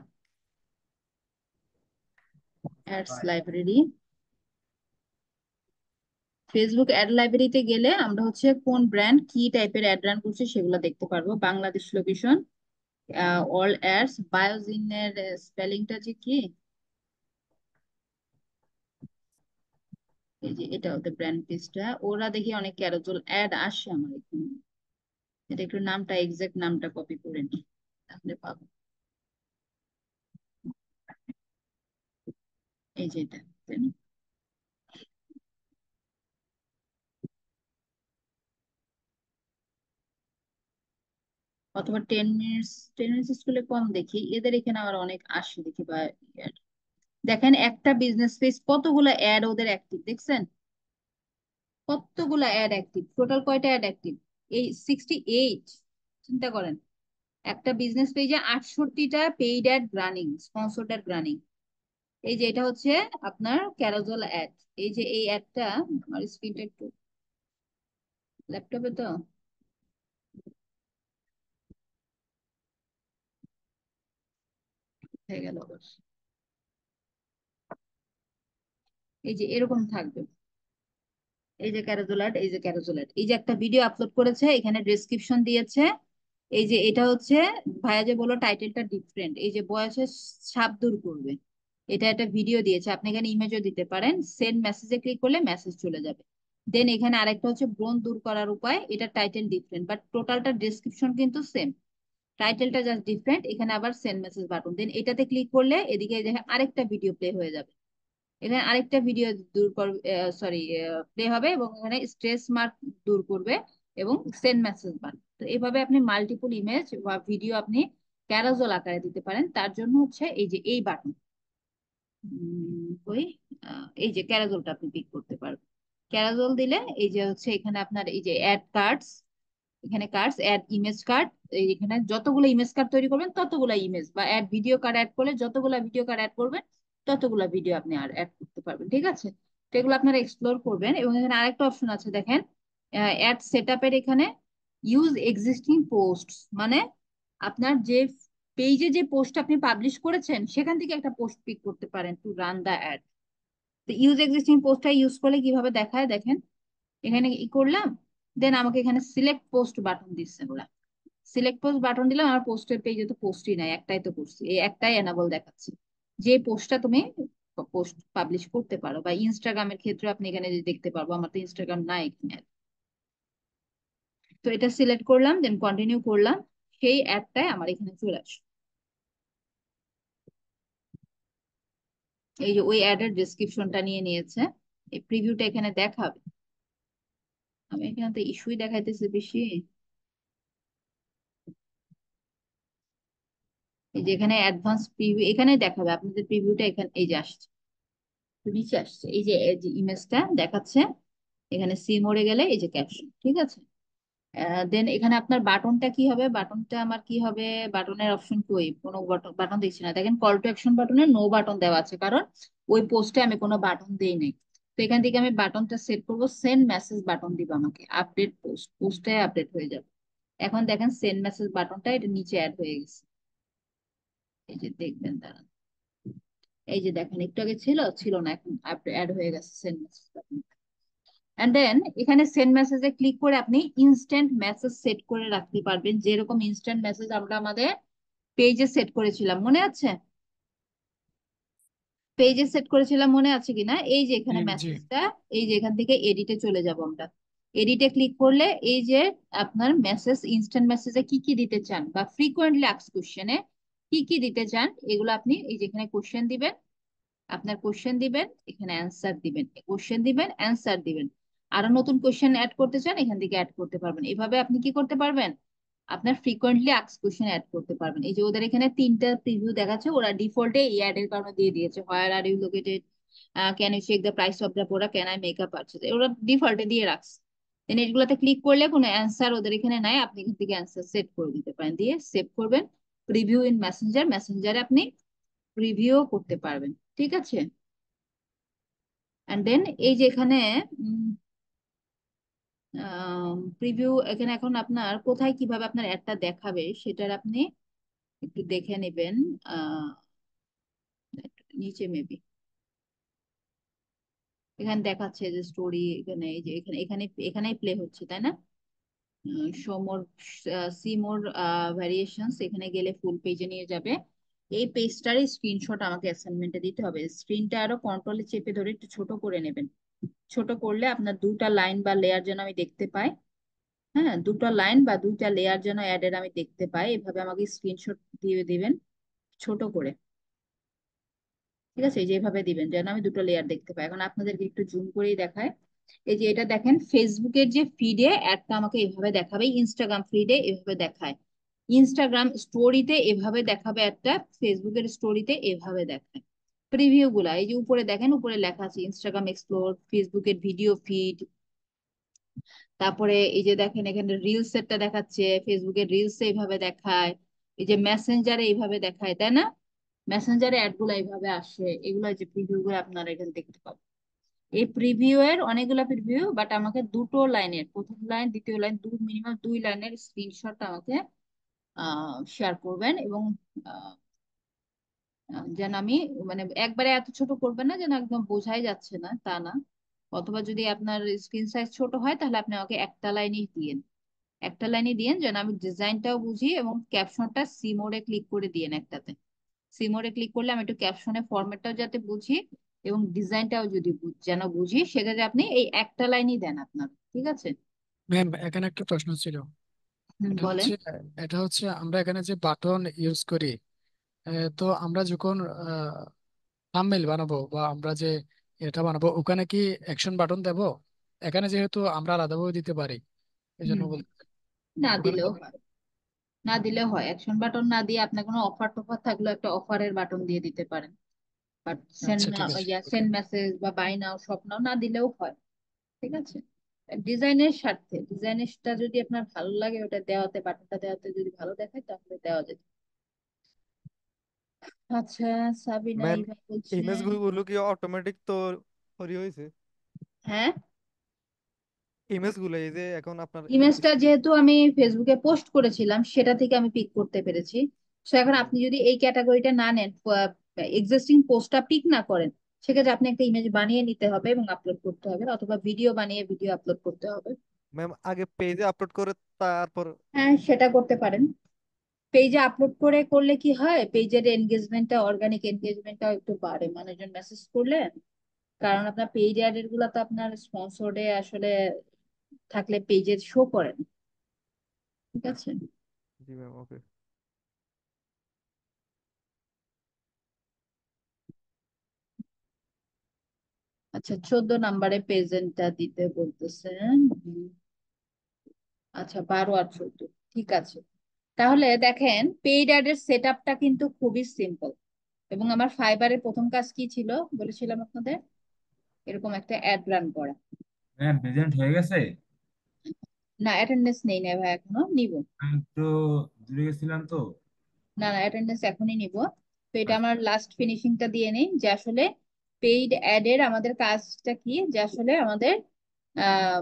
B: অ্যাডস লাইব্রেরি, ফেসবুক অ্যাড লাইব্রেরিতে গেলে আমরা হচ্ছে কোন ব্র্যান্ড কি টাইপের অ্যাড রান করছে সেগুলো দেখতে পারবো। বাংলাদেশ লোকেশন, অল অ্যাডস, বায়োজিনের স্পেলিংটা যে কি, এই যে এটা ওদের ব্র্যান্ড পেজটা, ওরা দেখি অনেক ক্যারোজল অ্যাড আসে আমার এখানে। এটা একটু নামটা, এক্সাক্ট নামটা কপি করে নি, তাহলে পাবো। এই যে এটা, তাই না? অথবা 10 মিনিটস স্কুলে কম দেখি, এদের এখানে আবার অনেক আসে দেখি। বা ad। দেখেন একটা বিজনেস পেজ কতগুলো অ্যাড ওদের অ্যাক্টিভ দেখছেন, কতগুলো অ্যাড অ্যাক্টিভ, টোটাল কয়টা অ্যাড অ্যাক্টিভ, এই 68। চিন্তা করেন, একটা বিজনেস পেজে 68টা paid ad running, sponsored ad running. এই যে এটা হচ্ছে আপনার ক্যারাজল অ্যাড। এই যে এই অ্যাডটা, আমার স্ক্রিনটা একটু, ল্যাপটপে তো হয়ে গেল আবার। এই যে এরকম থাকবে, এই যে ক্যারাজোলাট, এই যে ক্যারাজোলাট, এই যে একটা ভিডিও আপলোড করেছে, এখানে ডেসক্রিপশন দিয়েছে। এই যে এটা হচ্ছে, ভাইয়া যে বললো টাইটেলটা ডিফারেন্ট, এই যে বয়সের ছাপ দূর করবে, এটা একটা ভিডিও দিয়েছে। আপনি এখানে ইমেজও দিতে পারেন, সেন্ড মেসেজে ক্লিক করলে মেসেজ চলে যাবে। দেন এখানে আরেকটা হচ্ছে ব্রণ দূর করার উপায়, এটা টাইটেল ডিফারেন্ট বাট টোটালটা ডেসক্রিপশন কিন্তু সেম, টাইটেলটা জাস্ট ডিফারেন্ট। এখানে আবার সেন্ড মেসেজ বাটন, দেন এটাতে ক্লিক করলে এদিকে দেখেন আরেকটা ভিডিও প্লে হয়ে যাবে, এখানে আরেকটা ভিডিও দূর করবে, সরি প্লে হবে, এবং এখানে স্ট্রেস মার্ক দূর করবে এবং সেন্ড মেসেজ বান। তো এইভাবে আপনি মাল্টিপল ইমেজ বা ভিডিও আপনি ক্যারাজল আকারে দিতে পারেন। তার জন্য হচ্ছে এই যে এই বাটন, ওই এই যে ক্যারাজলটা আপনি পিক করতে পারবেন। ক্যারাজল দিলে এই যে হচ্ছে এখানে আপনার এই যে অ্যাড কার্ডস, এখানে কার্ডস অ্যাড ইমেজ কার্ড, এখানে যতগুলো ইমেজ কার্ড তৈরি করবেন ততগুলো ইমেজ, বা অ্যাড ভিডিও কার্ড অ্যাড করলে যতগুলো ভিডিও কার্ড অ্যাড করবেন ততগুলো ভিডিও আপনি আর অ্যাড করতে পারবেন। ঠিক আছে, তো এগুলো আপনারা এক্সপ্লোর করবেন। এবং এখানে আরেকটা অপশন আছে দেখেন, অ্যাড সেটআপের এখানে ইউজ এক্সিস্টিং পোস্ট, মানে আপনার যে পেজে যে পোস্ট আপনি পাবলিশ করেছেন সেখান থেকে একটা পোস্ট পিক করতে পারেন টু রান দা অ্যাড। তো ইউজ এক্সিস্টিং পোস্টটা ইউজ করলে কিভাবে দেখায় দেখেন, এখানে ই করলাম, দেন আমাকে এখানে সিলেক্ট পোস্ট বাটন দিচ্ছে ওরা, সিলেক্ট পোস্ট বাটন দিলাম, আমার পোস্টের পেজে তো পোস্টই নাই, একটাই তো করছি, এই একটাই এনাবল দেখাচ্ছে, যে পোস্টটা তুমি পোস্ট পাবলিশ করতে পারো। বা ইনস্টাগ্রামের ক্ষেত্রে আপনি এখানে যে দেখতে পারবো, আমার তো ইনস্টাগ্রাম নাই এখানে। তো এটা সিলেক্ট করলাম, দেন কন্টিনিউ করলাম, সেই অ্যাডটাই আমার এখানে চলে আসবে। এই যে ওই অ্যাডের ডেসক্রিপশনটা নিয়ে নিয়েছে, এই প্রিভিউটা এখানে দেখাবে। আমি এখানে তো ইস্যুই দেখাইতেছে বেশি। এই যে এখানে অ্যাডভান্স প্রিভিউ এখানে দেখাবে, আপনাদের প্রিভিউটা এখানে এই যে আসছে, নিচে আসছে, এই যে ইমেজটা দেখাচ্ছে। এখানে সি মোড়ে গেলে এই যে ক্যাপশন, ঠিক আছে। দেন এখানে আপনার বাটনটা কি হবে, বাটনটা আমার কি হবে, বাটনের অপশন কই, কোনো বাটন দেখছি না। দেখেন কল টু অ্যাকশন বাটনে নো বাটন দেওয়া আছে, কারণ ওই পোস্টে আমি কোনো বাটন দেই নাই। তো এখান থেকে আমি বাটনটা সেট করবো, সেন্ড মেসেজ বাটন দিব আমাকে, আপডেট পোস্ট, পোস্টে আপডেট হয়ে যাবে। এখন দেখেন সেন্ড মেসেজ বাটনটা এটা নিচে অ্যাড হয়ে গেছে, এই যে দেখবেন দাঁড়ান, এই যে দেখেন একটু আগে ছিল ছিল না, এখন অ্যাড হয়ে গেছে send message button. And then এখানে সেন্ড মেসেজে ক্লিক করে আপনি ইনস্ট্যান্ট মেসেজ সেট করে রাখতে পারবেন, যেরকম ইনস্ট্যান্ট মেসেজ আমরা আমাদের পেজে সেট করেছিলাম, মনে আছে? পেজে সেট করেছিলাম, মনে আছে কিনা? এই যে
F: জি
B: এখানে
F: জি।
B: মেসেজটা, এই যে এখান থেকে এডিটে চলে যাব আমরা, এডিটে ক্লিক করলে এই যে আপনার মেসেজ, ইনস্ট্যান্ট মেসেজে কি কি দিতে চান বা ফ্রিকোয়েন্টলি আস্কড কোশ্চেনে কি কি দিতে চান, এগুলো আপনি এই যে এখানে কোশ্চেন দিবেন, আপনার কোশ্চেন দিবেন, এখানে অ্যান্সার দিবেন, কোশ্চেন দিবেন, অ্যান্সার দিবেন। আরো নতুন কোশ্চেন অ্যাড করতে চান, এখান থেকে অ্যাড করতে পারবেন। এভাবে আপনি কি করতে পারবেন, আপনার ফ্রিকোয়েন্টলি আস্কড কোশ্চেন অ্যাড করতে পারবেন। এই যে ওদের এখানে 3টা প্রিভিউ দেখাচ্ছে, ওরা ডিফল্টে এই অ্যাড এর কারণে দিয়ে দিয়েছে, where are you located, can you check the price of the product, can I make a purchase, ওরা ডিফল্টে দিয়ে রাখছে। দেন এগুলোতে ক্লিক করলে কোনো অ্যান্সার ওদের এখানে নাই, আপনি এখান থেকে অ্যান্সার সেট করে দিতে পারেন, দিয়ে সেভ করবেন। প্রিভিউ ইন মেসেঞ্জার, মেসেঞ্জারে আপনি প্রিভিউ করতে পারবেন। ঠিক আছে, এন্ড দেন এই যে এখানে প্রিভিউ, এখানে এখন আপনার কোথায় কিভাবে আপনার অ্যাডটা দেখাবে সেটার আপনি একটু দেখে নেবেন। আহ নিচে মেবি এখানে দেখাচ্ছে যে স্টোরি, এখানে এই যে এখানেই প্লে হচ্ছে, তাই না? সমর সিমোর ভ্যারিয়েশনস, এখানে গেলে ফুল পেজে নিয়ে যাবে। এই পেজটারই স্ক্রিনশট আমাকে অ্যাসাইনমেন্টে দিতে হবে। স্ক্রিনটা আরো কন্ট্রোলে চেপে ধরে একটু ছোট করে নেবেন। ছোট করলে আপনার দুটা লাইন বা লেয়ার যেন আমি দেখতে পাই। হ্যাঁ, দুটো লাইন বা দুইটা লেয়ার যেন অ্যাডের আমি দেখতে পাই, এভাবে আমাকে স্ক্রিনশট দিয়ে দিবেন ছোট করে। ঠিক আছে, এই যে এভাবে দিবেন যেন আমি দুটো লেয়ার দেখতে পাই। এখন আপনাদেরকে একটু জুম করেই দেখায়। এই যে এটা দেখেন, ফেসবুকের যে ফিডে অ্যাডটা আমাকে এভাবে দেখাবে, ইনস্টাগ্রাম ফিডে এভাবে দেখায়, ইনস্টাগ্রাম স্টোরিতে এভাবে দেখাবে একটা, ফেসবুকের স্টোরিতে এভাবে দেখায়। প্রিভিউ গুলা এই যে উপরে দেখেন, উপরে লেখা আছে ইনস্টাগ্রাম এক্সপ্লোর, ফেসবুকের ভিডিও ফিড। তারপরে এই যে দেখেন এখানে রিলস এরটা দেখাচ্ছে, ফেসবুকের রিলস এইভাবে দেখায়। এই যে মেসেঞ্জারে এইভাবে দেখায়, তাই না? মেসেঞ্জারে অ্যাড গুলো এইভাবে আসে, এগুলো যে প্রিভিউ গুলো আপনারা এখানে দেখতে পাবেন। এই প্রিভিউ এর অনেকগুলো প্রিভিউ, বাট আমাকে দুটো লাইনের, প্রথম লাইন দ্বিতীয় লাইন, মিনিমাম 2 লাইনের স্ক্রিনশট আমাকে শেয়ার করবেন। এবং আহ, যেন আমি মানে একবারে এত ছোট করবেন না যেন একদম বোঝাই যাচ্ছে না, তা না। অথবা যদি আপনার স্ক্রিন সাইজ ছোট হয় তাহলে আপনি আমাকে একটা লাইনই দিয়েন, একটা লাইনই দিয়েন যেন আমি ডিজাইনটাও বুঝি, এবং ক্যাপশনটা সিমোরে ক্লিক করে দিয়েন একটাতে। সিমোরে ক্লিক করলে আমি একটু ক্যাপশনের ফরম্যাটটাও যাতে বুঝি এবং ডিজাইনটাও যদি যেন বুঝি, সেক্ষেত্রে আপনি এই একটা লাইনই দেন আপনার। ঠিক আছে?
F: ম্যাম এখানে একটা প্রশ্ন ছিল। এটা
B: বলেন।
F: হচ্ছে এটা হচ্ছে আমরা এখানে যে বাটন ইউজ করি, তো আমরা যখন থাম্বনেইল বানাবো বা আমরা যে এটা বানাবো, ওখানে কি অ্যাকশন বাটন দেব? এখানে যেহেতু আমরা আলাদাভাবে দিতে পারি, এই জন্য
B: হুম,
F: বলতে।
B: না
F: ওখানে
B: দিলেও
F: দেব?
B: হয়, না দিলেও হয়। অ্যাকশন বাটন না দিয়ে আপনার কোনো অফার টফার থাকলে একটা অফারের বাটন দিয়ে দিতে পারেন। বাট সেন্ড,
F: আচ্ছা ঠিক আছে, ওকে।
B: সেন্ড মেসেজ বা বাই নাও শপ নাও না দিলেও হয়। ঠিক আছে? ডিজাইনের স্বার্থে, ডিজাইনটা যদি আপনার ভালো লাগে ওটা দেওয়াতে, বাটনটা দেওয়াতে যদি ভালো দেখায় তাহলে দেওয়া যেত। আচ্ছা, সাবিনা
J: ম্যাম
B: ইভা বলছেন।
J: ইমেজ গুলো কি অটোমেটিক তো তৈরি হয়েছে?
B: হ্যাঁ,
J: ইমেজ গুলো এই যে এখন আপনার
B: ইমেজটা
J: স্ক্রিন।
B: যেহেতু আমি ফেসবুকে পোস্ট করেছিলাম সেটা থেকে আমি পিক করতে পেরেছি। তো এখন আপনি যদি এই ক্যাটাগরিটা না নেন, এক্সিস্টিং পোস্টটা পিক না করেন, সেক্ষেত্রে আপনি একটা ইমেজ বানিয়ে নিতে হবে এবং আপলোড করতে হবে, অথবা ভিডিও বানিয়ে ভিডিও আপলোড করতে হবে।
J: ম্যাম আগে পেজে আপলোড করে তারপর।
B: হ্যাঁ, সেটা করতে পারেন। পেজে আপলোড করে করলে কি হয়, পেজের এনগেজমেন্টটা, অর্গানিক এনগেজমেন্টটা একটু বাড়ে, মানুষজন মেসেজ করলে। কারণ আপনার পেজ অ্যাডের গুলা তো আপনার স্পন্সরে আসলে থাকলে পেজে শো করেন। ঠিক আছে?
J: জি ম্যাম, ওকে।
B: আচ্ছা, 14 নম্বরে প্রেজেন্টটা দিতে বলতেছেন। আচ্ছা, 12 আর 14, ঠিক আছে। তাহলে দেখেন পেইড অ্যাড এর সেট আপটা কিন্তু খুবই সিম্পল। এবং আমার ফাইবারের প্রথম কাজ কি ছিল বলেছিলাম আপনাদের, এরকম একটা অ্যাড রান করা।
C: ম্যাম প্রেজেন্ট হয়ে গেছে।
B: না, অ্যাটেন্ডেন্স নেই না ভাই, এখনো নিব।
C: আমি একটু দূরে গেছিলাম তো।
B: না না, অ্যাটেন্ডেন্স এখনই নিব। তো এটা
C: আচ্ছা।
B: আমার লাস্ট ফিনিশিংটা দিয়ে নেই, যে আসলে পেইড অ্যাড এর আমাদের কাজটা কি, যে আসলে আমাদের আহ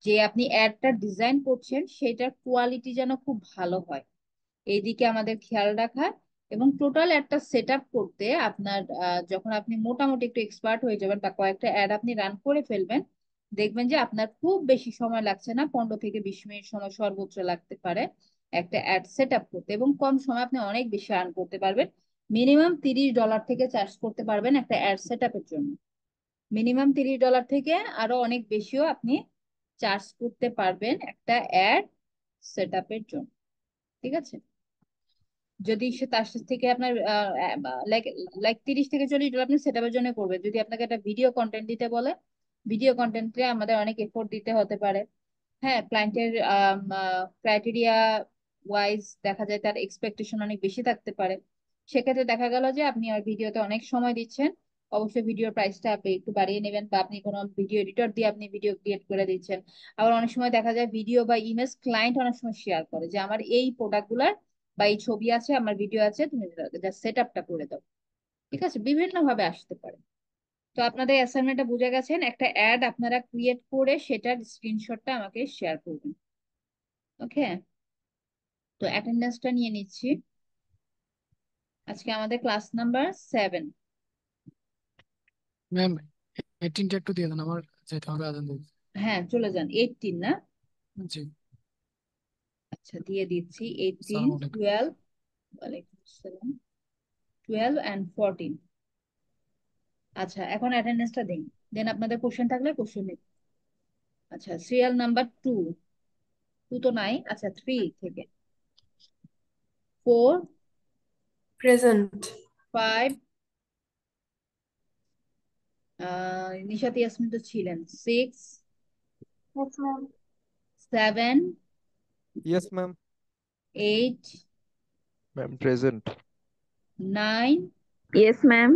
B: যে আপনি অ্যাডটা ডিজাইন করছেন সেটার কোয়ালিটি যেন খুব ভালো হয়, এইদিকে আমাদের খেয়াল রাখা। এবং টোটাল একটা সেট আপ করতে আপনার যখন আপনি মোটামুটি একটু এক্সপার্ট হয়ে যাবেন বা কয়েকটা অ্যাড আপনি রান করে ফেলবেন, দেখবেন যে আপনার খুব বেশি সময় লাগছে না, 15 থেকে 20 মিনিট সময় সর্বোচ্চ লাগতে পারে একটা অ্যাড সেট আপ করতে, এবং কম সময় আপনি অনেক বেশি আর্ন করতে পারবেন। মিনিমাম $30 থেকে চার্জ করতে পারবেন একটা অ্যাড সেট আপের জন্য। মিনিমাম $30 থেকে আরো অনেক বেশিও আপনি চার্জ করতে পারবেন একটা অ্যাড সেট আপের জন্য। ঠিক আছে? যদি সে তার থেকে আপনার লাইক লাইক $30 থেকে $40 আপনি সেট আপের জন্য করবে। যদি আপনাকে একটা ভিডিও কন্টেন্ট দিতে বলে, ভিডিও কন্টেন্টে আমাদের অনেক এফোর্ট দিতে হতে পারে। হ্যাঁ, ক্লায়েন্টের ক্রাইটেরিয়া ওয়াইজ দেখা যায় তার এক্সপেকটেশন অনেক বেশি থাকতে পারে। সেক্ষেত্রে দেখা গেল যে আপনি আর ভিডিওতে অনেক সময় দিচ্ছেন, অবশ্যই ভিডিওর প্রাইসটা আপনি একটু বাড়িয়ে নেবেন, বা আপনি কোনো ভিডিও এডিটর দিয়ে আপনি ভিডিও ক্রিয়েট করে দিচ্ছেন। আবার অনেক সময় দেখা যায় ভিডিও বা ইমেজ ক্লায়েন্ট অনেক সময় শেয়ার করে যে আমার এই প্রোডাক্টগুলার বা এই ছবি আছে, আমার ভিডিও আছে, তুমি সেট আপটা করে দাও। ঠিক আছে? বিভিন্ন ভাবে আসতে পারে। তো আপনাদের অ্যাসাইনমেন্টটা বুঝে গেছেন, একটা অ্যাড আপনারা ক্রিয়েট করে সেটার স্ক্রিনশটটা আমাকে শেয়ার করবেন। ওকে? তো অ্যাটেন্ডেন্সটা নিয়ে নিচ্ছি। আজকে আমাদের ক্লাস নাম্বার 7।
F: ম্যাম 18টা একটু দিয়ে দেন, আমার যেতে হবে আজান দিতে।
B: হ্যাঁ চলে যান, 18 না?
F: জি।
B: আচ্ছা দিয়ে দিচ্ছি 18,
F: আসসালামু আলাইকুম।
B: 12, ওয়ালাইকুম আসসালাম, 12 and 14। আচ্ছা এখন অ্যাটেন্ডেন্সটা দিন, দেন আপনাদের কোশ্চেন থাকলে কোশ্চেন নিন। আচ্ছা সিরিয়াল নাম্বার 2, 2 তো নাই, আচ্ছা 3 থেকে 4,
H: প্রেজেন্ট।
B: 5, নিশাত ইয়াসমিন তো ছিলেন, 6,
I: Yes, ma'am.
B: 7,
J: yes ma'am.
B: 8,
K: ma'am present.
B: 9,
G: Yes, ma'am.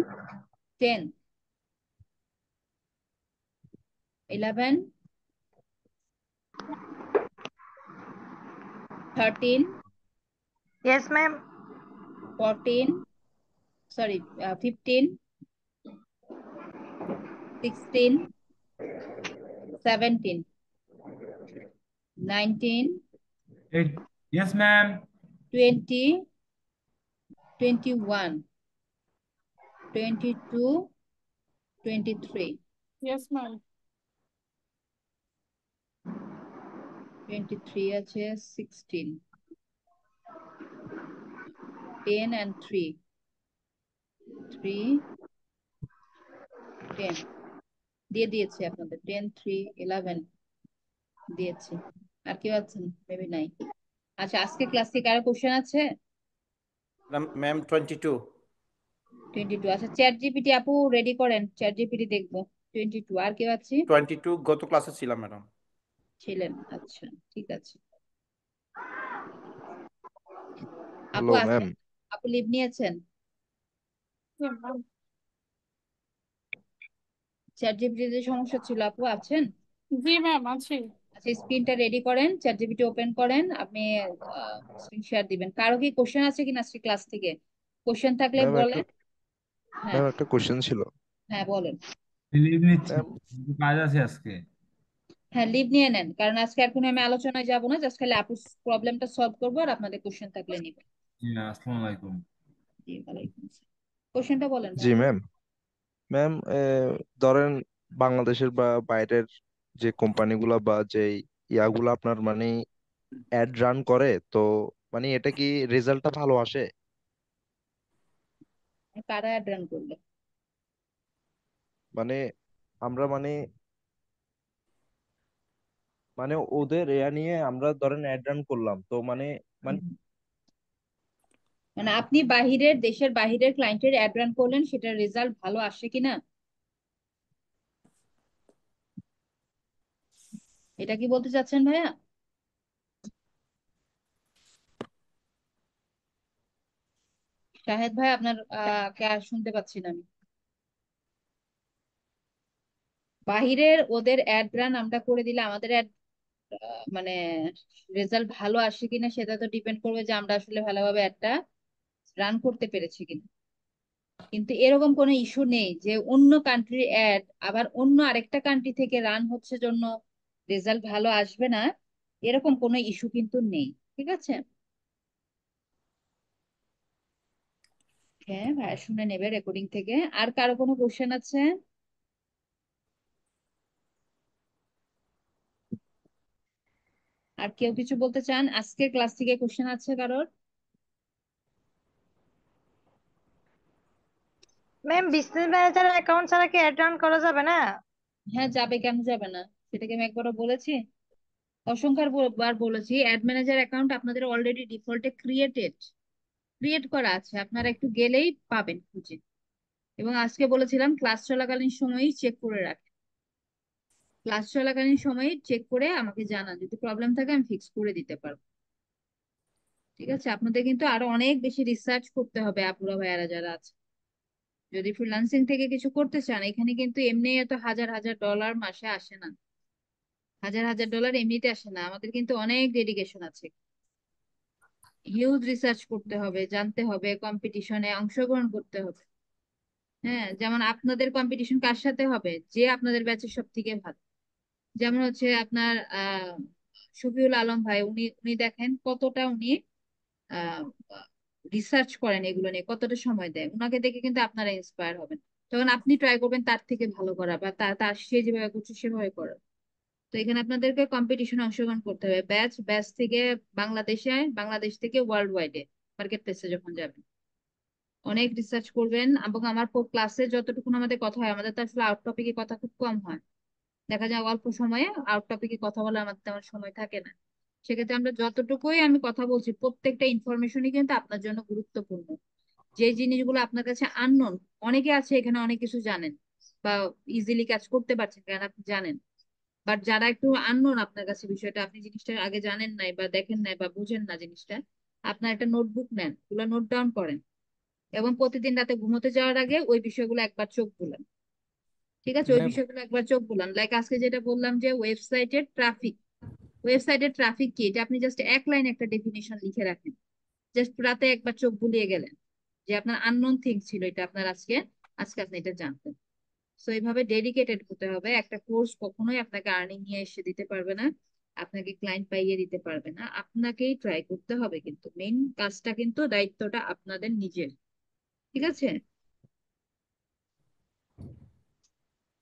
B: 10, 11, 13,
G: Yes, ma'am.
B: 14, sorry, 15, 16, 17, 19,
C: Yes, ma'am.
B: 20, 21, 22, 23,
D: yes ma'am.
B: 23 আছে, 16, 10 and 3, 3, 10 দিয়ে দিয়েছি আপনাদের, 10, 3, 11 দিয়েছি। আর কেউ আছেন? মেবি নাই। আচ্ছা আজকে ক্লাস থেকে আরো কোশ্চেন আছে?
L: ম্যাম 22।
B: 22, আচ্ছা চ্যাট জিপিটি আপু রেডি করেন, চ্যাট জিপিটি দেখবো। 22, আর কেউ আছে?
L: 22 গত ক্লাসে ছিলাম ম্যাডাম।
B: ছিলেন, আচ্ছা ঠিক আছে। আপু
K: হ্যালো
B: আছেন?
K: ম্যাম।
B: আপু লিভ নিয়েছেন? চ্যাট জিপিটিতে সমস্যা ছিল, আপু আছেন?
D: জি ম্যাম আছি।
B: আচ্ছা স্ক্রিনটা রেডি করেন, চ্যাট জিপিটি ওপেন করেন, আপনি স্ক্রিন শেয়ার দিবেন। কারো কি কোশ্চেন আছে কিনা আজকে ক্লাস থেকে? কোশ্চেন থাকলে
K: ম্যাম একটা
B: বলেন। হ্যাঁ
K: ম্যাম একটা কোশ্চেন ছিল।
B: হ্যাঁ বলেন।
C: লিভ নিচ্ছি,
K: ম্যাম
C: একটু কাজ আছে আজকে।
B: হ্যাঁ লিভ নিয়ে নেন, কারণ আজকে আর কোনো আমি আলোচনায় যাব না, জাস্ট খালি আপুর প্রবলেমটা সলভ করবো আর আপনাদের কোশ্চেন থাকলে নিব।
C: জি না, আসসালামু আলাইকুম।
B: জি ওয়ালাইকুম আসসালাম। কোশ্চেনটা বলেন
K: জি
B: ভাইয়া।
K: ম্যাম। ম্যাম ধরেন বাংলাদেশের বা বাইরের যে কোম্পানিগুলা বা যে ইয়াগুলা আপনার মানে অ্যাড রান করে, তো মানে এটা কি রেজাল্টটা ভালো আসে?
B: কারা অ্যাড রান করলো?
K: মানে আমরা মানে মানে ওদের এয়া নিয়ে আমরা ধরেন অ্যাড রান করলাম, তো মানে মানে
B: মানে আপনি বাহিরের দেশের বাহিরের ক্লায়েন্টের অ্যাড রান করলেন, সেটার রেজাল্ট ভালো আসে কিনা, এটা কি বলতে চাচ্ছেন ভাইয়া? শাহেদ ভাই আপনার কে আর শুনতে পাচ্ছি না আমি। বাহিরের ওদের অ্যাড রান আমরা করে দিলে আমাদের অ্যাড মানে রেজাল্ট ভালো আসে কিনা সেটা তো ডিপেন্ড করবে যে আমরা আসলে ভালোভাবে অ্যাডটা রান করতে পেরেছি কিনা। কিন্তু এরকম কোনো ইস্যু নেই যে অন্য কান্ট্রির অ্যাড আবার অন্য আরেকটা কান্ট্রি থেকে রান হচ্ছে জন্য রেজাল্ট ভালো আসবে না, এরকম কোনো ইস্যু কিন্তু নেই। ঠিক আছে, হ্যাঁ ভাইয়া শুনে নেবে রেকর্ডিং থেকে। আর কারো কোনো কোশ্চেন আছে? আর কেউ কিছু বলতে চান? আজকের ক্লাস থেকে কোশ্চেন আছে কারোর?
G: ম্যাম, বিজনেস ম্যানেজার অ্যাকাউন্ট ছাড়া কি অ্যাড রান করা যাবে না?
B: হ্যাঁ যাবে, কেন যাবে না? সেটাকে আমি একবারও বলেছি? অসংখ্য বার বলেছি, অ্যাড ম্যানেজার অ্যাকাউন্ট আপনাদের অলরেডি ডিফল্টে ক্রিয়েট করা আছে, আপনারা একটু গেলেই পাবেন খুঁজে। এবং আজকে বলেছিলাম ক্লাস চলাকালীন সময়ই চেক করে রাখেন, ক্লাস চলাকালীন সময়ে চেক করে আমাকে জানান, যদি প্রবলেম থাকে আমি ফিক্স করে দিতে পারবো। ঠিক আছে, আপনাদের কিন্তু আরো অনেক বেশি রিসার্চ করতে হবে আপুরা ভাইয়ারা যারা আছে, যদি ফ্রিল্যান্সিং থেকে কিছু করতে চান। এখানে কিন্তু এমনি এত হাজার হাজার ডলার মাসে আসে না, হাজার হাজার ডলার এমনিতে আসে না, আমাদের কিন্তু অনেক ডেডিকেশন আছে, হিউজ রিসার্চ করতে হবে, জানতে হবে, কম্পিটিশনে অংশগ্রহণ করতে হবে। হ্যাঁ যেমন আপনাদের কম্পিটিশন কার সাথে হবে? যে আপনাদের ব্যাচের সব থেকে ভালো, যেমন হচ্ছে আপনার শফিউল আলম ভাই, উনি উনি দেখেন কতটা উনি রিসার্চ করেন এগুলো নিয়ে, কতটা সময় দেয়, উনাকে দেখে কিন্তু আপনারা ইন্সপায়ার হবেন। তখন আপনি ট্রাই করবেন তার থেকে ভালো করা বা তার তার সে যেভাবে করছে সেভাবে করার। তো এখানে আপনাদেরকে কম্পিটিশনে অংশগ্রহণ করতে হবে, ব্যাচ ব্যাচ থেকে বাংলাদেশে, বাংলাদেশ থেকে ওয়ার্ল্ড ওয়াইডে মার্কেট প্লেসে যখন যাবেন অনেক রিসার্চ করবেন। এবং আমার ক্লাসে যতটুকু আমাদের কথা হয়, আমাদের তো আসলে আউট টপিকে কথা খুব কম হয়, দেখা যায় অল্প সময়ে আউট টপিকে কথা বলে আমাদের তেমন সময় থাকে না। সেক্ষেত্রে আমরা যতটুকুই আমি কথা বলছি প্রত্যেকটা ইনফরমেশনই কিন্তু আপনার জন্য গুরুত্বপূর্ণ। যে জিনিসগুলো আপনার কাছে আননোন, অনেকে আছে এখানে অনেক কিছু জানেন বা ইজিলি কাজ করতে পারছেন কারণ আপনি জানেন, বাট যারা একটু আননোন আপনার কাছে বিষয়টা, আপনি জিনিসটা আগে জানেন নাই বা দেখেন নাই বা বুঝেন না জিনিসটা, আপনার একটা নোটবুক নেন, ওগুলো নোট ডাউন করেন এবং প্রতিদিন রাতে ঘুমোতে যাওয়ার আগে ওই বিষয়গুলো একবার চোখ বুলান। ঠিক আছে, ওই
F: ম্যাম
B: বিষয়গুলো একবার চোখ বুলান। লাইক আজকে যেটা বললাম যে ওয়েবসাইটের ট্রাফিক, ওয়েবসাইটের ট্রাফিক কি এটা আপনি জাস্ট এক লাইন একটা ডেফিনিশন লিখে রাখেন, জাস্ট রাতে একবার চোখ বুলিয়ে গেলেন যে আপনার আননোন থিং ছিল এটা আপনার আজকে, আজকে আপনি এটা জানতেন। সো এইভাবে ডেডিকেটেড হতে হবে। একটা কোর্স কখনোই আপনাকে আর্নিং নিয়ে এসে দিতে পারবে না, আপনাকে ক্লায়েন্ট পাইয়ে দিতে পারবে না, আপনাকেই ট্রাই করতে হবে। কিন্তু মেইন কাজটা কিন্তু দায়িত্বটা আপনাদের নিজের। ঠিক আছে।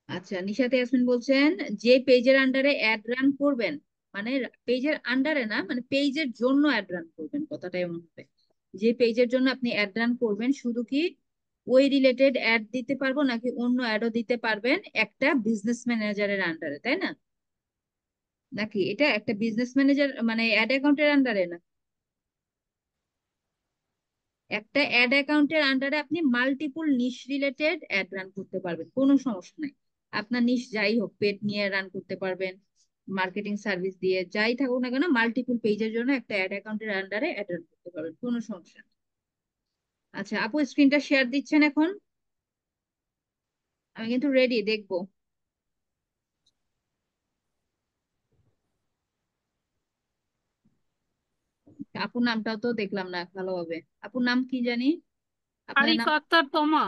B: আচ্ছা, নিশাতে ইয়াসমিন বলছেন যে পেজের আন্ডারে অ্যাড রান করবেন, মানে পেজের আন্ডারে না, মানে পেজের জন্য অ্যাড রান করবেন, কথাটা এমন হবে যে পেজের জন্য আপনি অ্যাড রান করবেন শুধু কি ওই রিলেটেড অ্যাড দিতে পারবো নাকি অন্য অ্যাডও দিতে পারবেন একটা বিজনেস ম্যানেজারের আন্ডারে, তাই না? নাকি এটা একটা বিজনেস ম্যানেজার মানে অ্যাড অ্যাকাউন্টের আন্ডারে না, একটা অ্যাড অ্যাকাউন্টের আন্ডারে আপনি মাল্টিপল নিশ রিলেটেড অ্যাড রান করতে পারবেন, কোনো সমস্যা নাই। আপনার নিশ যাই হোক, পেট নিয়ে রান করতে পারবেন, মার্কেটিং সার্ভিস দিয়ে যাই থাকুক না কেন, মাল্টিপল পেজের জন্য একটা অ্যাড অ্যাকাউন্টের আন্ডারে অ্যাড রান করতে পারবেন, কোনো সমস্যা নেই। আচ্ছা আপু, স্ক্রিনটা শেয়ার দিচ্ছেন এখন? আমি কিন্তু রেডি, দেখবো। আপুর নামটাও তো দেখলাম না ভালোভাবে, আপুর নাম কি জানি? আপনাদের নাম
D: আরিফা আক্তার তমা।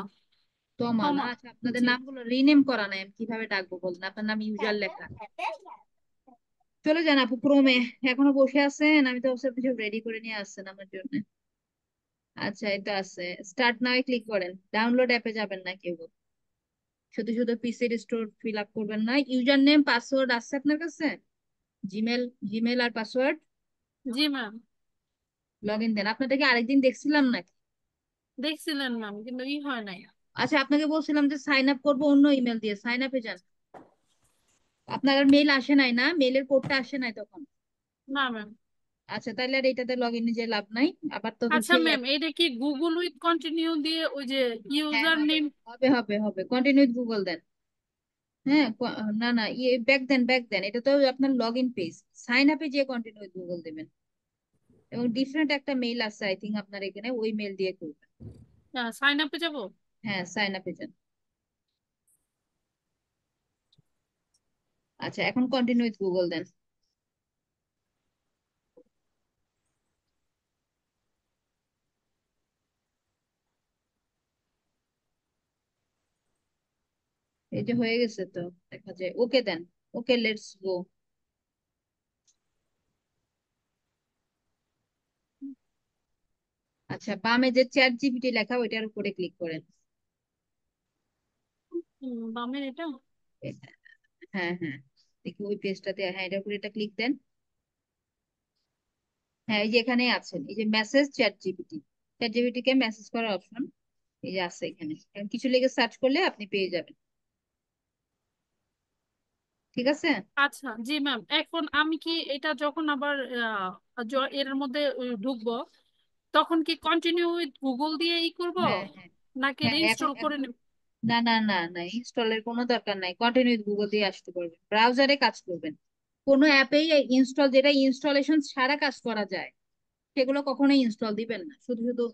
B: তমা না?
D: তমা।
B: আচ্ছা, আপনাদের
D: জি।
B: নামগুলো রিনেম করা নাই, আমি কিভাবে ডাকবো বলুন? আপনার নাম ইউজার লেখা। চলে যান আপু ক্রমে, এখনো বসে আছেন? আমি তো সব কিছু রেডি করে নিয়ে আসছেন আমার জন্য। আচ্ছা, এটা আছে, স্টার্ট নাও ক্লিক করেন, ডাউনলোড অ্যাপে যাবেন না কেউ, শুধু শুধু পিসির স্টোর ফিল আপ করবেন না। ইউজার নেম পাসওয়ার্ড আছে আপনার কাছে? জিমেল, জিমেল আর পাসওয়ার্ড
D: জি ম্যাম।
B: লগ ইন দেন। আপনাদেরকে আরেকদিন দেখছিলাম নাকি?
D: দেখছিলেন ম্যাম, কিন্তু ই হয় নাই।
B: আচ্ছা, আপনাকে বলছিলাম যে সাইন আপ করবো অন্য ইমেল দিয়ে, সাইন আপে যান। আপনার আর মেইল আসে নাই না? মেইলের কোডটা আসে নাই তখন?
D: না ম্যাম।
B: আচ্ছা, তাহলে আর এটাতে লগ ইনে যে লাভ নাই, আবার তো
D: আচ্ছা
B: সেই
D: ম্যাম, এটা কি গুগল উইথ কন্টিনিউ দিয়ে ওই যে
B: হ্যাঁ
D: ইউজার
B: হবে
D: নেম?
B: হবে হবে হবে, কন্টিনিউ গুগল দেন। হ্যাঁ না না, ইয়ে ব্যাক দেন, ব্যাক দেন, এটা তো আপনার লগ ইন পেজ। সাইন আপে যে কন্টিনিউ গুগল দেবেন এবং ডিফারেন্ট একটা মেইল আছে আই থিঙ্ক আপনার এখানে, ওই মেইল দিয়ে করবেন।
D: সাইন আপে যাব?
B: হ্যাঁ, সাইন আপে যান। আচ্ছা, এখন কন্টিনিউ গুগল দেন। এই যে হয়ে গেছে তো, দেখা যায়। ওকে দেন, ওকে লেটস গো। আচ্ছা, বামে যে চ্যাট জিপিটি লেখা ওইটার উপরে ক্লিক করেন।
D: বামের এটা?
B: হ্যাঁ হ্যাঁ, দেখি ওই পেজটাতে, হ্যাঁ এটার উপরে এটা ক্লিক দেন। হ্যাঁ, এই যে এখানে আছেন, এই যে message ChatGPT, ChatGPT কে মেসেজ করার অপশন এই যে আছে এখানে, এখন কিছু লিখে সার্চ করলে আপনি পেয়ে যাবেন। ঠিক আছে।
D: আচ্ছা জি ম্যাম, এখন আমি কি এটা যখন আবার এর মধ্যে ঢুকবো, তখন কি কন্টিনিউ উইথ গুগল দিয়ে ই করব,
B: হ্যাঁ হ্যাঁ
D: নাকি
B: হ্যাঁ,
D: এটা
B: এখন
D: ইনস্টল করে
B: এখন
D: নেব?
B: না না না না, ইনস্টলের কোনো দরকার নাই, কন্টিনিউ গুগল দিয়ে আসতে পারবেন, ব্রাউজারে কাজ করবেন। কোনো অ্যাপেই ইনস্টল, যেটা ইনস্টলেশন ছাড়া কাজ করা যায় সেগুলো কখনোই ইনস্টল দিবেন না। শুধু শুধু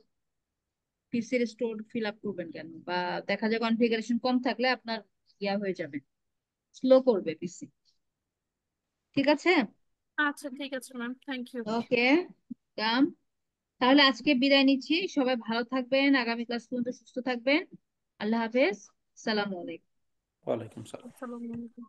B: পিসির স্টোর ফিল আপ করবেন কেন? বা দেখা যায় কনফিগারেশন কম থাকলে আপনার ইয়া হয়ে যাবে, স্লো করবে পিসি। ঠিক আছে।
D: আচ্ছা ঠিক আছে ম্যাম, থ্যাংক ইউ।
B: ওকে, কাম। তাহলে আজকে বিদায় নিচ্ছি, সবাই ভালো থাকবেন, আগামী ক্লাস পর্যন্ত সুস্থ থাকবেন। আল্লাহ হাফেজ, সালাম আলাইকুম।
L: ওয়ালাইকুম সালাম।
D: আসসালামু আলাইকুম।